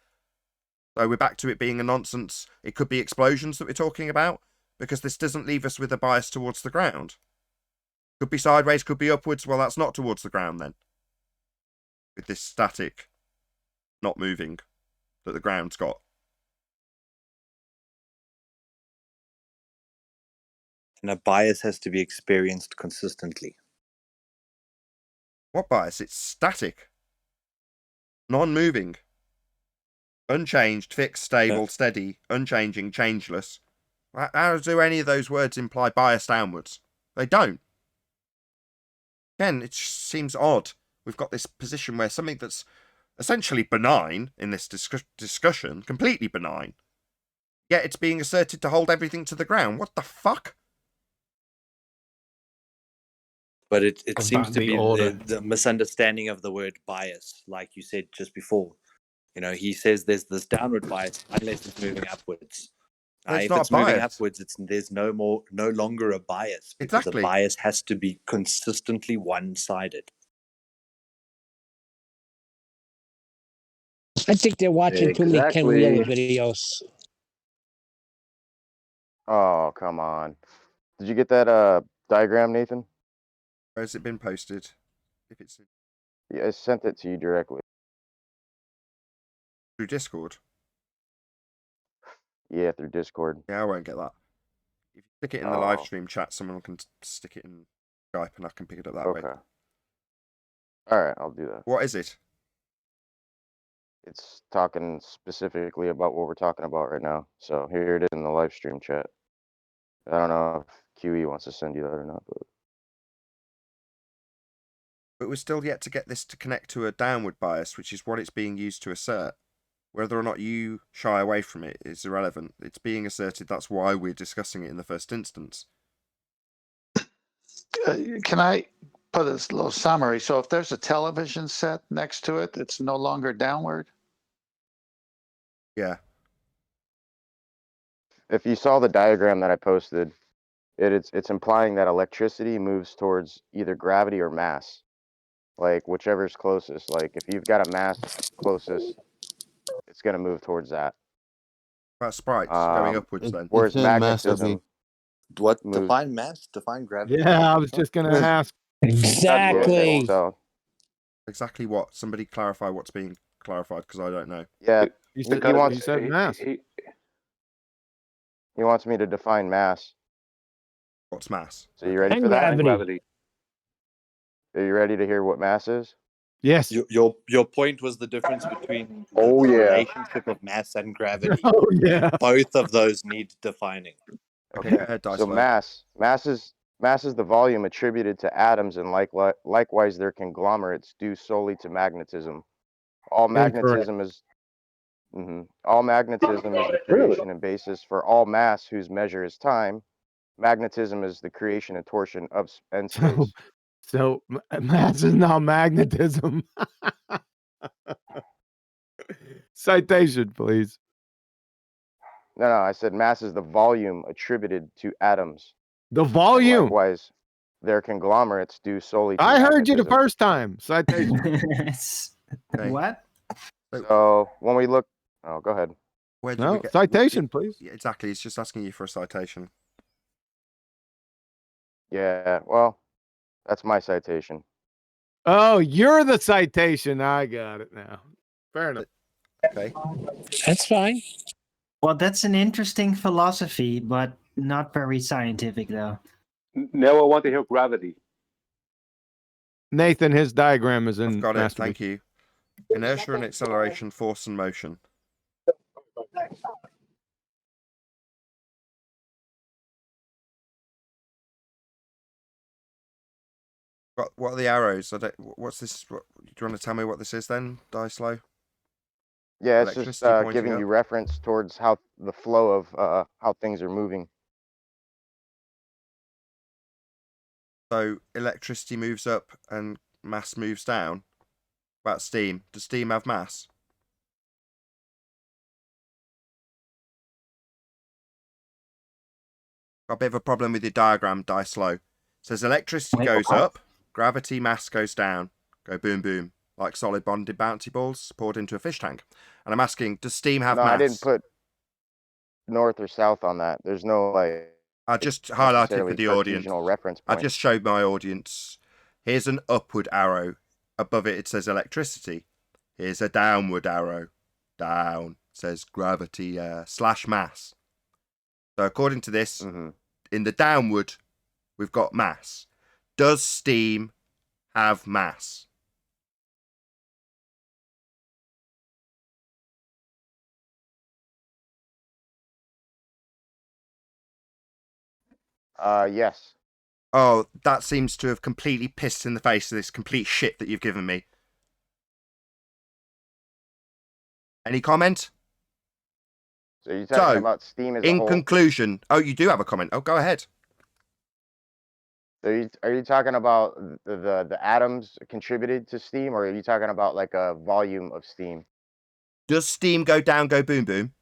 So we're back to it being a nonsense. It could be explosions that we're talking about, because this doesn't leave us with a bias towards the ground. Could be sideways, could be upwards. Well, that's not towards the ground then. With this static, not moving, that the ground's got. And a bias has to be experienced consistently. What bias? It's static. Non-moving. Unchanged, fixed, stable, steady, unchanging, changeless. How do any of those words imply bias downwards? They don't. Again, it just seems odd. We've got this position where something that's essentially benign in this discussion, completely benign, yet it's being asserted to hold everything to the ground. What the fuck? But it seems to be the misunderstanding of the word bias, like you said just before. You know, he says there's this downward bias unless it's moving upwards. If it's moving upwards, there's no longer a bias, because a bias has to be consistently one-sided. I think they're watching too many Ken Wheeler videos. Oh, come on. Did you get that diagram, Nathan? Where has it been posted? If it's Yeah, I sent it to you directly. Through Discord? Yeah, through Discord. Yeah, I won't get that. If you stick it in the live stream chat, someone can stick it in Skype and I can pick it up that way. Alright, I'll do that. What is it? It's talking specifically about what we're talking about right now. So here it is in the live stream chat. I don't know if QE wants to send you that or not, But we're still yet to get this to connect to a downward bias, which is what it's being used to assert. Whether or not you shy away from it is irrelevant. It's being asserted, that's why we're discussing it in the first instance. Can I put a little summary? So if there's a television set next to it, it's no longer downward? Yeah. if you saw the diagram that I posted, it's implying that electricity moves towards either gravity or mass, like whichever's closest. Like if you've got a mass closest, it's going to move towards that. That's sprites going upwards then. Whereas It's in mass, magnetism What moves. define mass? Define gravity? Yeah, I was just gonna ask. Exactly. So Exactly what? Somebody clarify what's being clarified because I don't know. yeah, You he said, wants you said mass. he wants me to define mass. What's mass? So you ready And for that? gravity. Are you ready to hear what mass is? Yes. Your point was the difference between the, Oh, the yeah. relationship of mass and gravity. Oh yeah. Both of those need defining. Okay, go ahead, Dice So Low. mass is the volume attributed to atoms, and likewise their conglomerates due solely to magnetism. All magnetism is all magnetism is the creation and basis for all mass whose measure is time. Magnetism is the creation and torsion of and space. So mass is not magnetism. Citation, please. No, I said mass is the volume attributed to atoms. The And volume. likewise, their conglomerates due solely to I heard you the magnetism. first time. Citation. Okay. What? So when we look, oh, go ahead. Where did No, we get citation, please. Yeah, exactly. It's just asking you for a citation. Yeah, well, that's my citation. Oh, you're the citation. I got it now. Fair enough. Okay. That's fine. Well, that's an interesting philosophy, but not very scientific, though. Now I want to hear gravity. Nathan, his diagram is in. I've got it. master Thank you. Inertia and acceleration, force and motion. What are the arrows? What's this? Do you want to tell me what this is then, Dice Low? Yeah, it's just Electricity pointing giving up. you reference towards how the flow of how things are moving. So electricity moves up and mass moves down. About steam. Does steam have mass? Got a bit of a problem with your diagram, Dice Low. It says electricity goes up, gravity mass goes down. Go boom boom. Like solid bonded bouncy balls poured into a fish tank. And I'm asking, does steam have No, mass? I didn't put north or south on that. There's no like. I just highlighted for the audience. Reference point. I just showed my audience. Here's an upward arrow. Above it says Here's a downward arrow. Down. It says gravity / mass. So according to this, in the downward, we've got mass. Does steam have mass? Yes. Oh, that seems to have completely pissed in the face of this complete shit that you've given me. Any comment? So you're talking about steam as a whole? In conclusion, oh, you do have a comment. Oh, go ahead. So are you talking about the atoms contributed to steam, or are you talking about like a volume of steam? Does steam go down, go boom boom?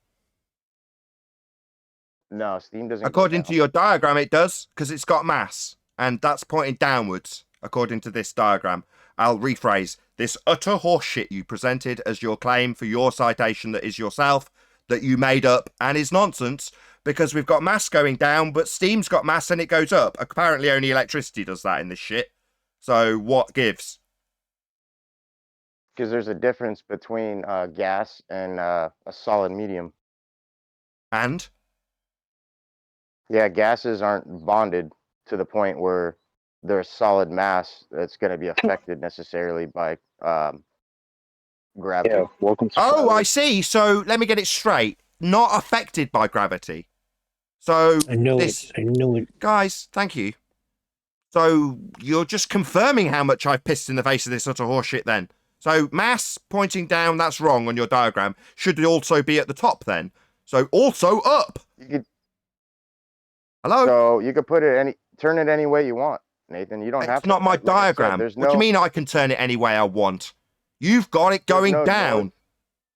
No, steam doesn't. According to your diagram, it does, because it's got mass, and that's pointing downwards, according to this diagram. I'll rephrase. This utter horseshit you presented as your claim for your citation that is yourself, that you made up, and is nonsense, because we've got mass going down, but steam's got mass and it goes up. Apparently only electricity does that in this shit. So what gives? Because there's a difference between gas and a solid medium. And? Yeah, gases aren't bonded to the point where there's solid mass that's going to be affected necessarily by gravity. Yeah, welcome to Oh, I see. So let me get it straight. Not affected by gravity. So I knew it. Guys, thank you. So you're just confirming how much I've pissed in the face of this utter horseshit then. So mass pointing down, that's wrong on your diagram. Should it also be at the top then? So also up. Hello? So you could turn it any way you want, Nathan. You don't have to. It's not my diagram. What do you mean I can turn it any way I want? You've got it going down.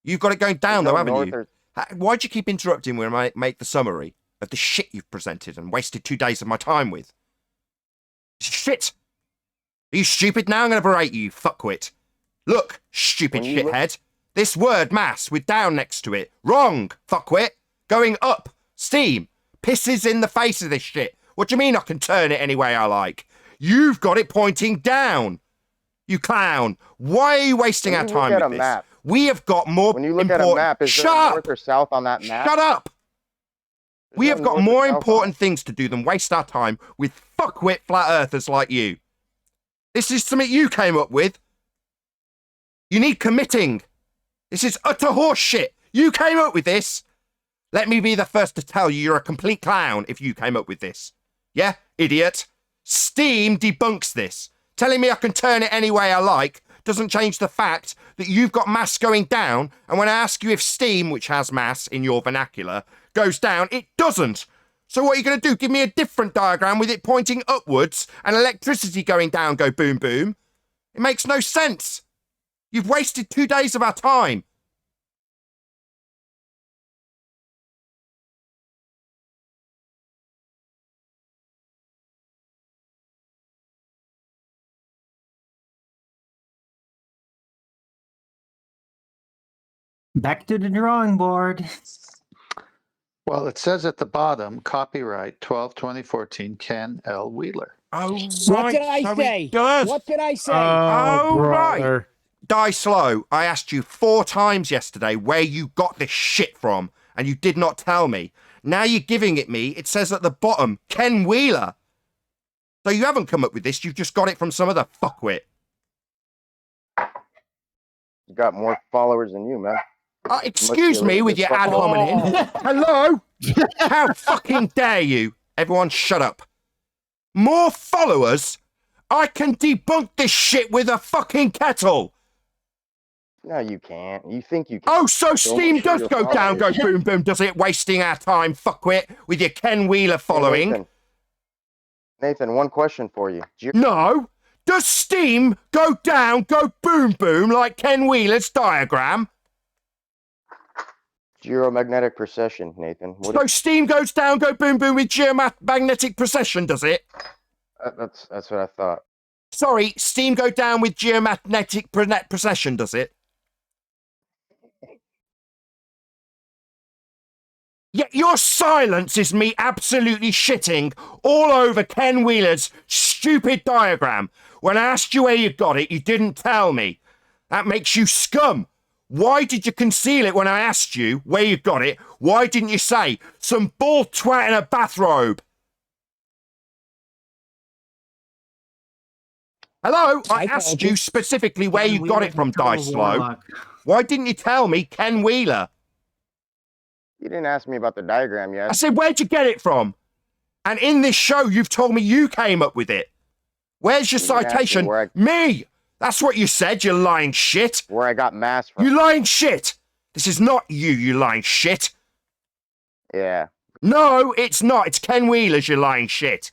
You've got it going down though, haven't you? Why'd you keep interrupting when I make the summary? of the shit you've presented and wasted 2 days of my time with. Shit! Are you stupid now? I'm going to berate you, you fuckwit. Look, stupid shithead. This word mass with down next to it. Wrong, fuckwit. Going up. Steam. Pisses in the face of this shit. What do you mean I can turn it any way I like? You've got it pointing down. You clown. Why are you wasting our time with this? Map, we have got more when you look at a map, is there north or south on that map? Shut up! We have got more important things to do than waste our time with fuckwit flat earthers like you. This is something you came up with. You need committing. This is utter horse shit. You came up with this. Let me be the first to tell you you're a complete clown if you came up with this. Yeah, idiot. Steam debunks this. Telling me I can turn it any way I like doesn't change the fact that you've got mass going down, and when I ask you if steam, which has mass in your vernacular, goes down, it doesn't. So what are you going to do? Give me a different diagram with it pointing upwards and electricity going down go boom boom? It makes no sense. You've wasted 2 days of our time. Back to the drawing board. Well, it says at the bottom, copyright 12/2014, Ken L. Wheeler. Oh, What right. did I So say? it does. What did I say? Oh, right. brother. Die slow. I asked you 4 times yesterday where you got this shit from, and you did not tell me. Now you're giving it me. It says at the bottom, Ken Wheeler. So you haven't come up with this. You've just got it from some other fuckwit. You got more followers than you, man. Excuse me with your ad hominem. Hello? How fucking dare you? Everyone shut up. More followers? I can debunk this shit with a fucking kettle. No, you can't. You think you can. Oh, so Steam does go down, go followers. boom boom, does it? Wasting our time, fuckwit, with your Ken Wheeler following. Hey, Nathan, one question for you. No. Does Steam go down, go boom boom like Ken Wheeler's diagram? Geomagnetic precession, Nathan. So Steam goes down, go boom boom with geomagnetic precession, does it? That's what I thought. Sorry, Steam go down with geomagnetic precession, does it? Yet your silence is me absolutely shitting all over Ken Wheeler's stupid diagram. When I asked you where you got it, you didn't tell me. That makes you scum. Why did you conceal it when I asked you where you got it? Why didn't you say some bull twat in a bathrobe? Hello? I asked you specifically where you got it from, Die Slow. Why didn't you tell me Ken Wheeler? You didn't ask me about the diagram yet. I said, where'd you get it from? And in this show, you've told me you came up with it. Where's your citation? Me! That's what you said, you lying shit. Where I got mass from. You lying shit. This is not you, you lying shit. Yeah. No, it's not. It's Ken Wheeler's, you lying shit.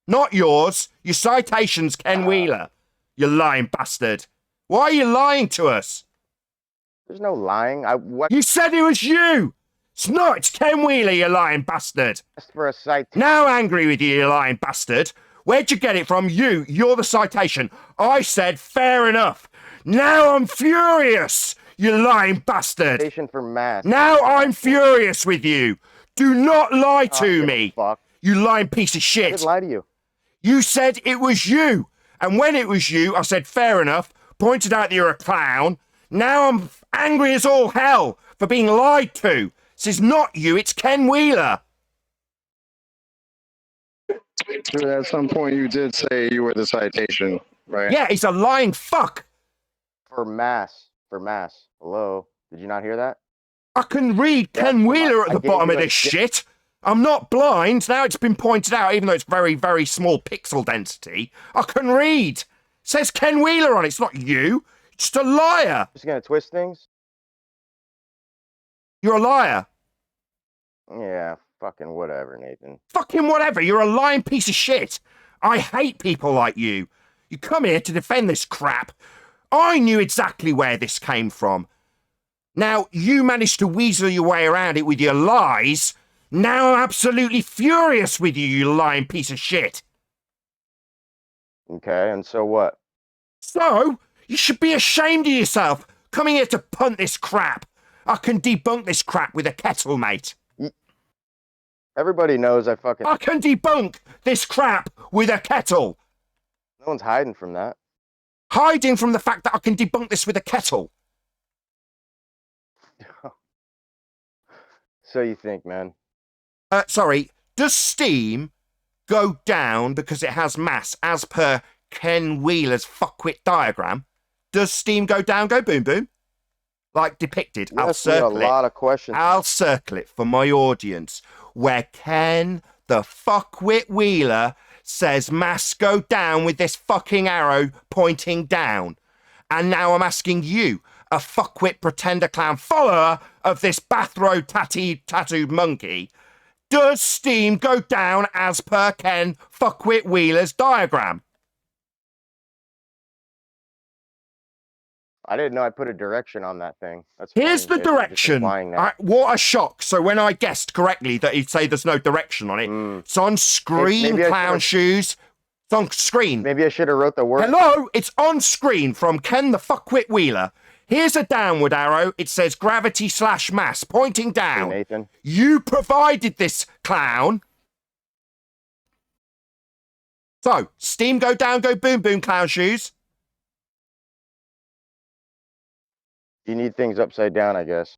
Not yours. Your citation's Ken Wheeler. You lying bastard. Why are you lying to us? There's no lying. You said it was you. It's not. It's Ken Wheeler, you lying bastard. That's for a citation. Now angry with you, you lying bastard. Where'd you get it from? You're the citation. I said fair enough. Now I'm furious, you lying bastard. Citation for mass. Now I'm furious with you. Do not lie to me. Fuck. You lying piece of shit. I didn't lie to you. You said it was you. And when it was you, I said fair enough, pointed out that you're a clown. Now I'm angry as all hell for being lied to. This is not you, it's Ken Wheeler. At some point, you did say you were the citation, right? Yeah, he's a lying fuck. For mass. For mass. Hello? Did you not hear that? I can read Ken Wheeler at the bottom of this shit. I'm not blind. Now it's been pointed out, even though it's very, very small pixel density. I can read. It says Ken Wheeler on it. It's not you. It's just a liar. Just gonna twist things? You're a liar. Yeah, fucking whatever, Nathan. Fucking whatever. You're a lying piece of shit. I hate people like you. You come here to defend this crap. I knew exactly where this came from. Now, you managed to weasel your way around it with your lies. Now I'm absolutely furious with you, you lying piece of shit. Okay, and so what? So, you should be ashamed of yourself, coming here to punt this crap. I can debunk this crap with a kettle, mate. Everybody knows I can debunk this crap with a kettle. No one's hiding from that. Hiding from the fact that I can debunk this with a kettle. So you think, man? Sorry, does steam go down because it has mass as per Ken Wheeler's fuckwit diagram? Does steam go down, go boom boom? Like depicted. You I'll asked me a circle it. lot of questions. I'll circle it for my audience. Where Ken, the fuckwit Wheeler, says mass go down with this fucking arrow pointing down. And now I'm asking you, a fuckwit pretender clown follower of this bathrobe tattooed monkey, does steam go down as per Ken fuckwit Wheeler's diagram? I didn't know I put a direction on that thing. That's Here's funny. the You're just direction. implying that. What a shock. So when I guessed correctly that he'd say there's no direction on it, it's on screen, Maybe I clown should've- shoes. It's on screen. Maybe I should have wrote the word. Hello, it's on screen from Ken the fuckwit Wheeler. Here's a downward arrow. It says gravity / mass pointing down. Hey, Nathan. You provided this, clown. So, steam go down, go boom boom, clown shoes. You need things upside down, I guess.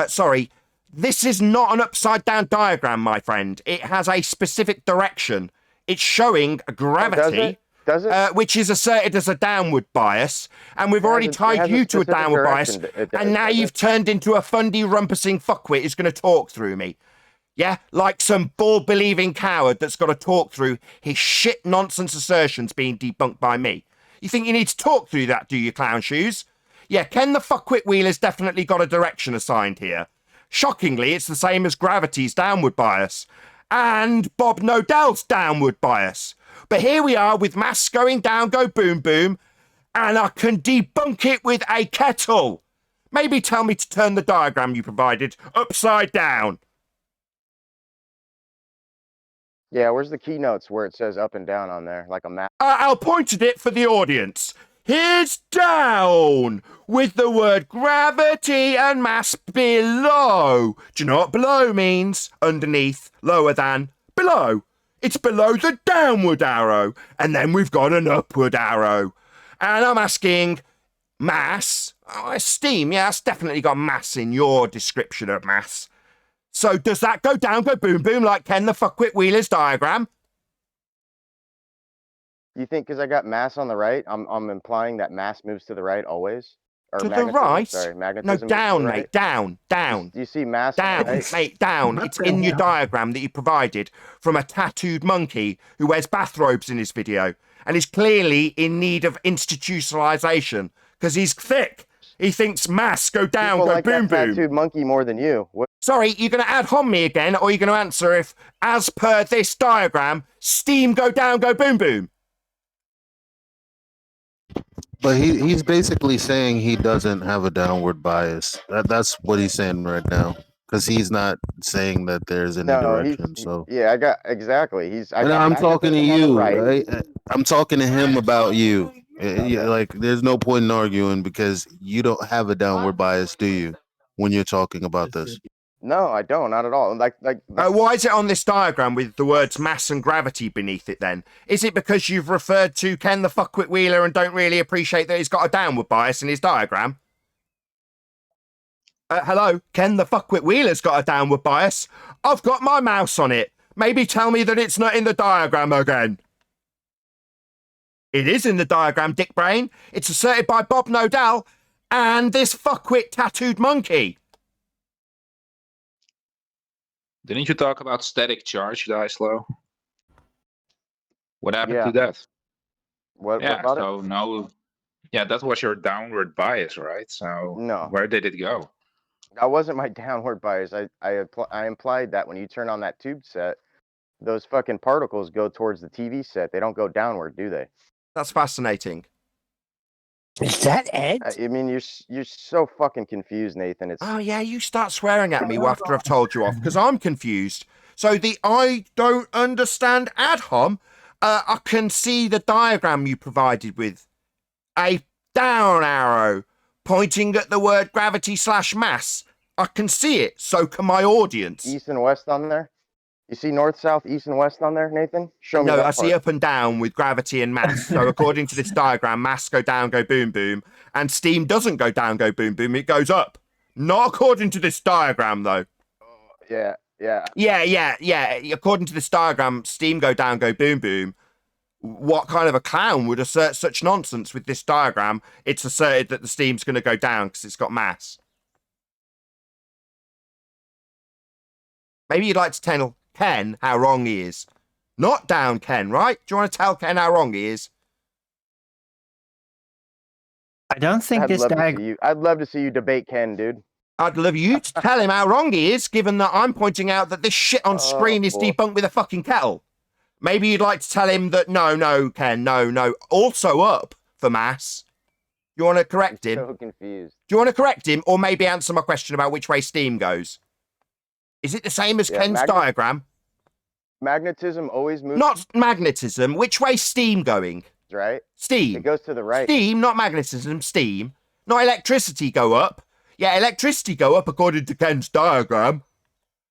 Sorry, this is not an upside down diagram, my friend. It has a specific direction. It's showing gravity, Does it? which is asserted as a downward bias, and we've already tied you to a downward bias, and now you've turned into a fundy, rumpusing fuckwit who's going to talk through me. Yeah, like some ball-believing coward that's got to talk through his shit nonsense assertions being debunked by me. You think you need to talk through that, do you, clown shoes? Yeah, Ken the fuckwit Wheeler's definitely got a direction assigned here. Shockingly, it's the same as gravity's downward bias. And Bob Nodell's downward bias. But here we are with mass going down, go boom boom, and I can debunk it with a kettle. Maybe tell me to turn the diagram you provided upside down. Yeah, where's the keynotes where it says up and down on there, like a map? I'll point at it for the audience. Here's down with the word gravity and mass below. Do you know what below means? Underneath, lower than, below. It's below the downward arrow. And then we've got an upward arrow. And I'm asking, mass? Oh, steam, yeah, it's definitely got mass in your description of mass. So does that go down, go boom boom like Ken the fuckwit Wheeler's diagram? You think because I got mass on the right, I'm implying that mass moves to the right always? Or To the magnetism, right? Sorry, No, magnetism moves to down, the mate, right? down. Do you see mass Down, on the right? mate, down. It's in your diagram that you provided from a tattooed monkey who wears bathrobes in his video and is clearly in need of institutionalization because he's thick. He thinks mass go down, People go like boom that boom. tattooed monkey more than you. What? Sorry, you're going to ad hom me again, or you're going to answer if, as per this diagram, steam go down, go boom boom? But he's basically saying he doesn't have a downward bias. That's what he's saying right now, because he's not saying that there's any direction. So Yeah, I got exactly. and I'm talking to magnetism on the you, right. right? I'm talking to him about you. Yeah, like there's no point in arguing because you don't have a downward bias, do you? When you're talking about this, No, I don't. Not at all. Like why is it on this diagram with the words mass and gravity beneath it then? Is it because you've referred to Ken the fuckwit Wheeler and don't really appreciate that he's got a downward bias in his diagram? Hello, Ken the fuckwit Wheeler's got a downward bias. I've got my mouse on it. Maybe tell me that it's not in the diagram again. It is in the diagram, Dick Brain. It's asserted by Bob Nodell and this fuckwit tattooed monkey. Didn't you talk about static charge, Dyslow? What happened Yeah. to that? What Yeah, about so no. Yeah, that was your downward bias, right? So No. where did it go? That wasn't my downward bias. I implied that when you turn on that tube set, those fucking particles go towards the TV set. They don't go downward, do they? That's fascinating. Is that Ed? I mean, you're so fucking confused, Nathan. It's Oh, yeah, you start swearing at me after I've told you off, because I'm confused. So the I don't understand ad hom, I can see the diagram you provided with a down arrow pointing at the word gravity/mass. I can see it, so can my audience. east and west on there. You see north, south, east, and west on there, Nathan? Show me No, that I see part. up and down with gravity and mass. So according to this diagram, mass go down, go boom, boom, and steam doesn't go down, go boom, boom. It goes up. Not according to this diagram, though. Yeah, yeah. Yeah. According to this diagram, steam go down, go boom, boom. What kind of a clown would assert such nonsense with this diagram? It's asserted that the steam's going to go down because it's got mass. Maybe you'd like to tell Ken how wrong he is. Not down, Ken, right? Do you want to tell Ken how wrong he is? I don't think I'd love to see you debate Ken, dude. I'd love you to tell him how wrong he is, given that I'm pointing out that this shit on screen is boy. debunked with a fucking kettle. Maybe you'd like to tell him that no, Ken, no. Also up for mass. You want to correct him? So confused. Do you want to correct him, or maybe answer my question about which way steam goes? Is it the same as Ken's diagram? Magnetism always moves. Not magnetism. Which way steam going? Right. Steam. It goes to the right. Steam, not magnetism. Steam. Not electricity go up. Yeah, electricity go up according to Ken's diagram.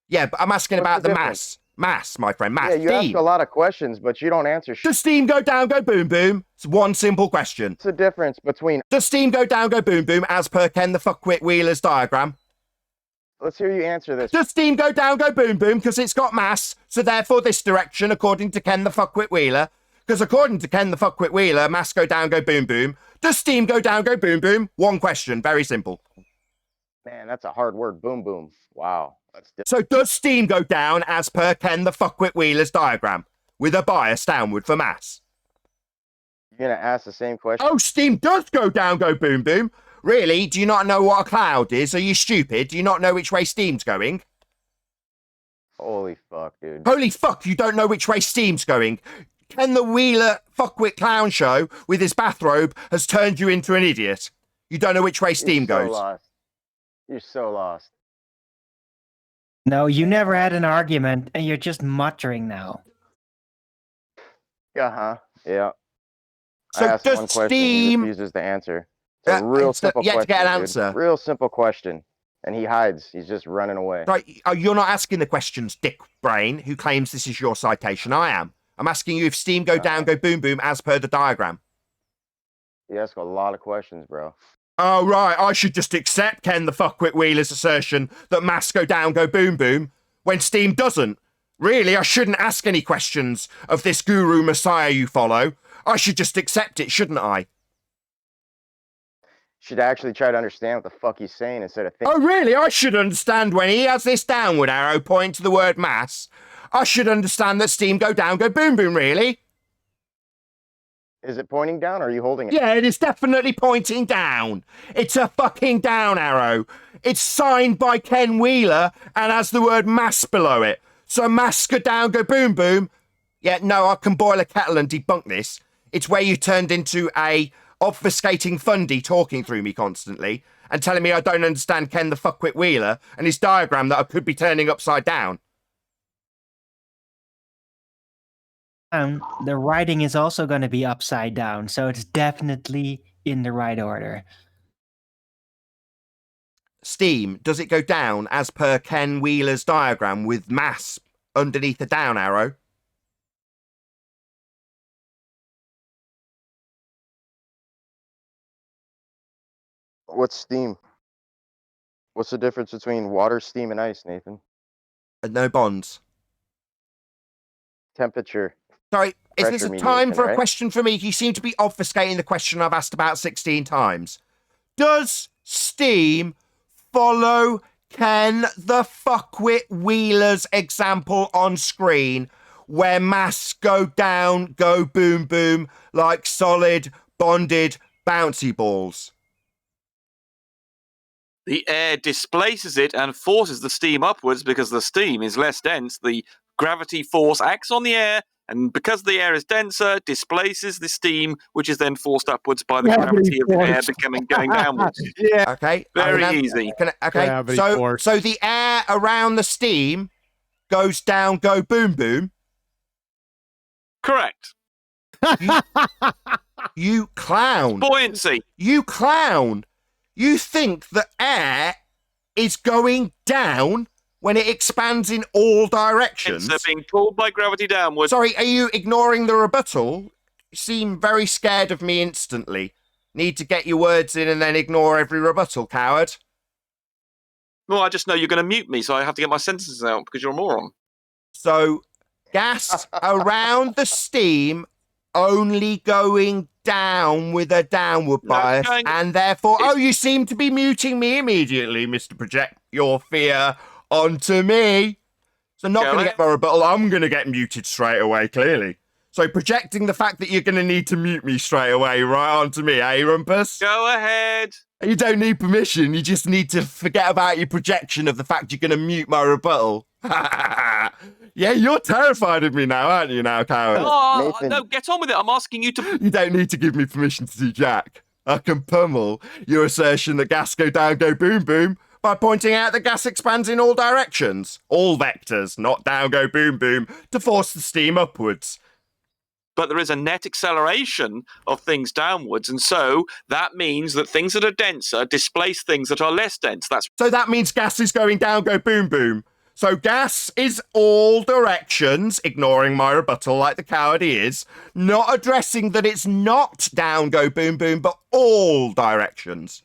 Yeah, but I'm asking about the mass. Mass, my friend. Mass. Yeah, you ask a lot of questions, but you don't answer shit. Does steam go down, go boom, boom? It's one simple question. What's the difference between... Does steam go down, go boom, boom, as per Ken the fuckwit Wheeler's diagram? Let's hear you answer this. Does steam go down, go boom, boom, because it's got mass, so therefore this direction, according to Ken the fuckwit Wheeler? Because according to Ken the fuckwit Wheeler, mass go down, go boom, boom. Does steam go down, go boom, boom? One question, very simple. Man, that's a hard word. Boom, boom. Wow. So does steam go down as per Ken the fuckwit Wheeler's diagram, with a bias downward for mass? You're going to ask the same question? Oh, steam does go down, go boom, boom. Really? Do you not know what a cloud is? Are you stupid? Do you not know which way steam's going? Holy fuck, dude. Holy fuck, you don't know which way steam's going. Ken the Wheeler fuckwit clown show with his bathrobe has turned you into an idiot. You don't know which way steam goes. Lost. You're so lost. No, you never had an argument, and you're just muttering now. Uh-huh. Yeah. So I asked does one question, steam... he refuses to answer. It's a real simple question, to get an dude. answer. Real simple question. And he hides. He's just running away. Right, you're not asking the questions, Dick Brain, who claims this is your citation. I am. I'm asking you if steam go down, go boom, boom, as per the diagram. You ask a lot of questions, bro. Oh, right, I should just accept Ken the fuckwit Wheeler's assertion that mass go down, go boom, boom, when steam doesn't. Really, I shouldn't ask any questions of this guru messiah you follow. I should just accept it, shouldn't I? Should actually try to understand what the fuck he's saying instead of thinking. Oh, really? I should understand when he has this downward arrow pointing to the word mass. I should understand that steam go down, go boom, boom, really? Is it pointing down, or are you holding it? Yeah, it is definitely pointing down. It's a fucking down arrow. It's signed by Ken Wheeler and has the word mass below it. So mass go down, go boom, boom. Yeah, no, I can boil a kettle and debunk this. It's where you turned into a obfuscating fundy talking through me constantly and telling me I don't understand Ken the fuckwit Wheeler and his diagram that I could be turning upside down. The writing is also going to be upside down, so it's definitely in the right order. Steam, does it go down as per Ken Wheeler's diagram with mass underneath the down arrow? What's steam? What's the difference between water, steam, and ice, Nathan? No bonds. Temperature. Sorry, is this a time for a right? question for me? You seem to be obfuscating the question I've asked about 16 times. Does steam follow Ken the fuckwit Wheeler's example on screen where mass go down, go boom boom like solid, bonded bouncy balls? The air displaces it and forces the steam upwards because the steam is less dense. The gravity force acts on the air And because the air is denser, displaces the steam, which is then forced upwards by the gravity of the air going downwards. Yeah. Okay. Very I mean, easy. Okay. Gravity So force. so the air around the steam goes down, go boom boom. Correct. You clown. Buoyancy. You clown. You think that air is going down when it expands in all directions? They're being pulled by gravity downwards. Sorry, are you ignoring the rebuttal? You seem very scared of me instantly. Need to get your words in and then ignore every rebuttal, coward. Well, I just know you're going to mute me, so I have to get my sentences out because you're a moron. So, gas around the steam only going down with a downward bias, and therefore, you seem to be muting me immediately, Mr. Project your fear onto me. So not going to get my rebuttal, I'm going to get muted straight away, clearly. So projecting the fact that you're going to need to mute me straight away right onto me, eh, Rumpus? Go ahead. You don't need permission, you just need to forget about your projection of the fact you're going to mute my rebuttal. Yeah, you're terrified of me now, aren't you now, coward? Oh, no, get on with it. I'm asking you to... You don't need to give me permission to do jack. I can pummel your assertion that gas go down, go boom, boom, by pointing out that gas expands in all directions. All vectors, not down, go boom, boom, to force the steam upwards. But there is a net acceleration of things downwards, and so that means that things that are denser displace things that are less dense. So that means gas is going down, go boom, boom. So gas is all directions, ignoring my rebuttal like the coward he is, not addressing that it's not down, go boom, boom, but all directions.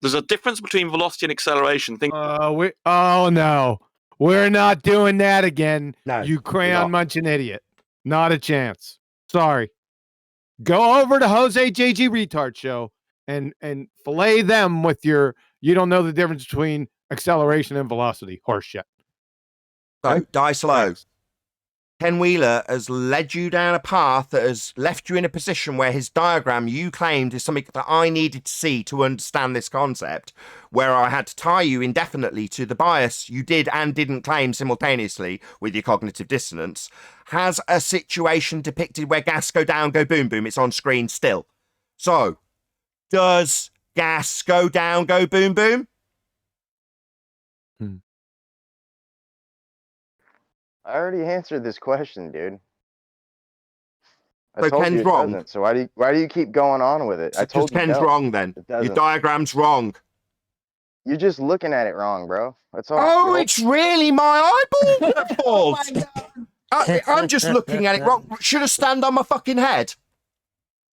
There's a difference between velocity and acceleration. Oh, no. We're not doing that again, you crayon munching idiot. Not a chance. Sorry. Go over to Jose JG Retard Show and fillet them with your, you don't know the difference between acceleration and velocity. Horseshit. So, die slow. Ken Wheeler has led you down a path that has left you in a position where his diagram you claimed is something that I needed to see to understand this concept, where I had to tie you indefinitely to the bias you did and didn't claim simultaneously with your cognitive dissonance, has a situation depicted where gas go down, go boom, boom. It's on screen still. So, does gas go down, go boom, boom? I already answered this question, dude. So Ken's wrong. Doesn't. So why do you keep going on with it? I told you Ken's no, wrong then. Your diagram's wrong. You're just looking at it wrong, bro. That's all. Oh, it's really my eyeball at fault. I'm just looking at it wrong. Should I stand on my fucking head?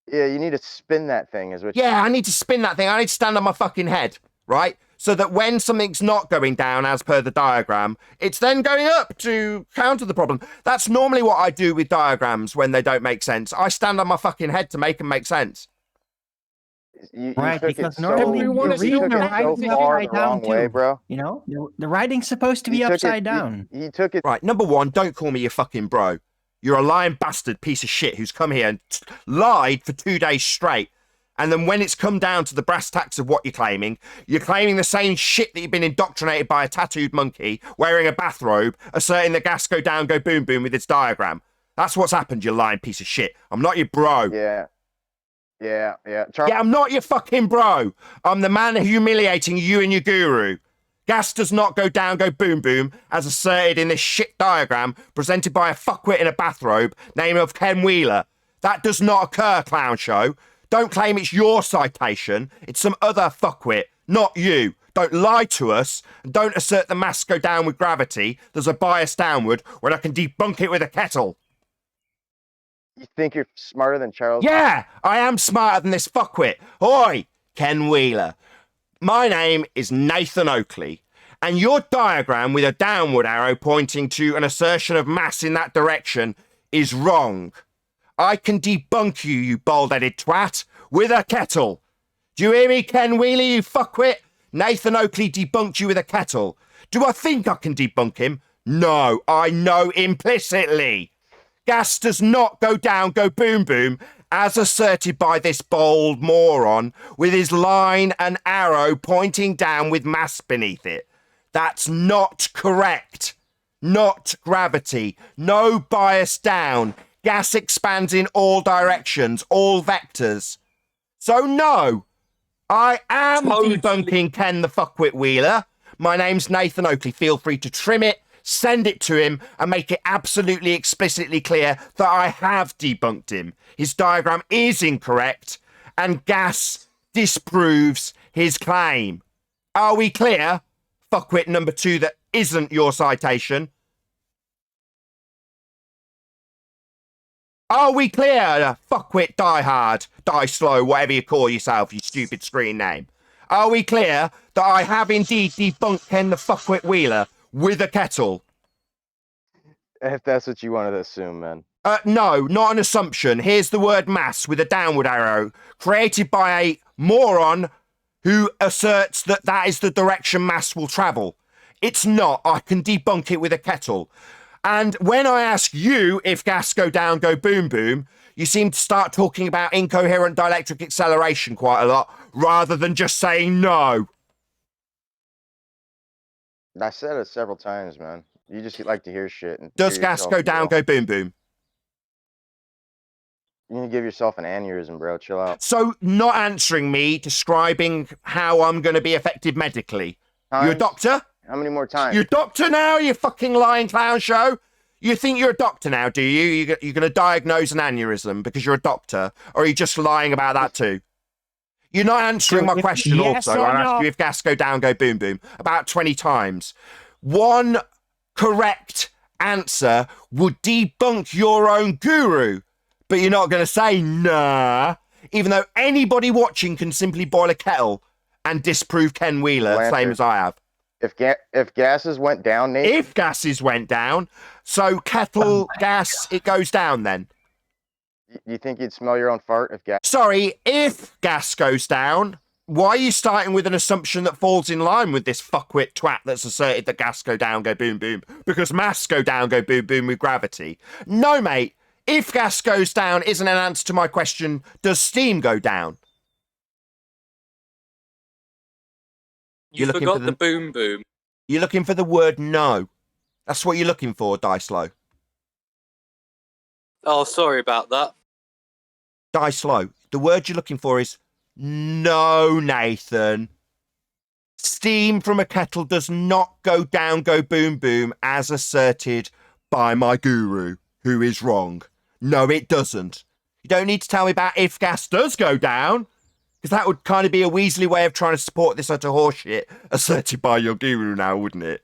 Yeah, you need to spin that thing. Yeah, I need to spin that thing. I need to stand on my fucking head, right? So that when something's not going down as per the diagram, it's then going up to counter the problem. That's normally what I do with diagrams when they don't make sense. I stand on my fucking head to make them make sense. Right, because normally you're reading the writing upside down too, bro. You know, the writing's supposed to be upside down. He took it. Right, number one, don't call me your fucking bro. You're a lying bastard piece of shit who's come here and lied for 2 days straight. And then when it's come down to the brass tacks of what you're claiming the same shit that you've been indoctrinated by a tattooed monkey wearing a bathrobe, asserting that gas go down, go boom, boom with its diagram. That's what's happened, you lying piece of shit. I'm not your bro. Yeah. Yeah, I'm not your fucking bro. I'm the man humiliating you and your guru. Gas does not go down, go boom, boom, as asserted in this shit diagram presented by a fuckwit in a bathrobe named of Ken Wheeler. That does not occur, clown show. Don't claim it's your citation. It's some other fuckwit, not you. Don't lie to us, and don't assert the mass go down with gravity. There's a bias downward when I can debunk it with a kettle. You think you're smarter than Charles? Yeah, I am smarter than this fuckwit. Oi, Ken Wheeler. My name is Nathan Oakley, and your diagram with a downward arrow pointing to an assertion of mass in that direction is wrong. I can debunk you, you bald-headed twat, with a kettle. Do you hear me, Ken Wheeler, you fuckwit? Nathan Oakley debunked you with a kettle. Do I think I can debunk him? No, I know implicitly. Gas does not go down, go boom, boom, as asserted by this bold moron, with his line and arrow pointing down with mass beneath it. That's not correct. not gravity. No bias down. Gas expands in all directions, all vectors. So no, I am debunking Ken the Fuckwit Wheeler. My name's Nathan Oakley. Feel free to trim it, send it to him, and make it absolutely explicitly clear that I have debunked him. His diagram is incorrect, and gas disproves his claim. Are we clear? Fuckwit number 2 that isn't your citation. Are we clear? Fuckwit, die hard, die slow, whatever you call yourself, you stupid screen name. Are we clear that I have indeed debunked Ken the Fuckwit Wheeler with a kettle? If that's what you wanted to assume, man. No, not an assumption. Here's the word mass with a downward arrow, created by a moron who asserts that that is the direction mass will travel. It's not. I can debunk it with a kettle. And when I ask you if gas go down, go boom, boom, you seem to start talking about incoherent dielectric acceleration quite a lot, rather than just saying no. I said it several times, man. You just like to hear shit. And Does hear gas yourself, go down, bro. go boom, boom? You need to give yourself an aneurysm, bro. Chill out. So not answering me, describing how I'm going to be effective medically. You're a doctor? How many more times? You're a doctor now, you fucking lying clown show? You think you're a doctor now, do you? You're going to diagnose an aneurysm because you're a doctor? Or are you just lying about that too? You're not answering my question yes also. or I asked no? you if gas go down, go boom, boom, about 20 times. One correct answer would debunk your own guru, but you're not going to say nah, even though anybody watching can simply boil a kettle and disprove Ken Wheeler, Lancer, same as I have. If gases went down, Nathan, If gases went down, so kettle gas, it goes down then. you think you'd smell your own fart if gas? Sorry, if gas goes down, why are you starting with an assumption that falls in line with this fuckwit twat that's asserted that gas go down, go boom, boom, because mass go down, go boom, boom with gravity? No, mate. If gas goes down isn't an answer to my question, does steam go down? You looking forgot for the boom boom. You're looking for the word no. That's what you're looking for, Dice Low. Oh, sorry about that. Dice Low. The word you're looking for is no, Nathan. Steam from a kettle does not go down, go boom, boom, as asserted by my guru, who is wrong. No, it doesn't. You don't need to tell me about if gas does go down, because that would kind of be a Weasley way of trying to support this utter horseshit asserted by your guru now, wouldn't it?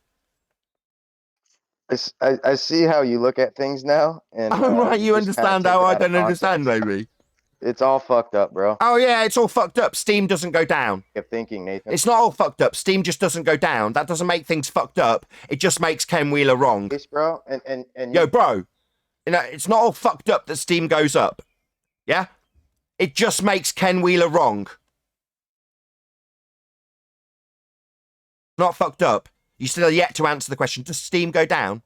I see how you look at things now, and Oh, right, you just kinda understand take how it I out of don't understand, context. maybe. It's all fucked up, bro. Oh, yeah, it's all fucked up. Steam doesn't go down. Keep thinking, Nathan. It's not all fucked up. Steam just doesn't go down. That doesn't make things fucked up. It just makes Ken Wheeler wrong. Yes, bro. And Yo, bro, you know, it's not all fucked up that steam goes up. Yeah? It just makes Ken Wheeler wrong. Not fucked up. You still are yet to answer the question. Does steam go down?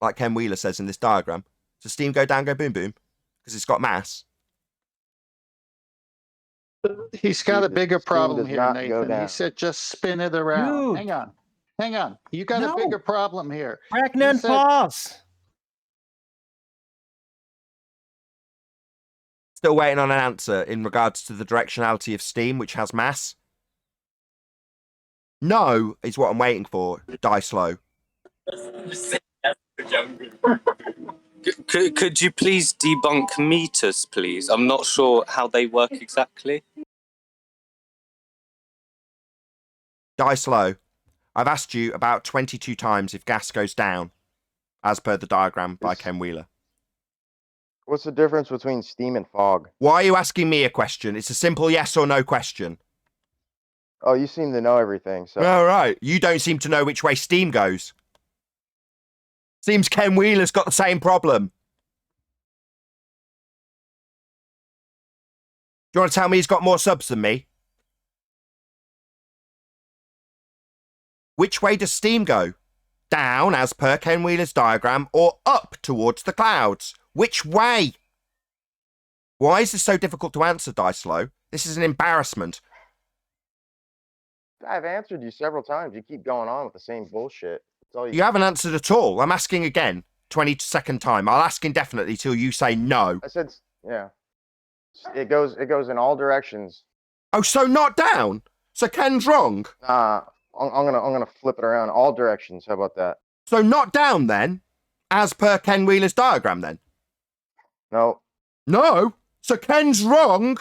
Like Ken Wheeler says in this diagram. Does steam go down, go boom, boom? Because it's got mass. He's got a bigger Steam problem does here, not go Nathan. He down. said just spin it around. Dude. Hang on. You got a bigger problem here. Pregnant said- pause. Still waiting on an answer in regards to the directionality of steam, which has mass. No is what I'm waiting for. Die slow. Could you please debunk meters, please? I'm not sure how they work exactly. Die slow. I've asked you about 22 times if gas goes down, as per the diagram by Ken Wheeler. What's the difference between steam and fog? Why are you asking me a question? It's a simple yes or no question. Oh, you seem to know everything. So All right. You don't seem to know which way steam goes. Seems Ken Wheeler's got the same problem. Do you want to tell me he's got more subs than me? Which way does steam go? Down, as per Ken Wheeler's diagram, or up towards the clouds? Which way? Why is this so difficult to answer, Dicelo? This is an embarrassment. I've answered you several times. You keep going on with the same bullshit. You haven't answered at all. I'm asking again. 22nd time. I'll ask indefinitely till you say no. I said, yeah. It goes in all directions. Oh, so not down? So Ken's wrong? I'm gonna flip it around. All directions. How about that? So not down then? As per Ken Wheeler's diagram then? No. No? So Ken's wrong?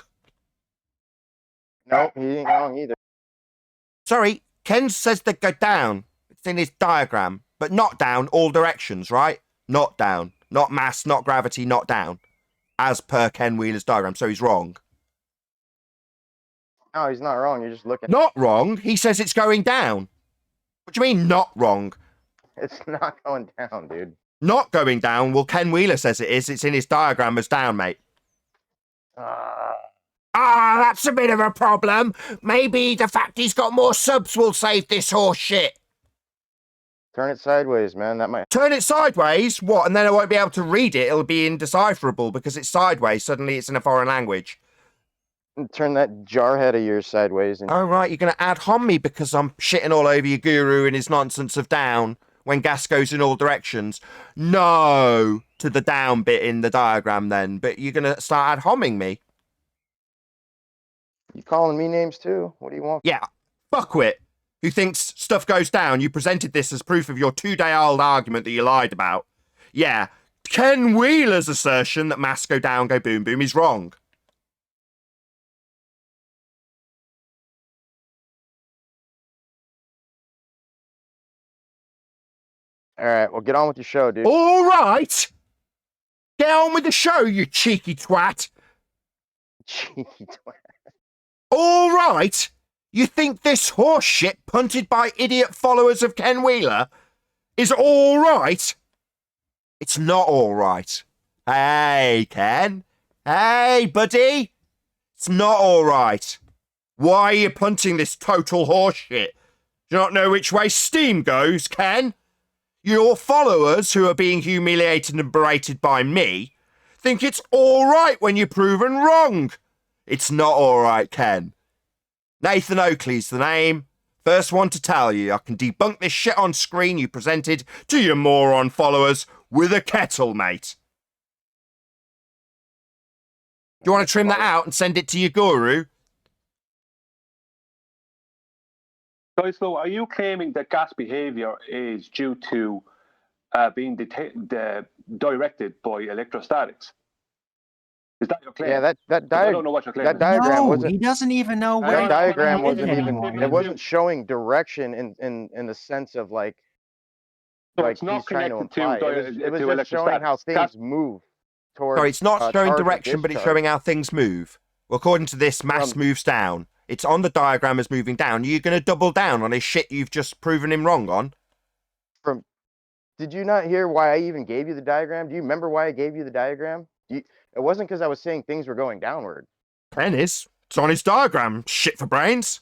No, he ain't wrong either. Sorry, Ken says they go down. It's in his diagram. But not down, all directions, right? Not down. Not mass, not gravity, not down. As per Ken Wheeler's diagram. So he's wrong. No, he's not wrong. You're just looking. Not wrong. He says it's going down. What do you mean not wrong? It's not going down, dude. Not going down? Well, Ken Wheeler says it is. It's in his diagram as down, mate. That's a bit of a problem. Maybe the fact he's got more subs will save this horse shit. Turn it sideways, man. That might. Turn it sideways? What? And then I won't be able to read it. It'll be indecipherable because it's sideways. Suddenly it's in a foreign language. Turn that jarhead of yours sideways. And... Oh, right. You're going to ad hom me because I'm shitting all over your guru and his nonsense of down when gas goes in all directions. No to the down bit in the diagram then. But you're going to start ad homming me. You calling me names too? What do you want? Yeah. Fuckwit. Who thinks stuff goes down. You presented this as proof of your 2-day-old argument that you lied about. Yeah. Ken Wheeler's assertion that mass go down, go boom, boom is wrong. All right, well, get on with your show, dude. All right. Get on with the show, you cheeky twat. Cheeky twat. All right. You think this horse shit punted by idiot followers of Ken Wheeler is all right? It's not all right. Hey, Ken. Hey, buddy. It's not all right. Why are you punting this total horse shit? Do you not know which way steam goes, Ken? Your followers, who are being humiliated and berated by me, think it's all right when you're proven wrong. It's not all right, Ken. Nathan Oakley's the name. First one to tell you I can debunk this shit on screen you presented to your moron followers with a kettle, mate. Do you want to trim that out and send it to your guru? Guys, so are you claiming that gas behavior is due to being directed by electrostatics? Is that your claim? Yeah, that I diagram. don't know what your claim That is. diagram No, wasn't. he doesn't even know where That diagram it wasn't is even. anymore. It wasn't showing direction in the sense of like. So Like it's not he's trying to connected imply. It was just showing how things move towards. Sorry, it's not showing charge and direction, but it's discharge. showing how things move. Well, according to this, mass moves down. It's on the diagram as moving down. You're going to double down on his shit you've just proven him wrong on? Did you not hear why I even gave you the diagram? Do you remember why I gave you the diagram? It wasn't because I was saying things were going downward. Ken is. It's on his diagram. Shit for brains.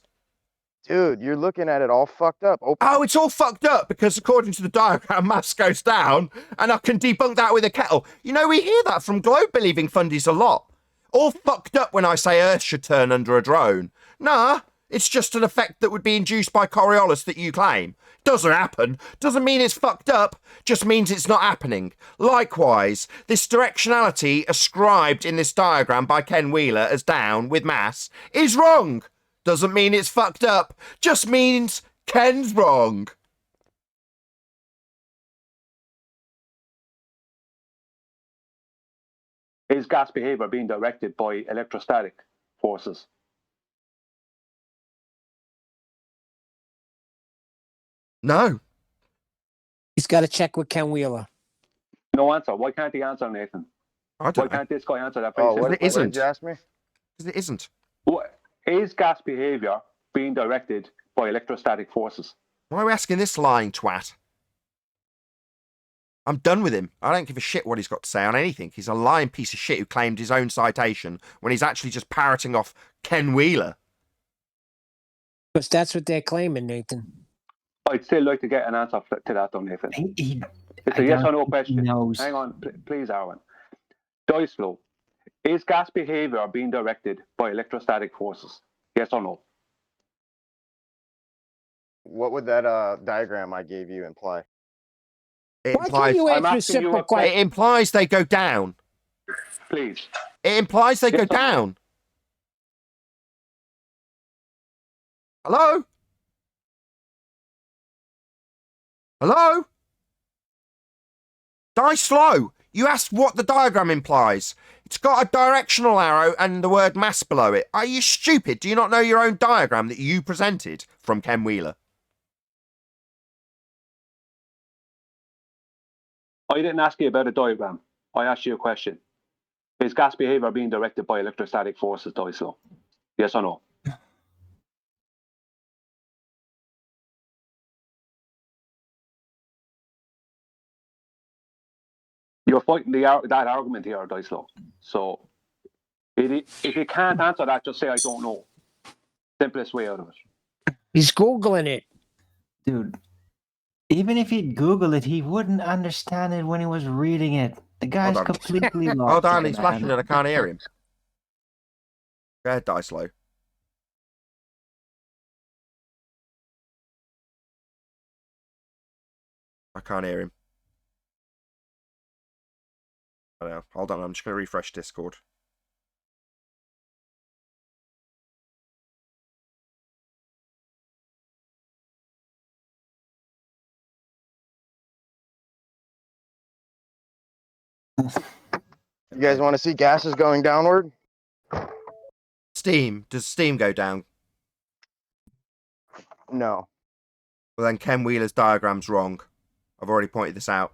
Dude, you're looking at it all fucked up. Oh, it's all fucked up because according to the diagram, mass goes down, and I can debunk that with a kettle. You know, we hear that from globe-believing fundies a lot. All fucked up when I say Earth should turn under a drone. Nah, it's just an effect that would be induced by Coriolis that you claim. Doesn't happen. Doesn't mean it's fucked up. Just means it's not happening. Likewise, this directionality ascribed in this diagram by Ken Wheeler as down with mass is wrong. Doesn't mean it's fucked up. Just means Ken's wrong. Is gas behavior being directed by electrostatic forces? No. He's got to check with Ken Wheeler. No answer. Why can't he answer, Nathan? I don't Why can't this guy answer that? Oh, what did you ask me? Because it isn't. What, is gas behavior being directed by electrostatic forces? Why are we asking this lying twat? I'm done with him. I don't give a shit what he's got to say on anything. He's a lying piece of shit who claimed his own citation when he's actually just parroting off Ken Wheeler. Because that's what they're claiming, Nathan. I'd still like to get an answer to that, though, Nathan. It's a I yes don't or no think he question. knows. Hang on, please, Arwen. Dice flow. Is gas behavior being directed by electrostatic forces? Yes or no? What would that diagram I gave you imply? It Why can't you answer a simple It question? implies they go down. Please. It implies they go Yes, sir. down. Hello? Hello? Die slow. You asked what the diagram implies. It's got a directional arrow and the word mass below it. Are you stupid? Do you not know your own diagram that you presented from Ken Wheeler? I didn't ask you about a diagram. I asked you a question. Is gas behavior being directed by electrostatic forces, Dyslow? Yes or no? You're fighting that argument here, Dyslow. So if you can't answer that, just say I don't know. Simplest way out of it. He's Googling it. Dude, even if he'd Google it, he wouldn't understand it when he was reading it. The guy's Hold on. completely lost. Hold on, it, he's man. flashing and I can't hear him. Go ahead, Die Slow. I can't hear him. I don't know. Hold on, I'm just going to refresh Discord. You guys want to see gases going downward? Steam. Does steam go down? No. Well, then Ken Wheeler's diagram's wrong. I've already pointed this out.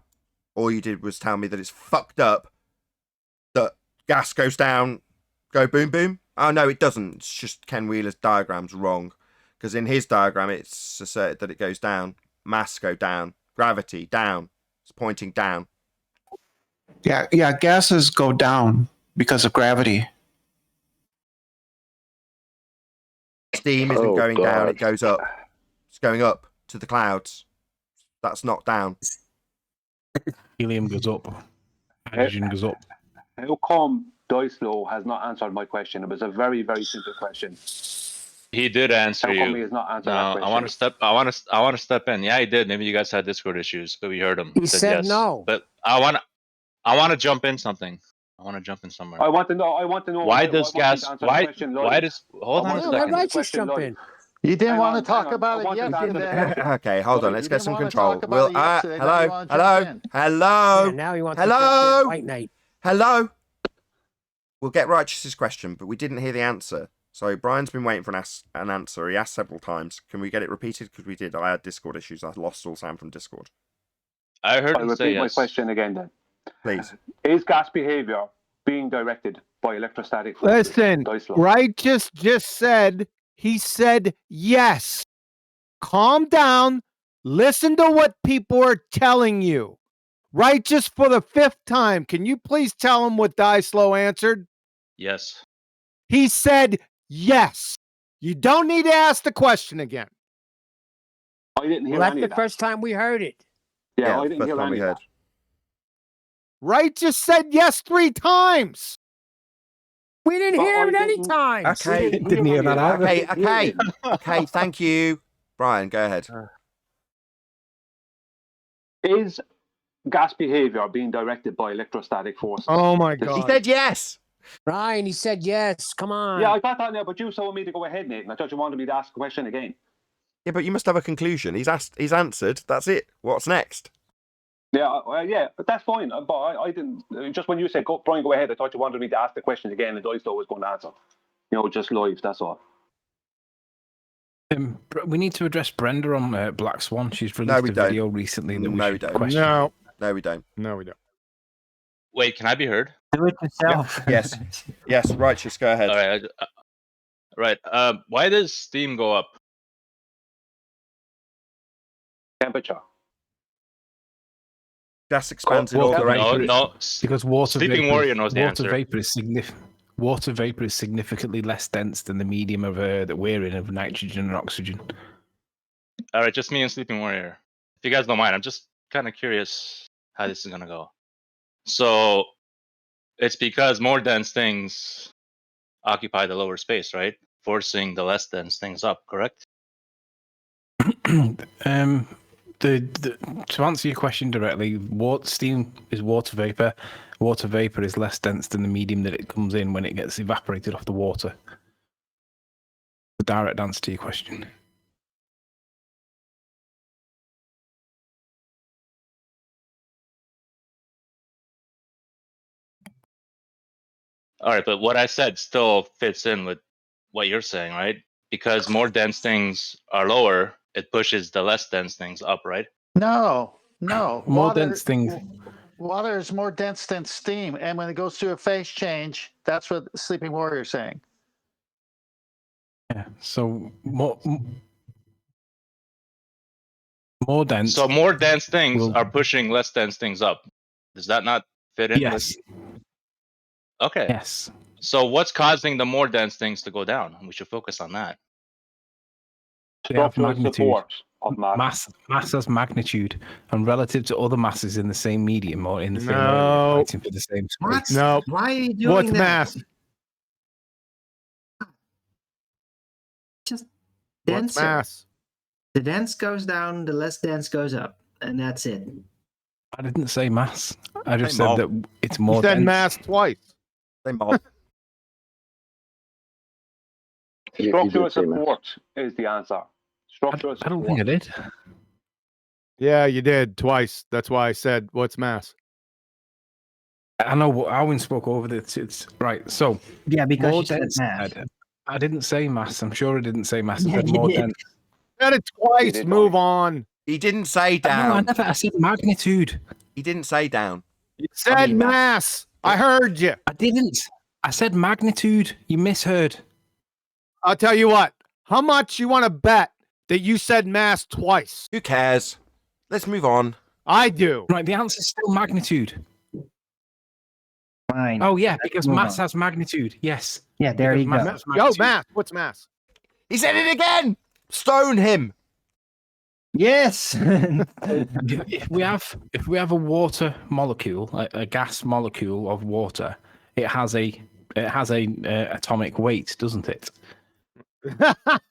All you did was tell me that it's fucked up. That gas goes down, go boom boom. Oh, no, it doesn't. It's just Ken Wheeler's diagram's wrong. Because in his diagram, it's asserted that it goes down. Mass go down. Gravity, down. It's pointing down. Yeah, gases go down because of gravity. Steam isn't going down, it goes up. It's going up to the clouds. That's not down. Helium goes up. Hydrogen goes up. How come Dyslow has not answered my question? It was a very, very simple question. He did answer How come he you. has not answered No, that question? I want to step in. Yeah, he did. Maybe you guys had Discord issues, but we heard him. He said yes. no. But I want to jump in something. I want to jump in somewhere. I want to know. Why does gas? Why does? Hold on a Yeah, let second. Righteous jump in. You didn't Hang want on, to talk hang on. about I it want to answer the yesterday. Okay, hold on. You Let's get didn't some wanna control. talk about it yesterday, now you Hello, want to hello, jump in. hello, Yeah, now he wants to hello, jump in. White Knight. hello. We'll get Righteous's question, but we didn't hear the answer. So Brian's been waiting for an answer. He asked several times. Can we get it repeated? Because we did. I had Discord issues. I lost all sound from Discord. I heard I'll him say repeat my yes. question again then. Please. Is gas behavior being directed by electrostatic forces? Listen, Dyslow? Righteous just said, he said yes. Calm down. Listen to what people are telling you. Righteous for the 5th time. Can you please tell him what Dyslow answered? Yes. He said yes. You don't need to ask the question again. I didn't hear Well, that's any the of that. first time we heard it. Yeah, I didn't hear any of that. Righteous said yes 3 times. We didn't But hear I it any didn't- time. Okay. Didn't hear that either. Okay. Okay, thank you. Brian, go ahead. Is gas behavior being directed by electrostatic forces? Oh my God. He said yes. Ryan, he said yes. Come on. Yeah, I got that now, but you told me to go ahead, Nathan. I thought you wanted me to ask the question again. Yeah, but you must have a conclusion. He's answered. That's it. What's next? Yeah, yeah, but that's fine. But I didn't. Just when you said, Brian, go ahead, I thought you wanted me to ask the question again, and Dyslow was going to answer. You know, just live, that's all. We need to address Brenda on Black Swan. She's released we a don't. video recently that we No, we should don't. question. No, we don't. No, we don't. Wait, can I be heard? Do it yourself. Yes. Yes, Righteous, go ahead. All right. Why does steam go up? Temperature. Gas expands in all directions. No. Because water Sleeping vapor, Warrior knows the water answer. vapor is water vapor is significantly less dense than the medium of that we're in of nitrogen and oxygen. All right, just me and Sleeping Warrior. If you guys don't mind, I'm just kind of curious how this is gonna go. So it's because more dense things occupy the lower space, right? Forcing the less dense things up, correct? to answer your question directly, steam is water vapor. Water vapor is less dense than the medium that it comes in when it gets evaporated off the water. The direct answer to your question. All right, but what I said still fits in with what you're saying, right? Because more dense things are lower, it pushes the less dense things up, right? No. More Water, dense things. Water is more dense than steam, and when it goes through a phase change, that's what Sleeping Warrior is saying. Yeah. So more dense. So more dense things are pushing less dense things up. Does that not fit in? Yes. Okay. Yes. So what's causing the more dense things to go down? We should focus on that. They have Structural magnitude. support of Mass has magnitude, and relative to other masses in the same medium or in the same area, No. fighting for the same space. No. Why are you doing What's that? mass? Just What's denser. mass? The dense goes down, the less dense goes up, and that's it. I didn't say mass. I just Hey, said Mo. that it's You more said dense. mass twice. They mob. Structural support is the answer. Structural I don't support. think I did. Yeah, you did twice. That's why I said, what's mass? I know Alwyn spoke over this. It's right. So Yeah, because more you said dense. mass. I didn't say mass. I'm sure I didn't say mass. I Yeah, said you more did. dense. Said it twice. Move on. He didn't say No, I down. never. I said magnitude. He didn't say down. You said mean mass. I heard you. I didn't. I said magnitude. You misheard. I'll tell you what. How much you want to bet that you said mass twice? Who cares? Let's move on. I do. Right. The answer is still magnitude. Fine. Oh yeah, Let's because move mass on. has magnitude. Yes. Yeah, there Because you mass go. has Yo, magnitude. mass. What's mass? He said it again. Stone him. Yes. If we have a water molecule, a gas molecule of water, it has a atomic weight, doesn't it?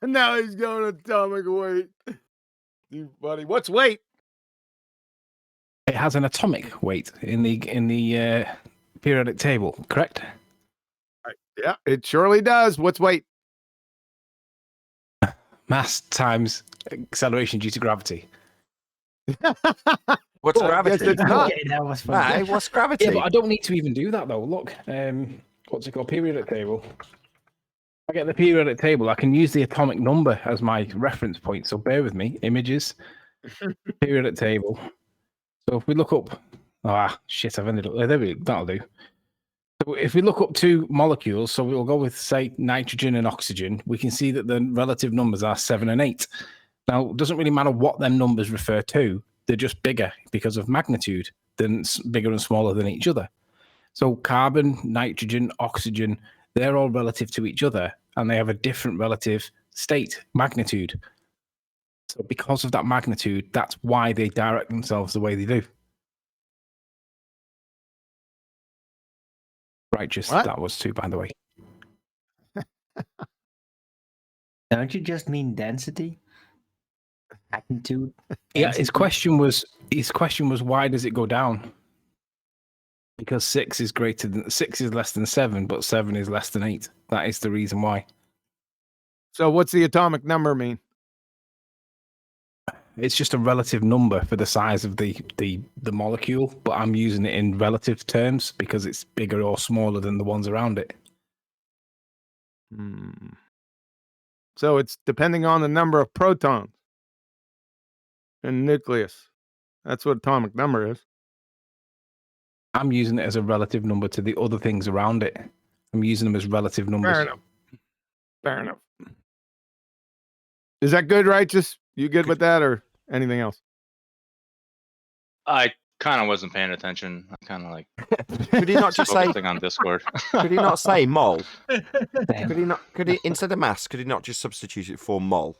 Now he's going atomic weight. You buddy. What's weight? It has an atomic weight in the periodic table, correct? Yeah, it surely does. What's weight? Mass times acceleration due to gravity. What's Well, gravity? yes, it's not. Okay, that was fun. Hey, what's gravity? Yeah, but I don't need to even do that though. Look, what's it called? Periodic table. I get the periodic table. I can use the atomic number as my reference point. So bear with me. Images, periodic table. So if we look up, shit, I've ended up there. We go. That'll do. So if we look up two molecules, so we'll go with say nitrogen and oxygen. We can see that the relative numbers are 7 and 8. Now, it doesn't really matter what them numbers refer to. They're just bigger because of magnitude, than bigger and smaller than each other. So carbon, nitrogen, oxygen, they're all relative to each other, and they have a different relative state, magnitude. So because of that magnitude, that's why they direct themselves the way they do. Right, that was two, by the way. Don't you just mean density? Magnitude? Yeah, his question was why does it go down? Because 6 is less than 7, but 7 is less than 8. That is the reason why. So what's the atomic number mean? It's just a relative number for the size of the molecule, but I'm using it in relative terms because it's bigger or smaller than the ones around it. So it's depending on the number of protons in nucleus. That's what atomic number is. I'm using it as a relative number to the other things around it. I'm using them as relative numbers. Fair enough. Fair enough. Is that good, Righteous? You good with that or anything else? I kind of wasn't paying attention. I kind of like. Could he not just say focusing on Discord? Could he not say mol? Could he instead of mass? Could he not just substitute it for mol?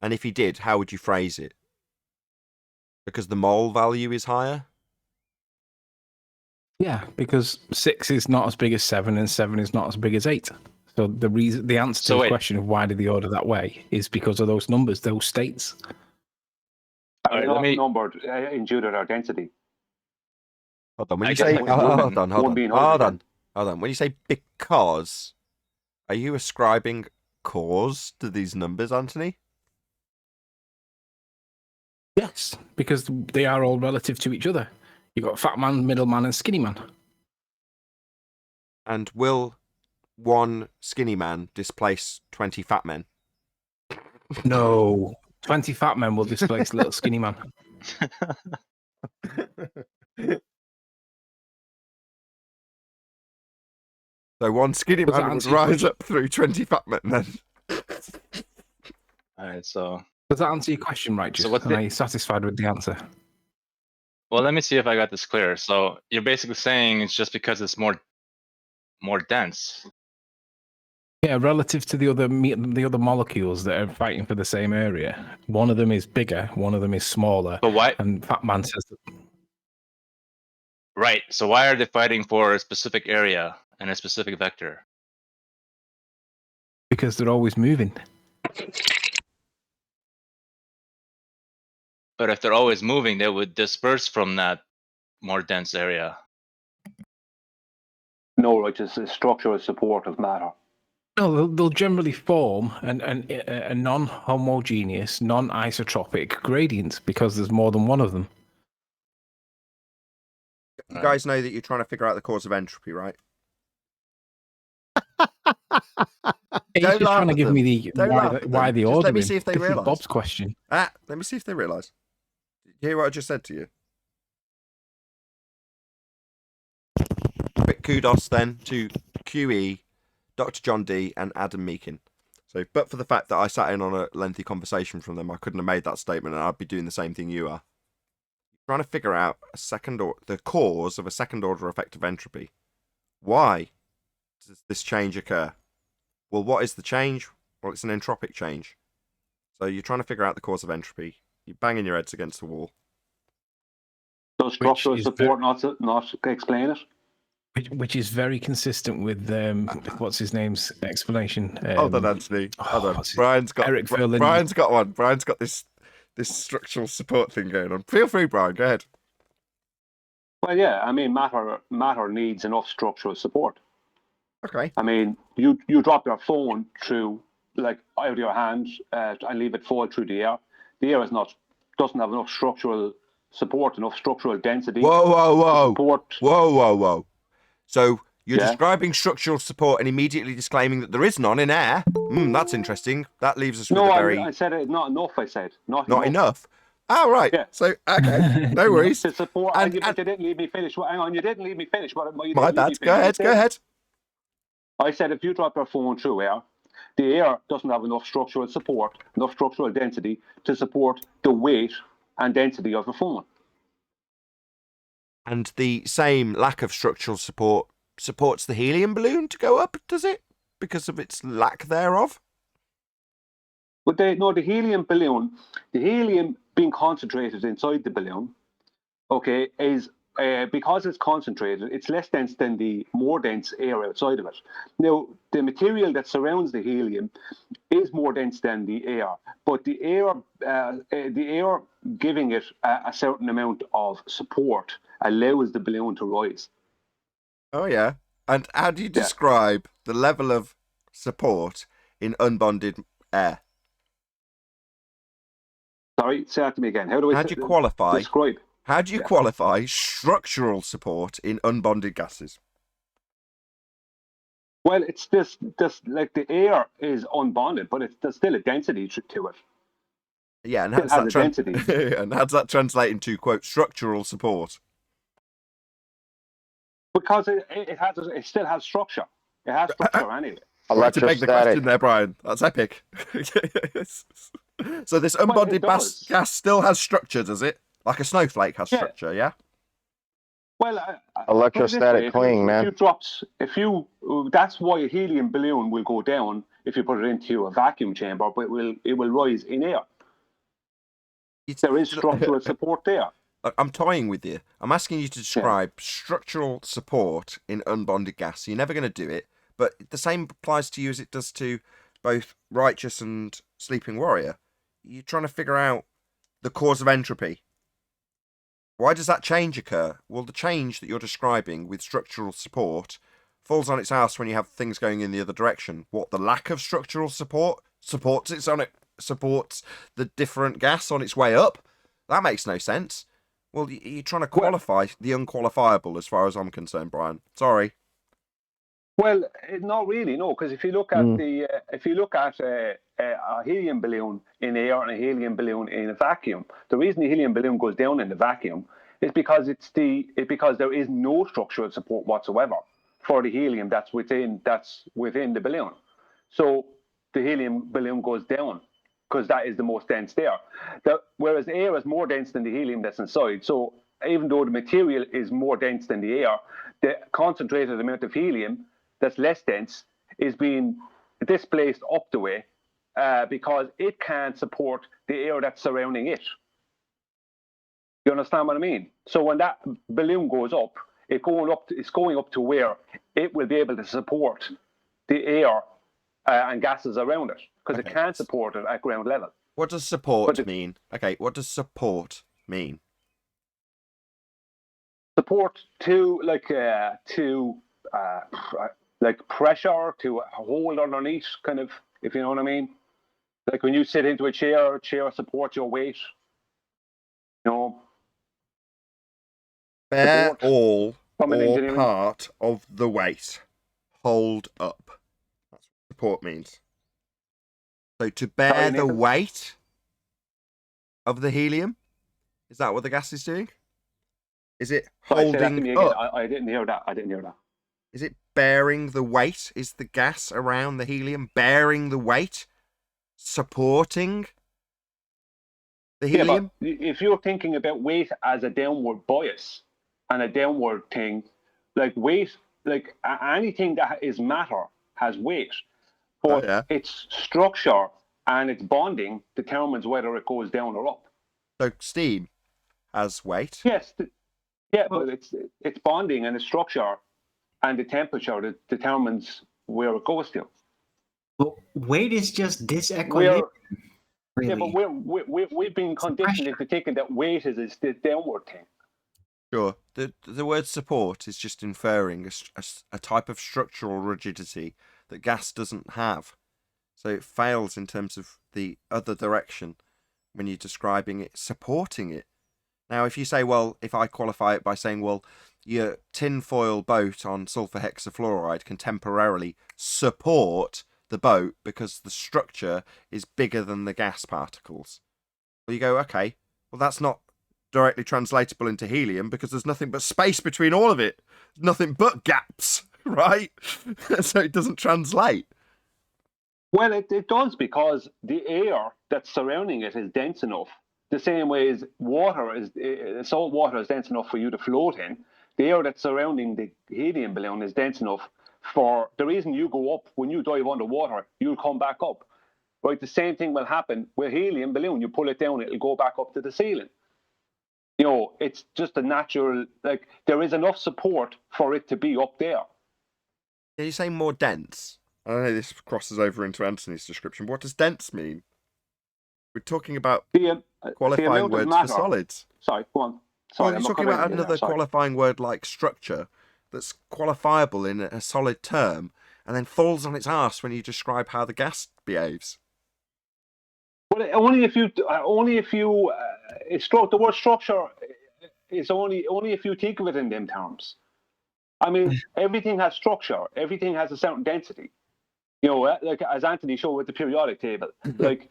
And if he did, how would you phrase it? Because the mol value is higher. Yeah, because 6 is not as big as 7, and 7 is not as big as 8. So the answer to the question of why did they order that way is because of those numbers, those states. All right, numbered in due to their density. Hold on. When I you guess say, like hold on. one being hydrogen. When you say because, are you ascribing cause to these numbers, Anthony? Yes, because they are all relative to each other. You've got fat man, middle man, and skinny man. And will one skinny man displace 20 fat men? No. 20 fat men will displace little skinny man. So one skinny Does that man would answer your rise question? up through 20 fat men then. All right, so Does that answer your question, Righteous? So what's And the- are you satisfied with the answer? well, let me see if I got this clear. So you're basically saying it's just because it's more dense. Yeah, relative to the other molecules that are fighting for the same area. One of them is bigger, one of them is smaller. But why? And Fat Man says that Right. So why are they fighting for a specific area and a specific vector? because they're always moving. But if they're always moving, they would disperse from that more dense area. No, right, it's a structural support of matter. No, they'll generally form a non-homogeneous, non-isotropic gradient because there's more than one of them. You guys know that you're trying to figure out the cause of entropy, right? He's just trying to give me the why the Just order. let me see if they This is realise. Bob's question. Let me see if they realise. Did you hear what I just said to you? Quick kudos then to QE, Dr. John D, and Adam Meakin. So, but for the fact that I sat in on a lengthy conversation from them, I couldn't have made that statement, and I'd be doing the same thing you are. Trying to figure out the cause of a second order effect of entropy. Why does this change occur? Well, what is the change? Well, it's an entropic change. So you're trying to figure out the cause of entropy. You're banging your heads against the wall. Does structural support not explain it? Which is very consistent with what's his name's explanation. Hold on, Anthony. Hold on. what's his- Brian's got Eric Ferland. Brian's got one. Brian's got this structural support thing going on. Feel free, Brian. Go ahead. Well, yeah, I mean, matter needs enough structural support. Okay. I mean, you drop your phone through, like, out of your hand and leave it fall through the air. The air doesn't have enough structural support, enough structural density. Whoa. So you're describing structural support and immediately disclaiming that there is none in air. That's interesting. That leaves us with a very... I said it, not enough, I said. Not enough. Oh, right. Yeah. So, okay. No worries. To support, but you didn't leave me finish. Hang on, you didn't leave me finish. My bad. Go ahead. I said if you drop your phone through air, the air doesn't have enough structural support, enough structural density to support the weight and density of the phone. And the same lack of structural support supports the helium balloon to go up, does it? Because of its lack thereof? But the helium balloon, the helium being concentrated inside the balloon, okay, is because it's concentrated, it's less dense than the more dense air outside of it. Now, the material that surrounds the helium is more dense than the air, but the air giving it a certain amount of support allows the balloon to rise. Oh, yeah. And how do you describe the level of support in unbonded air? Sorry, say that to me again. How do you qualify? Describe. How do you qualify structural support in unbonded gases? Well, it's this like the air is unbonded, but there's still a density to it. Yeah, and It how's has that a density. and how's that translate into, quote, structural support? Because it still has structure. It has structure anyway. Right, to beg the question there, Brian. That's epic. So this unbonded gas still has structure, does it? Like a snowflake has structure, yeah? Well, electrostatic clinging, man. That's why a helium balloon will go down if you put it into a vacuum chamber, but it will rise in air. There is structural support there. I'm toying with you. I'm asking you to describe structural support in unbonded gas. You're never going to do it, but the same applies to you as it does to both Righteous and Sleeping Warrior. You're trying to figure out the cause of entropy. Why does that change occur? Well, the change that you're describing with structural support falls on its ass when you have things going in the other direction. What, the lack of structural support supports the different gas on its way up? That makes no sense. Well, you're trying to qualify the unqualifiable, as far as I'm concerned, Brian. Sorry. Well, not really, no, because if you look at a helium balloon in air and a helium balloon in a vacuum, the reason the helium balloon goes down in the vacuum is because there is no structural support whatsoever for the helium that's within the balloon. So the helium balloon goes down because that is the most dense there. Whereas the air is more dense than the helium that's inside. So even though the material is more dense than the air, the concentrated amount of helium that's less dense is being displaced up the way because it can't support the air that's surrounding it. You understand what I mean? So when that balloon goes up, it's going up to where it will be able to support the air and gases around it because it can't support it at ground level. What does support mean? Okay, what does support mean? Support to like pressure to hold underneath, kind of, if you know what I mean. Like when you sit into a chair supports your weight. You know. Bear all or part of the weight. Hold up. That's what support means. So to bear the weight of the helium, is that what the gas is doing? Is it holding up? I didn't hear that. Is it bearing the weight? Is the gas around the helium bearing the weight? Supporting the helium? Yeah, but if you're thinking about weight as a downward bias and a downward thing, like weight, like anything that is matter has weight, but its structure and its bonding determines whether it goes down or up. So steam has weight? Yes. But it's bonding and its structure and the temperature that determines where it goes to. Well, weight is just disequilibrium. Really. Yeah, but we've been conditioned into thinking that weight is the downward thing. Sure. The word support is just inferring a type of structural rigidity that gas doesn't have. So it fails in terms of the other direction when you're describing it, supporting it. Now, if you say, well, if I qualify it by saying, well, your tinfoil boat on sulfur hexafluoride can temporarily support the boat because the structure is bigger than the gas particles. Well, you go, okay, well, that's not directly translatable into helium because there's nothing but space between all of it. Nothing but gaps, right? So it doesn't translate. Well, it does because the air that's surrounding it is dense enough. The same way as salt water is dense enough for you to float in. The air that's surrounding the helium balloon is dense enough for the reason you go up when you dive underwater, you'll come back up. Right? The same thing will happen with helium balloon. You pull it down, it'll go back up to the ceiling. You know, it's just a natural, like there is enough support for it to be up there. Yeah, you're saying more dense. I know this crosses over into Anthony's description. What does dense mean? We're talking about qualifying words for solids. Sorry, go on. Sorry, well, you're talking about another qualifying word like structure that's qualifiable in a solid term and then falls on its arse when you describe how the gas behaves. Well, only if you the word structure is only if you think of it in them terms. I mean, everything has structure. Everything has a certain density. You know, like as Anthony showed with the periodic table, like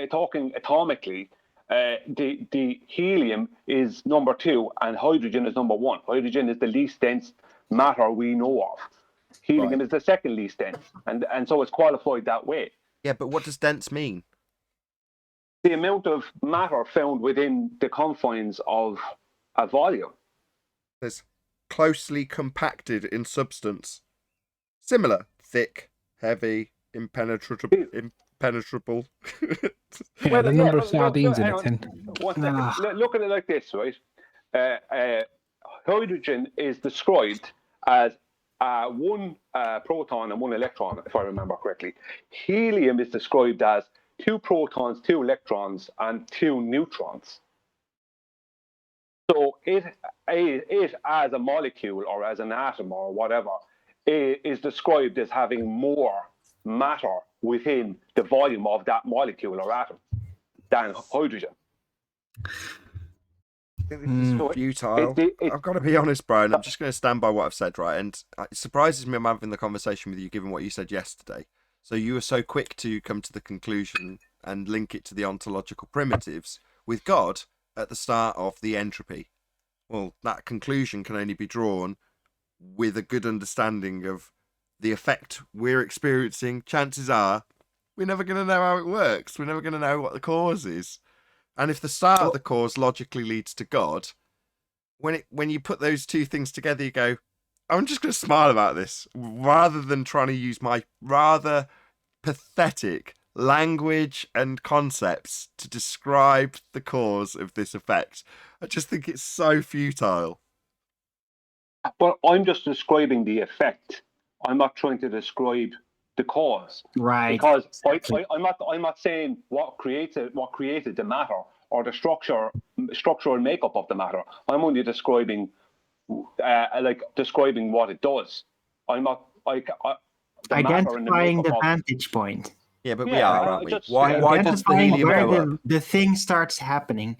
talking atomically, the helium is number 2 and hydrogen is number 1. Hydrogen is the least dense matter we know of. Helium is the second least dense, and so it's qualified that way. Yeah, but what does dense mean? The amount of matter found within the confines of a volume. It's closely compacted in substance. Similar, thick, heavy, impenetrable. Yeah, the number of sardines in a tin. One second. Look at it like this, right? Hydrogen is described as 1 proton and 1 electron, if I remember correctly. Helium is described as 2 protons, 2 electrons, and 2 neutrons. So it as a molecule or as an atom or whatever is described as having more matter within the volume of that molecule or atom than hydrogen. I think this is futile. I've got to be honest, Brian. I'm just going to stand by what I've said, right? And it surprises me I'm having the conversation with you, given what you said yesterday. So you were so quick to come to the conclusion and link it to the ontological primitives with God at the start of the entropy. Well, that conclusion can only be drawn with a good understanding of the effect we're experiencing. Chances are we're never going to know how it works. We're never going to know what the cause is. And if the start of the cause logically leads to God, when you put those two things together, you go, I'm just going to smile about this, rather than trying to use my rather pathetic language and concepts to describe the cause of this effect. I just think it's so futile. But I'm just describing the effect. I'm not trying to describe the cause. Right. Because I'm not saying what created the matter or the structural makeup of the matter. I'm only describing describing what it does. I'm not identifying the vantage point. Yeah, but we are, aren't we? Why does the Identifying helium where go up? the thing starts happening.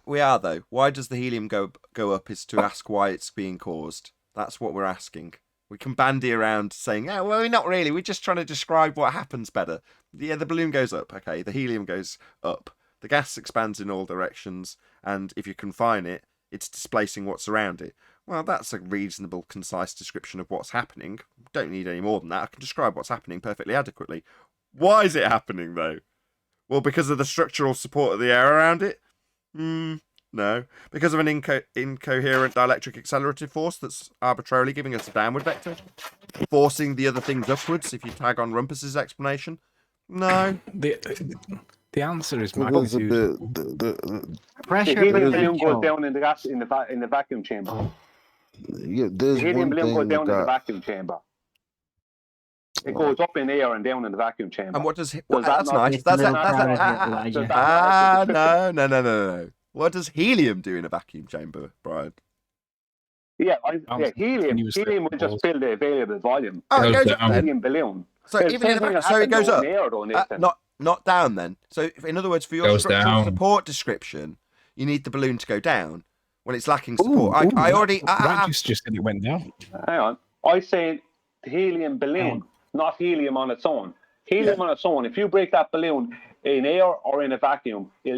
We are, though. Why does the helium go up is to ask why it's being caused. That's what we're asking. We can bandy around saying, oh, well, not really. We're just trying to describe what happens better. Yeah, the balloon goes up. Okay, the helium goes up. The gas expands in all directions, and if you confine it, it's displacing what's around it. Well, that's a reasonable, concise description of what's happening. Don't need any more than that. I can describe what's happening perfectly adequately. Why is it happening, though? Well, because of the structural support of the air around it? No. Because of an incoherent dielectric accelerative force that's arbitrarily giving us a downward vector? Forcing the other things upwards, if you tag on Rumpus's explanation? No. The answer is magnitude. The helium balloon goes down in the vacuum chamber. Yeah, the helium balloon goes down in the vacuum chamber. It goes up in air and down in the vacuum chamber. And what does that's nice. No. What does helium do in a vacuum chamber, Brian? Yeah, helium will just fill the available volume. Oh, it goes up then. Helium balloon. So even in the so it goes up. Not down then. So in other words, for your structural support description, you need the balloon to go down when it's lacking support. I already. Just said it went down. Hang on. I say helium balloon, not helium on its own. Helium on its own. If you break that balloon in air or in a vacuum, it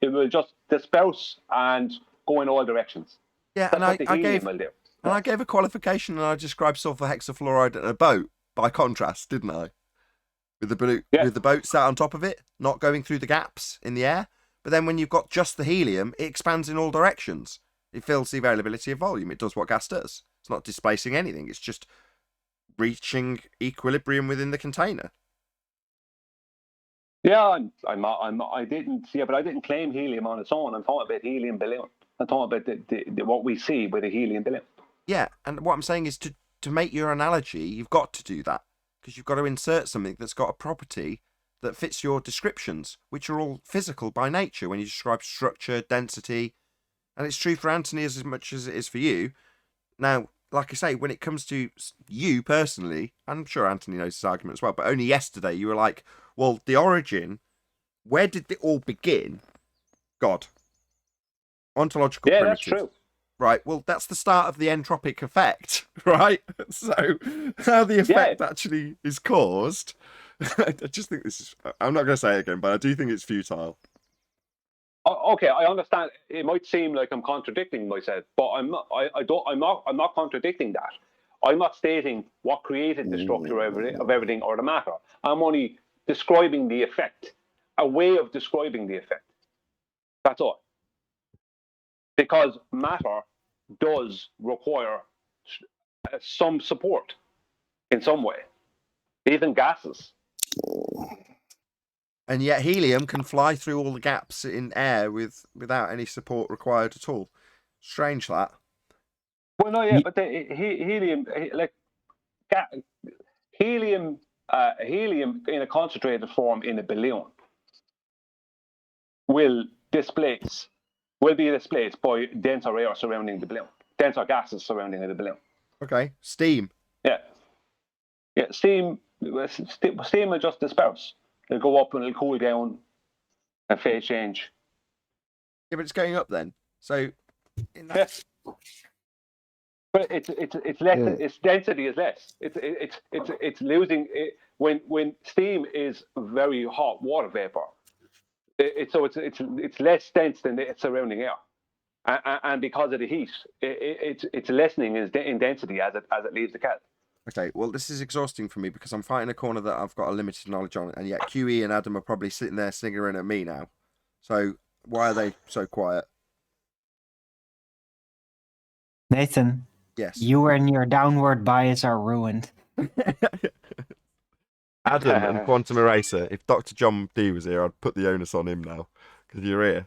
will just disperse and go in all directions. Yeah, and I gave a qualification, and I described sulfur hexafluoride in a boat by contrast, didn't I? With the boat sat on top of it, not going through the gaps in the air. But then when you've got just the helium, it expands in all directions. It fills the availability of volume. It does what gas does. It's not displacing anything. It's just reaching equilibrium within the container. Yeah, I didn't claim helium on its own. I'm talking about helium balloon. I'm talking about what we see with a helium balloon. Yeah, and what I'm saying is to make your analogy, you've got to do that. Because you've got to insert something that's got a property that fits your descriptions, which are all physical by nature when you describe structure, density. And it's true for Anthony as much as it is for you. Now, like I say, when it comes to you personally, I'm sure Anthony knows this argument as well, but only yesterday you were like, well, the origin, where did it all begin? God. Ontological primitive. That's true. Right, well, that's the start of the entropic effect, right? So, how the effect actually is caused, I just think this is, I'm not going to say it again, but I do think it's futile. Okay, I understand. It might seem like I'm contradicting myself, but I'm not. I'm not contradicting that. I'm not stating what created the structure of everything or the matter. I'm only describing the effect, a way of describing the effect. That's all. Because matter does require some support in some way, even gases. And yet helium can fly through all the gaps in air without any support required at all. Strange that. Well, no, yeah, but the helium in a concentrated form in a balloon will displace will be displaced by denser air surrounding the balloon, denser gases surrounding the balloon. Okay, steam. Yeah. Yeah, steam will just disperse. It'll go up and it'll cool down and phase change. Yeah, but it's going up then. So, Yes. But it's less. Its density is less. It's losing it, when steam is very hot water vapor. It's less dense than the surrounding air, and because of the heat, it's lessening in density as it leaves the cat. Okay, well, this is exhausting for me because I'm fighting a corner that I've got a limited knowledge on, and yet QE and Adam are probably sitting there sniggering at me now. So why are they so quiet? Nathan. Yes. You and your downward bias are ruined. Adam and Quantum Eraser. If Dr. John D was here, I'd put the onus on him now because you're here.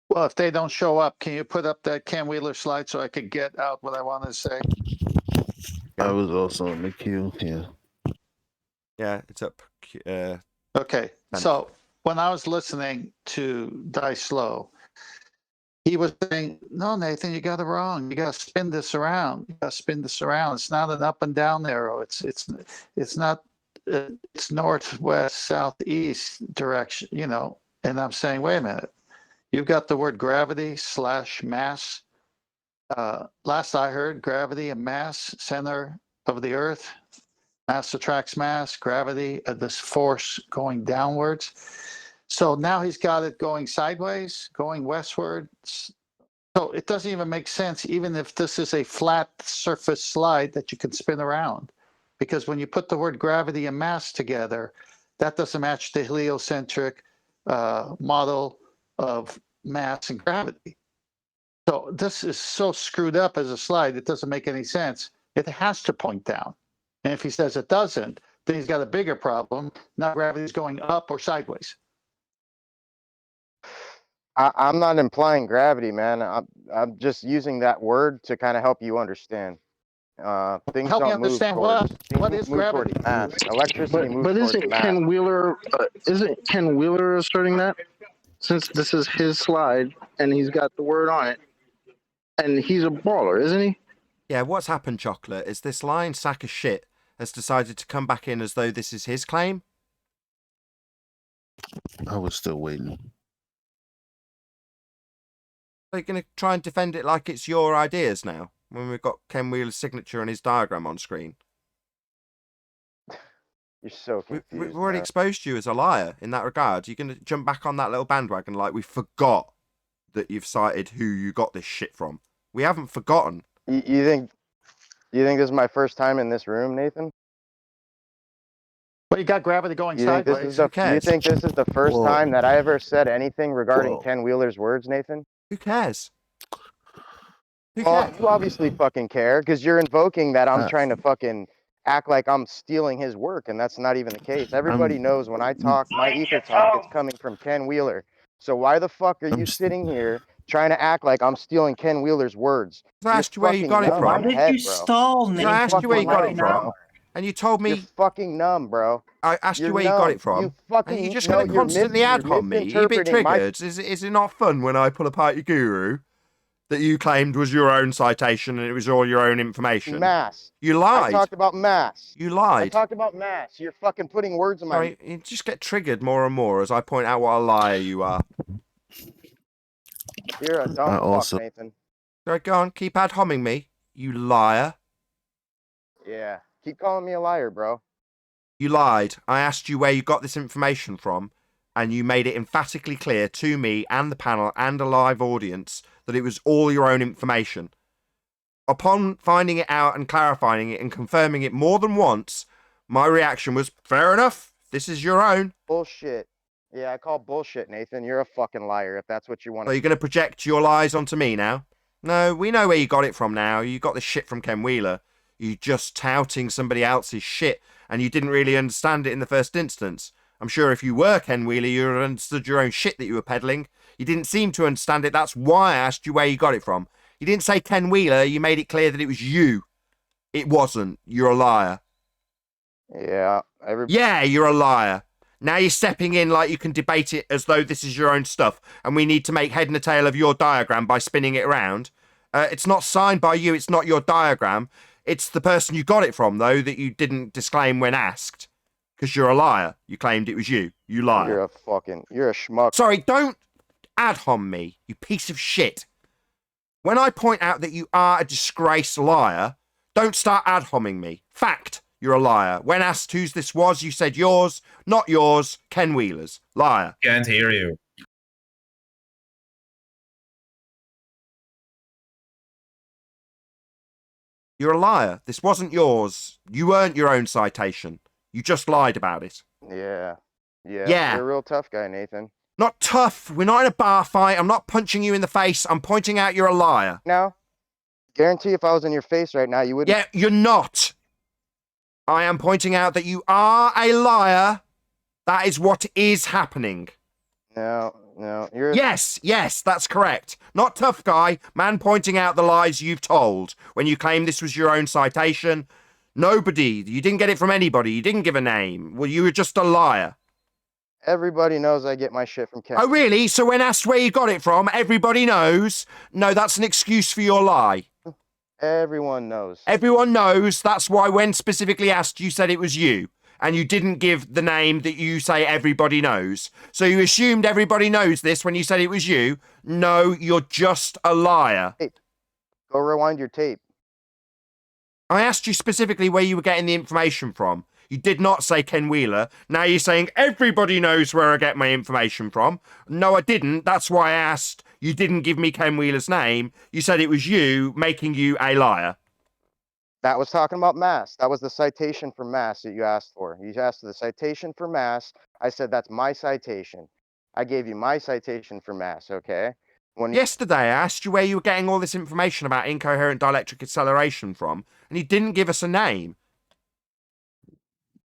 Well, if they don't show up, can you put up that Ken Wheeler slide so I could get out what I wanted to say? I was also in the queue. Yeah. Yeah, it's up. Okay, so when I was listening to Die Slow, he was saying, "No, Nathan, you got it wrong. You got to spin this around. You got to spin this around. It's not an up and down arrow. It's not. It's northwest, southeast direction. You know." And I'm saying, wait a minute. You've got the word gravity / mass. Last I heard, gravity and mass, center of the Earth. Mass attracts mass, gravity, this force going downwards. So now he's got it going sideways, going westward. So it doesn't even make sense, even if this is a flat surface slide that you can spin around. Because when you put the word gravity and mass together, that doesn't match the heliocentric model of mass and gravity. So this is so screwed up as a slide, it doesn't make any sense. It has to point down. And if he says it doesn't, then he's got a bigger problem. Now gravity is going up or sideways. I'm not implying gravity, man. I'm just using that word to kind of help you understand. Things Help me don't move understand towards. what Things is move gravity? towards mass. Electricity moves But towards isn't mass. Ken Wheeler asserting that? Since this is his slide and he's got the word on it, and he's a baller, isn't he? Yeah, what's happened, Chocolate, is this lying sack of shit has decided to come back in as though this is his claim. I was still waiting. Are you going to try and defend it like it's your ideas now, when we've got Ken Wheeler's signature and his diagram on screen? You're so confused. We've already exposed you as a liar in that regard. You're going to jump back on that little bandwagon like we forgot that you've cited who you got this shit from. We haven't forgotten. You think this is my first time in this room, Nathan? But you got gravity going You think sideways. you think this is the first time that I ever said anything regarding Ken Wheeler's words, Nathan? Who cares? Well, you obviously fucking care because you're invoking that I'm trying to fucking act like I'm stealing his work, and that's not even the case. Everybody knows when I talk, my ether talk, it's coming from Ken Wheeler. So why the fuck are you sitting here trying to act like I'm stealing Ken Wheeler's words? I asked you where you got it from. Why did you stall, Nathan? I asked you where you got it bro. from, and you told me. You're fucking numb, bro. I asked You're you where you got numb. it from, You fucking and you're just no, going to you're constantly you're ad hom me. Are you a bit misinterpreting my- triggered? Is it not fun when I pull apart your guru that you claimed was your own citation and it was all your own information? Mass. You lied. I talked about mass. You I lied. talked about mass. You're fucking putting words in my Sorry, you just get triggered more and more as I point out what a liar you are. You're a dumb fuck, Nathan. Right, go on, keep ad homming me, you liar. Yeah. Keep calling me a liar, bro. You lied. I asked you where you got this information from, and you made it emphatically clear to me and the panel and a live audience that it was all your own information. Upon finding it out and clarifying it and confirming it more than once, my reaction was, fair enough, this is your own. Bullshit. Yeah, I call bullshit, Nathan. You're a fucking liar if that's what you want So to. you're going to project your lies onto me now? No, we know where you got it from now. You got this shit from Ken Wheeler. You just touting somebody else's shit, and you didn't really understand it in the first instance. I'm sure if you were Ken Wheeler, you would have understood your own shit that you were peddling. You didn't seem to understand it. That's why I asked you where you got it from. You didn't say Ken Wheeler. You made it clear that it was you. It wasn't. You're a liar. Yeah. Yeah, you're a liar. Now you're stepping in like you can debate it as though this is your own stuff and we need to make head and a tail of your diagram by spinning it around. It's not signed by you. It's not your diagram. It's the person you got it from, though, that you didn't disclaim when asked. Because you're a liar. You claimed it was you. You liar. You're a schmuck. Sorry, don't ad hom me, you piece of shit. When I point out that you are a disgraced liar, don't start ad homing me. Fact, you're a liar. When asked whose this was, you said yours, not yours, Ken Wheeler's. Liar. Can't hear you. You're a liar. This wasn't yours. You earned your own citation. You just lied about it. Yeah. Yeah. You're a real tough guy, Nathan. Not tough. We're not in a bar fight. I'm not punching you in the face. I'm pointing out you're a liar. No. Guarantee if I was in your face right now, you wouldn't. Yeah, you're not. I am pointing out that you are a liar. That is what is happening. No, you're... Yes, that's correct. Not tough guy, man pointing out the lies you've told when you claim this was your own citation. Nobody, you didn't get it from anybody, you didn't give a name. Well, you were just a liar. Everybody knows I get my shit from Ken. Oh, really? So when asked where you got it from, everybody knows? No, that's an excuse for your lie. Everyone knows. Everyone knows. That's why when specifically asked, you said it was you. And you didn't give the name that you say everybody knows. So you assumed everybody knows this when you said it was you. No, you're just a liar. Hey, go rewind your tape. I asked you specifically where you were getting the information from. You did not say Ken Wheeler. Now you're saying everybody knows where I get my information from. No, I didn't. That's why I asked. You didn't give me Ken Wheeler's name. You said it was you, making you a liar. That was talking about mass. That was the citation for mass that you asked for. You asked for the citation for mass. I said, that's my citation. I gave you my citation for mass, okay? Yesterday, I asked you where you were getting all this information about incoherent dielectric acceleration from, and you didn't give us a name.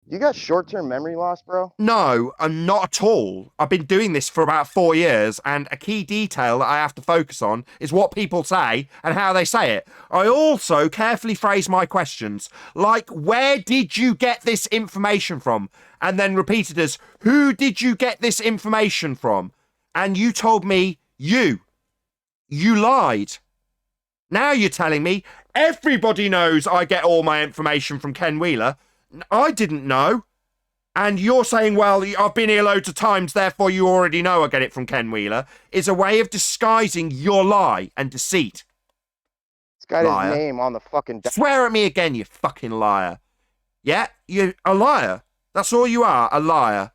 You got short-term memory loss, bro? No, not at all. I've been doing this for about 4 years, and a key detail that I have to focus on is what people say and how they say it. I also carefully phrase my questions, like, where did you get this information from? And then repeated as, who did you get this information from? And you told me, you. You lied. Now you're telling me, everybody knows I get all my information from Ken Wheeler. I didn't know. And you're saying, well, I've been here loads of times, therefore you already know I get it from Ken Wheeler, is a way of disguising your lie and deceit. It's got his name on the fucking... Swear at me again, you fucking liar. Yeah, you're a liar. That's all you are, a liar.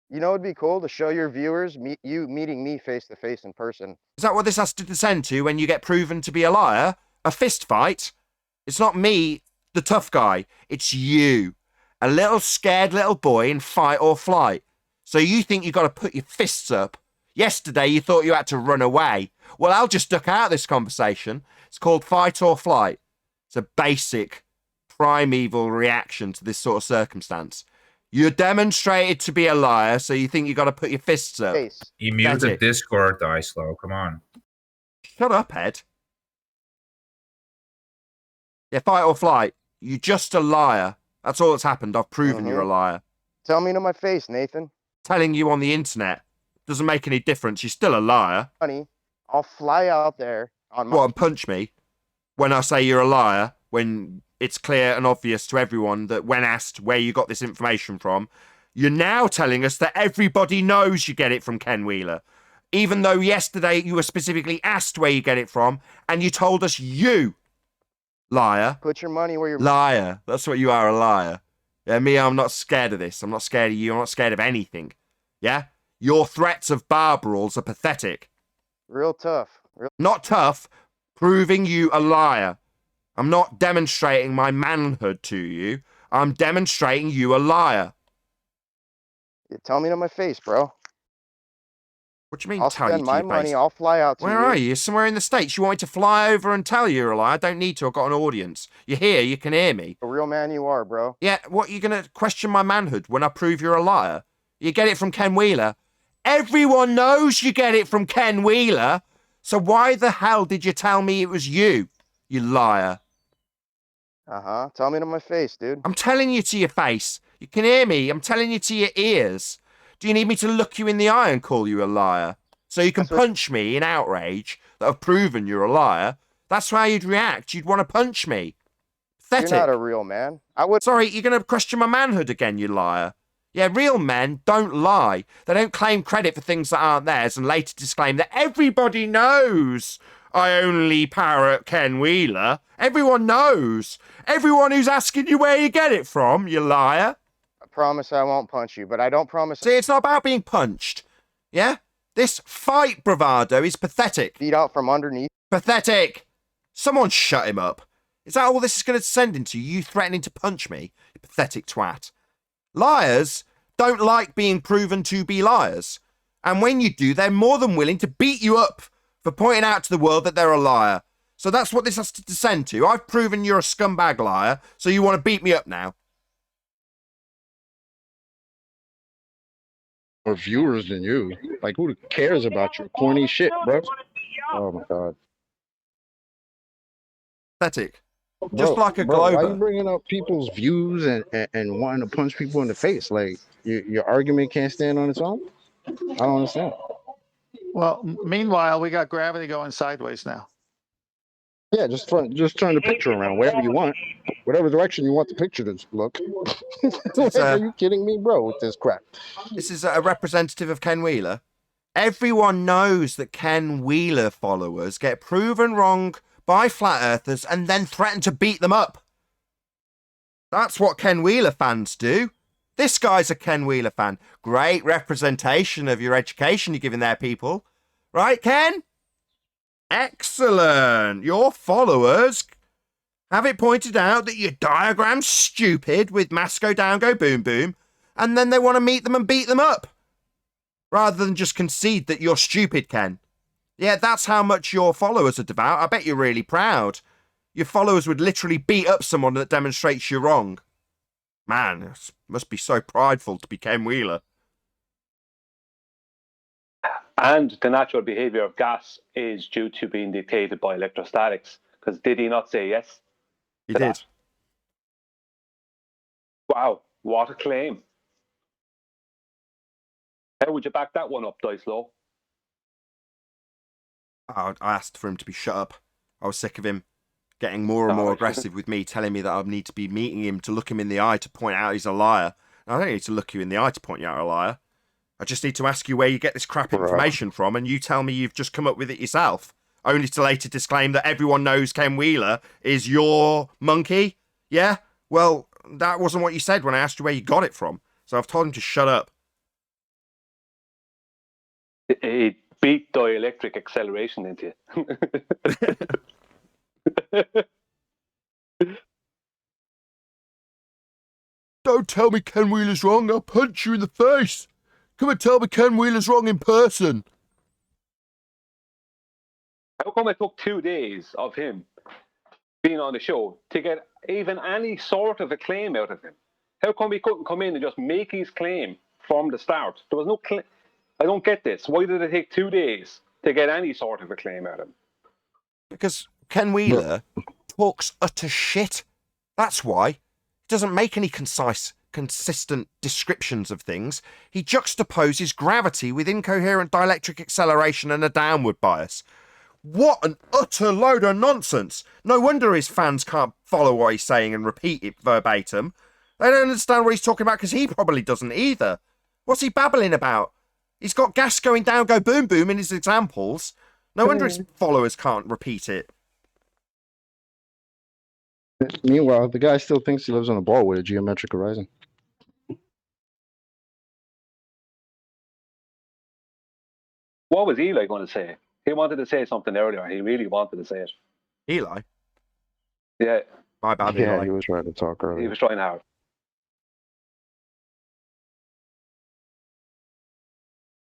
You know, it'd be cool to show your viewers you meeting me face-to-face in person. Is that what this has to descend to when you get proven to be a liar? A fist fight? It's not me, the tough guy. It's you. A little scared little boy in fight or flight. So you think you got to put your fists up. Yesterday you thought you had to run away. Well, I'll just duck out of this conversation. It's called fight or flight. It's a basic, primeval reaction to this sort of circumstance. You're demonstrated to be a liar, so you think you got to put your fists up. He muted Discord, Slow. Come on. Shut up, Ed. Yeah, fight or flight. You're just a liar. That's all that's happened. I've proven you're a liar. Tell me to my face, Nathan. Telling you on the internet doesn't make any difference. You're still a liar. Honey, I'll fly out there on my... What, and punch me when I say you're a liar, when it's clear and obvious to everyone that when asked where you got this information from, you're now telling us that everybody knows you get it from Ken Wheeler. Even though yesterday you were specifically asked where you get it from, and you told us you... Liar. Put your money where your... Liar. That's what you are, a liar. Yeah, me, I'm not scared of this. I'm not scared of you. I'm not scared of anything. Yeah? Your threats of bar brawls are pathetic. Real tough. Not tough. Proving you a liar. I'm not demonstrating my manhood to you. I'm demonstrating you a liar. You tell me to my face, bro. What do you mean, I'll tell you to spend my your money. face? I'll fly out to Where are you? You're somewhere in the States. You want me to fly over and tell you you're a liar? I don't need to. I've got an audience. You're here. You can hear me. A real man you are, bro. Yeah, what, you going to question my manhood when I prove you're a liar? You get it from Ken Wheeler. Everyone knows you get it from Ken Wheeler. So why the hell did you tell me it was you, you liar? Tell me to my face, dude. I'm telling you to your face. You can hear me. I'm telling you to your ears. Do you need me to look you in the eye and call you a liar? So you can punch me in outrage that I've proven you're a liar? That's how you'd react. You'd want to punch me. Pathetic. You're not a real man. Sorry, you're going to question my manhood again, you liar. Yeah, real men don't lie. They don't claim credit for things that aren't theirs and later disclaim that everybody knows I only parrot Ken Wheeler. Everyone knows. Everyone who's asking you where you get it from, you liar. I promise I won't punch you, but I don't promise. See, it's not about being punched. Yeah? This fight bravado is pathetic. Beat out from underneath. Pathetic. Someone shut him up. Is that all this is going to descend into? You threatening to punch me? You pathetic twat. Liars don't like being proven to be liars. And when you do, they're more than willing to beat you up for pointing out to the world that they're a liar. So that's what this has to descend to. I've proven you're a scumbag liar, so you want to beat me up now. More viewers than you. Like, who cares about your corny shit, bro? Oh my god. Pathetic. Just like a Why Glober. you bringing up people's views and wanting to punch people in the face? Like, your argument can't stand on its own? I don't understand. Well, meanwhile, we got gravity going sideways now. Yeah, just turn the picture around wherever you want, whatever direction you want the picture to look. Are you kidding me, bro, with this crap? This is a representative of Ken Wheeler. Everyone knows that Ken Wheeler followers get proven wrong by flat earthers and then threaten to beat them up. That's what Ken Wheeler fans do. This guy's a Ken Wheeler fan. Great representation of your education you're giving there, people. Right, Ken? Excellent. Your followers have it pointed out that your diagram's stupid with mass go down, go boom, boom, and then they want to meet them and beat them up. Rather than just concede that you're stupid, Ken. Yeah, that's how much your followers are devout. I bet you're really proud. Your followers would literally beat up someone that demonstrates you're wrong. Man, it must be so prideful to be Ken Wheeler. And the natural behavior of gas is due to being dictated by electrostatics. Because did he not say yes? He did. Wow, what a claim. How would you back that one up, Dice Low? I asked for him to be shut up. I was sick of him getting more and more aggressive with me, telling me that I need to be meeting him to look him in the eye to point out he's a liar. I don't need to look you in the eye to point you out a liar. I just need to ask you where you get this crap information from, and you tell me you've just come up with it yourself, only to later disclaim that everyone knows Ken Wheeler is your monkey. Yeah? Well, that wasn't what you said when I asked you where you got it from, so I've told him to shut up. It beat dielectric acceleration into you. Don't tell me Ken Wheeler's wrong, I'll punch you in the face. Come and tell me Ken Wheeler's wrong in person. How come it took 2 days of him being on the show to get even any sort of a claim out of him? How come he couldn't come in and just make his claim from the start? There was no claim. I don't get this. Why did it take 2 days to get any sort of a claim out of him? Because Ken Wheeler talks utter shit. That's why. He doesn't make any concise, consistent descriptions of things. He juxtaposes gravity with incoherent dielectric acceleration and a downward bias. What an utter load of nonsense. No wonder his fans can't follow what he's saying and repeat it verbatim. They don't understand what he's talking about because he probably doesn't either. What's he babbling about? He's got gas going down, go boom, boom in his examples. No wonder his followers can't repeat it. Meanwhile, the guy still thinks he lives on a ball with a geometric horizon. What was Eli going to say? He wanted to say something earlier. He really wanted to say it. Eli? Yeah. My bad, Yeah, Eli. he was trying to talk earlier. He was trying hard.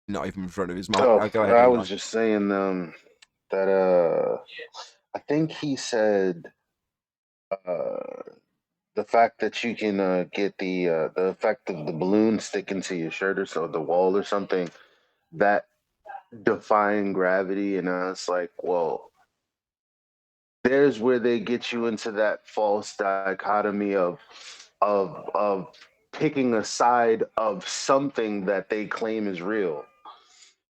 Not even in front of his mic. Oh, Go ahead, I Eli. was just saying that I think he said the fact that you can get the effect of the balloon sticking to your shirt or so the wall or something, that defying gravity, and I was like, well, there's where they get you into that false dichotomy of picking a side of something that they claim is real,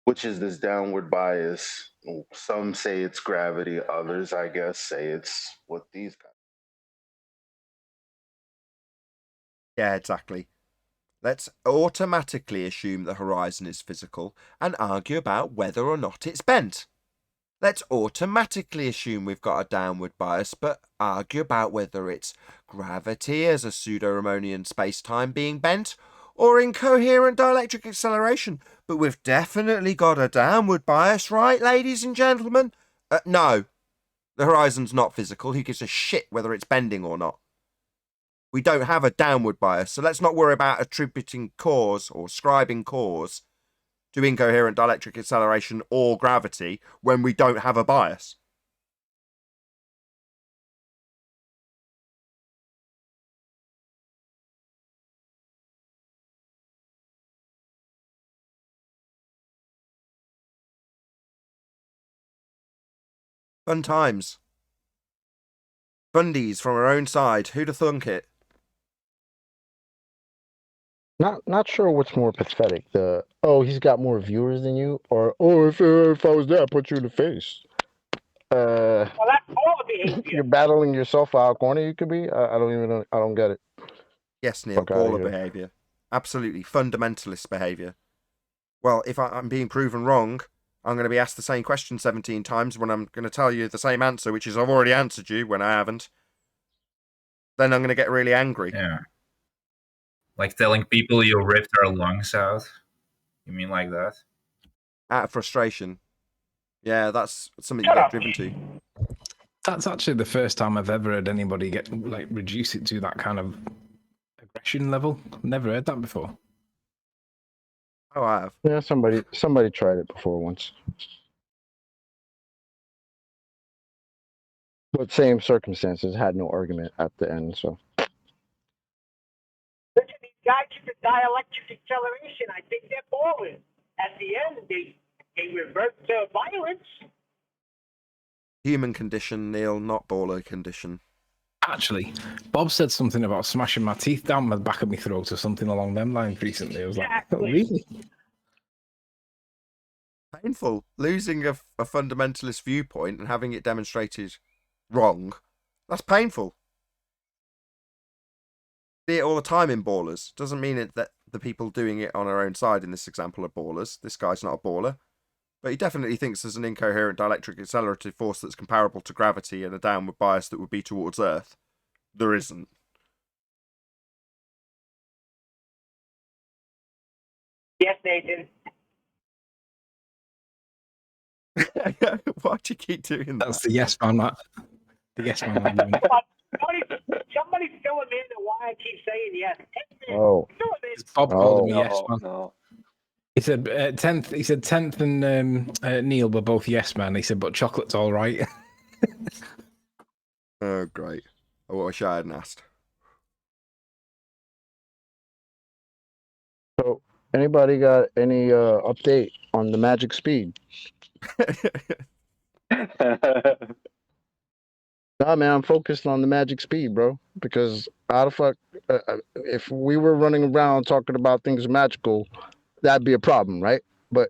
which is this downward bias. Some say it's gravity, others, I guess, say it's what these guys. Yeah, exactly. Let's automatically assume the horizon is physical and argue about whether or not it's bent. Let's automatically assume we've got a downward bias, but argue about whether it's gravity as a pseudo-Riemannian space-time being bent, or incoherent dielectric acceleration. But we've definitely got a downward bias, right, ladies and gentlemen? No. The horizon's not physical. Who gives a shit whether it's bending or not? We don't have a downward bias, so let's not worry about attributing cause or ascribing cause to incoherent dielectric acceleration or gravity when we don't have a bias. Fun times. Fundies from our own side. Who'd have thunk it? Not sure what's more pathetic. He's got more viewers than you, or if I was there, I'd put you in the face. Well, that's all behavior. You're battling yourself out corner. You could be. I don't even know. I don't get it. Yes, Neil. Fuck outta Baller here. behaviour. Absolutely fundamentalist behaviour. Well, if I'm being proven wrong, I'm going to be asked the same question 17 times when I'm going to tell you the same answer, which is I've already answered you when I haven't. Then I'm going to get really angry. Yeah. Like telling people you ripped their lungs out. You mean like that? Out of frustration. Yeah, that's something you get driven to. That's actually the first time I've ever heard anybody reduce it to that kind of aggression level. Never heard that before. Oh, I have. Yeah, somebody tried it before once. But same circumstances, had no argument at the end, so. Look at these guys with the dielectric acceleration. I think they're balling. At the end, they revert to violence. Human condition, Neil, not baller condition. Actually, Bob said something about smashing my teeth down the back of my throat or something along them lines recently. I was like, oh, really? Painful. Losing a fundamentalist viewpoint and having it demonstrated wrong. That's painful. See it all the time in ballers. Doesn't mean that the people doing it on our own side in this example are ballers. This guy's not a baller. But he definitely thinks there's an incoherent dielectric accelerative force that's comparable to gravity and a downward bias that would be towards Earth. There isn't. Yes, Nathan. Why'd you keep doing that? That's the yes man, Matt. The yes man. Somebody fill him in on why I keep saying yes. Oh. Bob called him No, yes man. no. He said 10th. He said 10th and Neil were both yes man. He said, but chocolate's all right. Oh, great. I wish I hadn't asked. So, anybody got any update on the magic speed? Nah, man, I'm focused on the magic speed, bro. Because how the fuck, if we were running around talking about things magical, that'd be a problem, right? But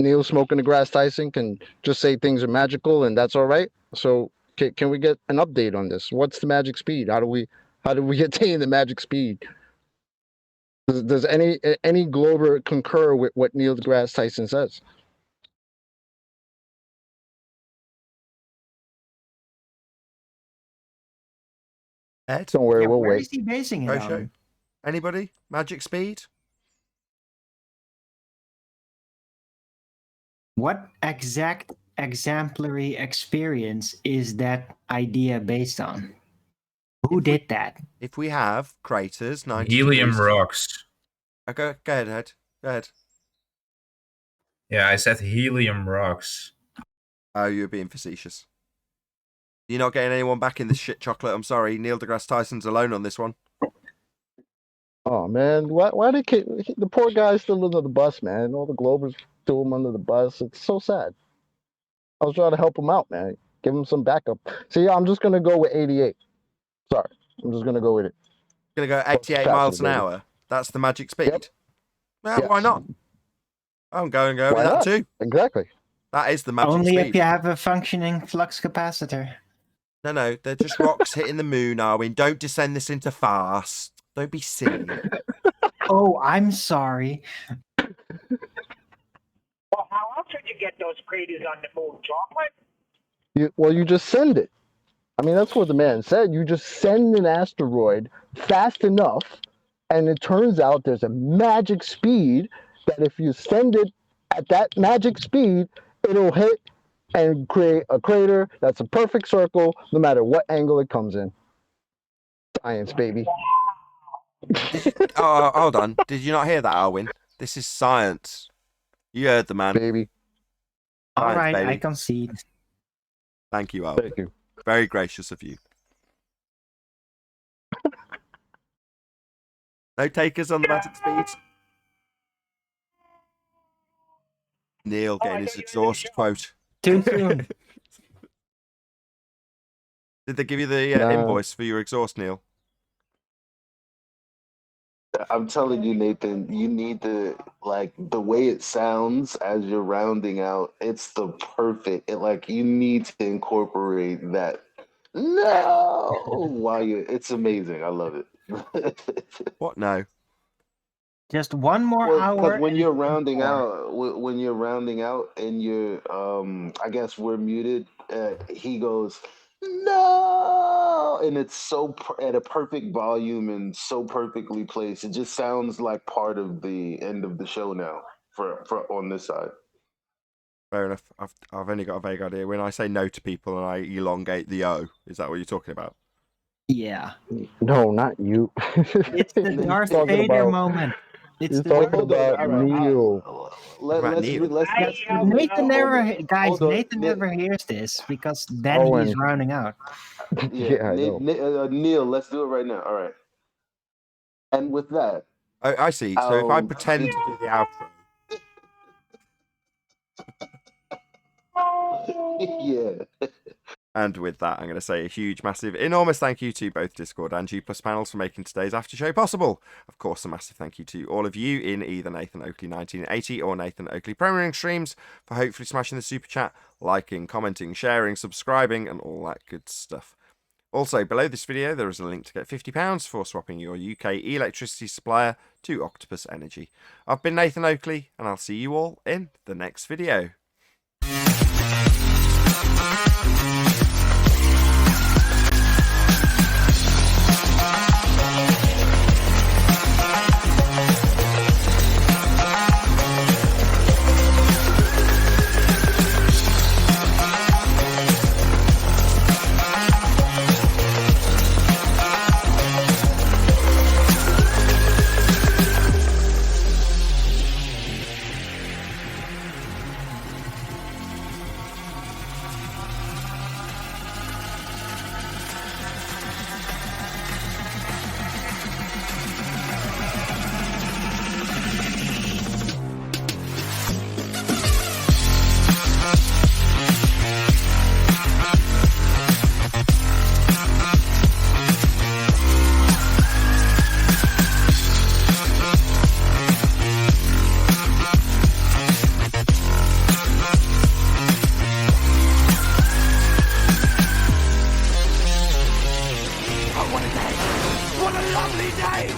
Neil smoking the grass Tyson can just say things are magical, and that's all right. So can we get an update on this? What's the magic speed? How do we attain the magic speed? Does any Glober concur with what Neil deGrasse Tyson says? Ed? Don't worry, we'll where wait. is he basing it Go on? show. Anybody? Magic speed? What exact exemplary experience is that idea based on? Who did that? If we have craters, 90 Helium degrees... rocks. Go ahead, Ed. Go ahead. Yeah, I said helium rocks. Oh, you're being facetious. You're not getting anyone back in this shit chocolate. I'm sorry. Neil deGrasse Tyson's alone on this one. Oh man, why did the poor guy's still under the bus, man? All the Globers threw him under the bus. It's so sad. I was trying to help him out, man. Give him some backup. See, I'm just gonna go with 88. Sorry, I'm just gonna go with it. Gonna go 88 miles an hour. That's the magic speed. Well, Yes. why not? I'm going to go Why with that not? too. Exactly. That is the magic Only speed. if you have a functioning flux capacitor. No, they're just rocks hitting the moon, Arwin. Don't descend this into farce. Don't be silly. Oh, I'm sorry. Well, how else would you get those craters on the moon? Chocolate? You just send it. I mean, that's what the man said. You just send an asteroid fast enough, and it turns out there's a magic speed that if you send it at that magic speed, it'll hit and create a crater that's a perfect circle no matter what angle it comes in. Science, baby. Oh, hold on. Did you not hear that, Arwin? This is science. You heard the man. Baby. All right, baby. I concede. Thank you, Arwin. Thank you. Very gracious of you. No takers on the magic speed. Neil getting his exhaust quote. Too soon. Did they give you the invoice for your exhaust, Neil? I'm telling you, Nathan, you need to, like, the way it sounds as you're rounding out, it's the perfect, you need to incorporate that. No! It's amazing. I love it. What? No. Just one more hour. Because when you're rounding out, and you're, I guess we're muted, he goes, no, and it's so at a perfect volume and so perfectly placed. It just sounds like part of the end of the show now for on this side. Fair enough. I've only got a vague idea. When I say no to people and I elongate the O, is that what you're talking about? Yeah. No, not you. It's the Darth Vader moment. It's He's the talking about Neil. Nathan never hears this because then he's rounding out. Yeah, Neil, let's do it right now. All right. And with that, I see. So if I pretend to do the outro. Yeah. And with that, I'm going to say a huge, massive, enormous thank you to both Discord and G+ panels for making today's after show possible. Of course, a massive thank you to all of you in either Nathan Oakley 1980 or Nathan Oakley Premiering streams for hopefully smashing the super chat, liking, commenting, sharing, subscribing, and all that good stuff. Also, below this video, there is a link to get £50 for swapping your UK electricity supplier to Octopus Energy. I've been Nathan Oakley, and I'll see you all in the next video. What a day! What a lovely day!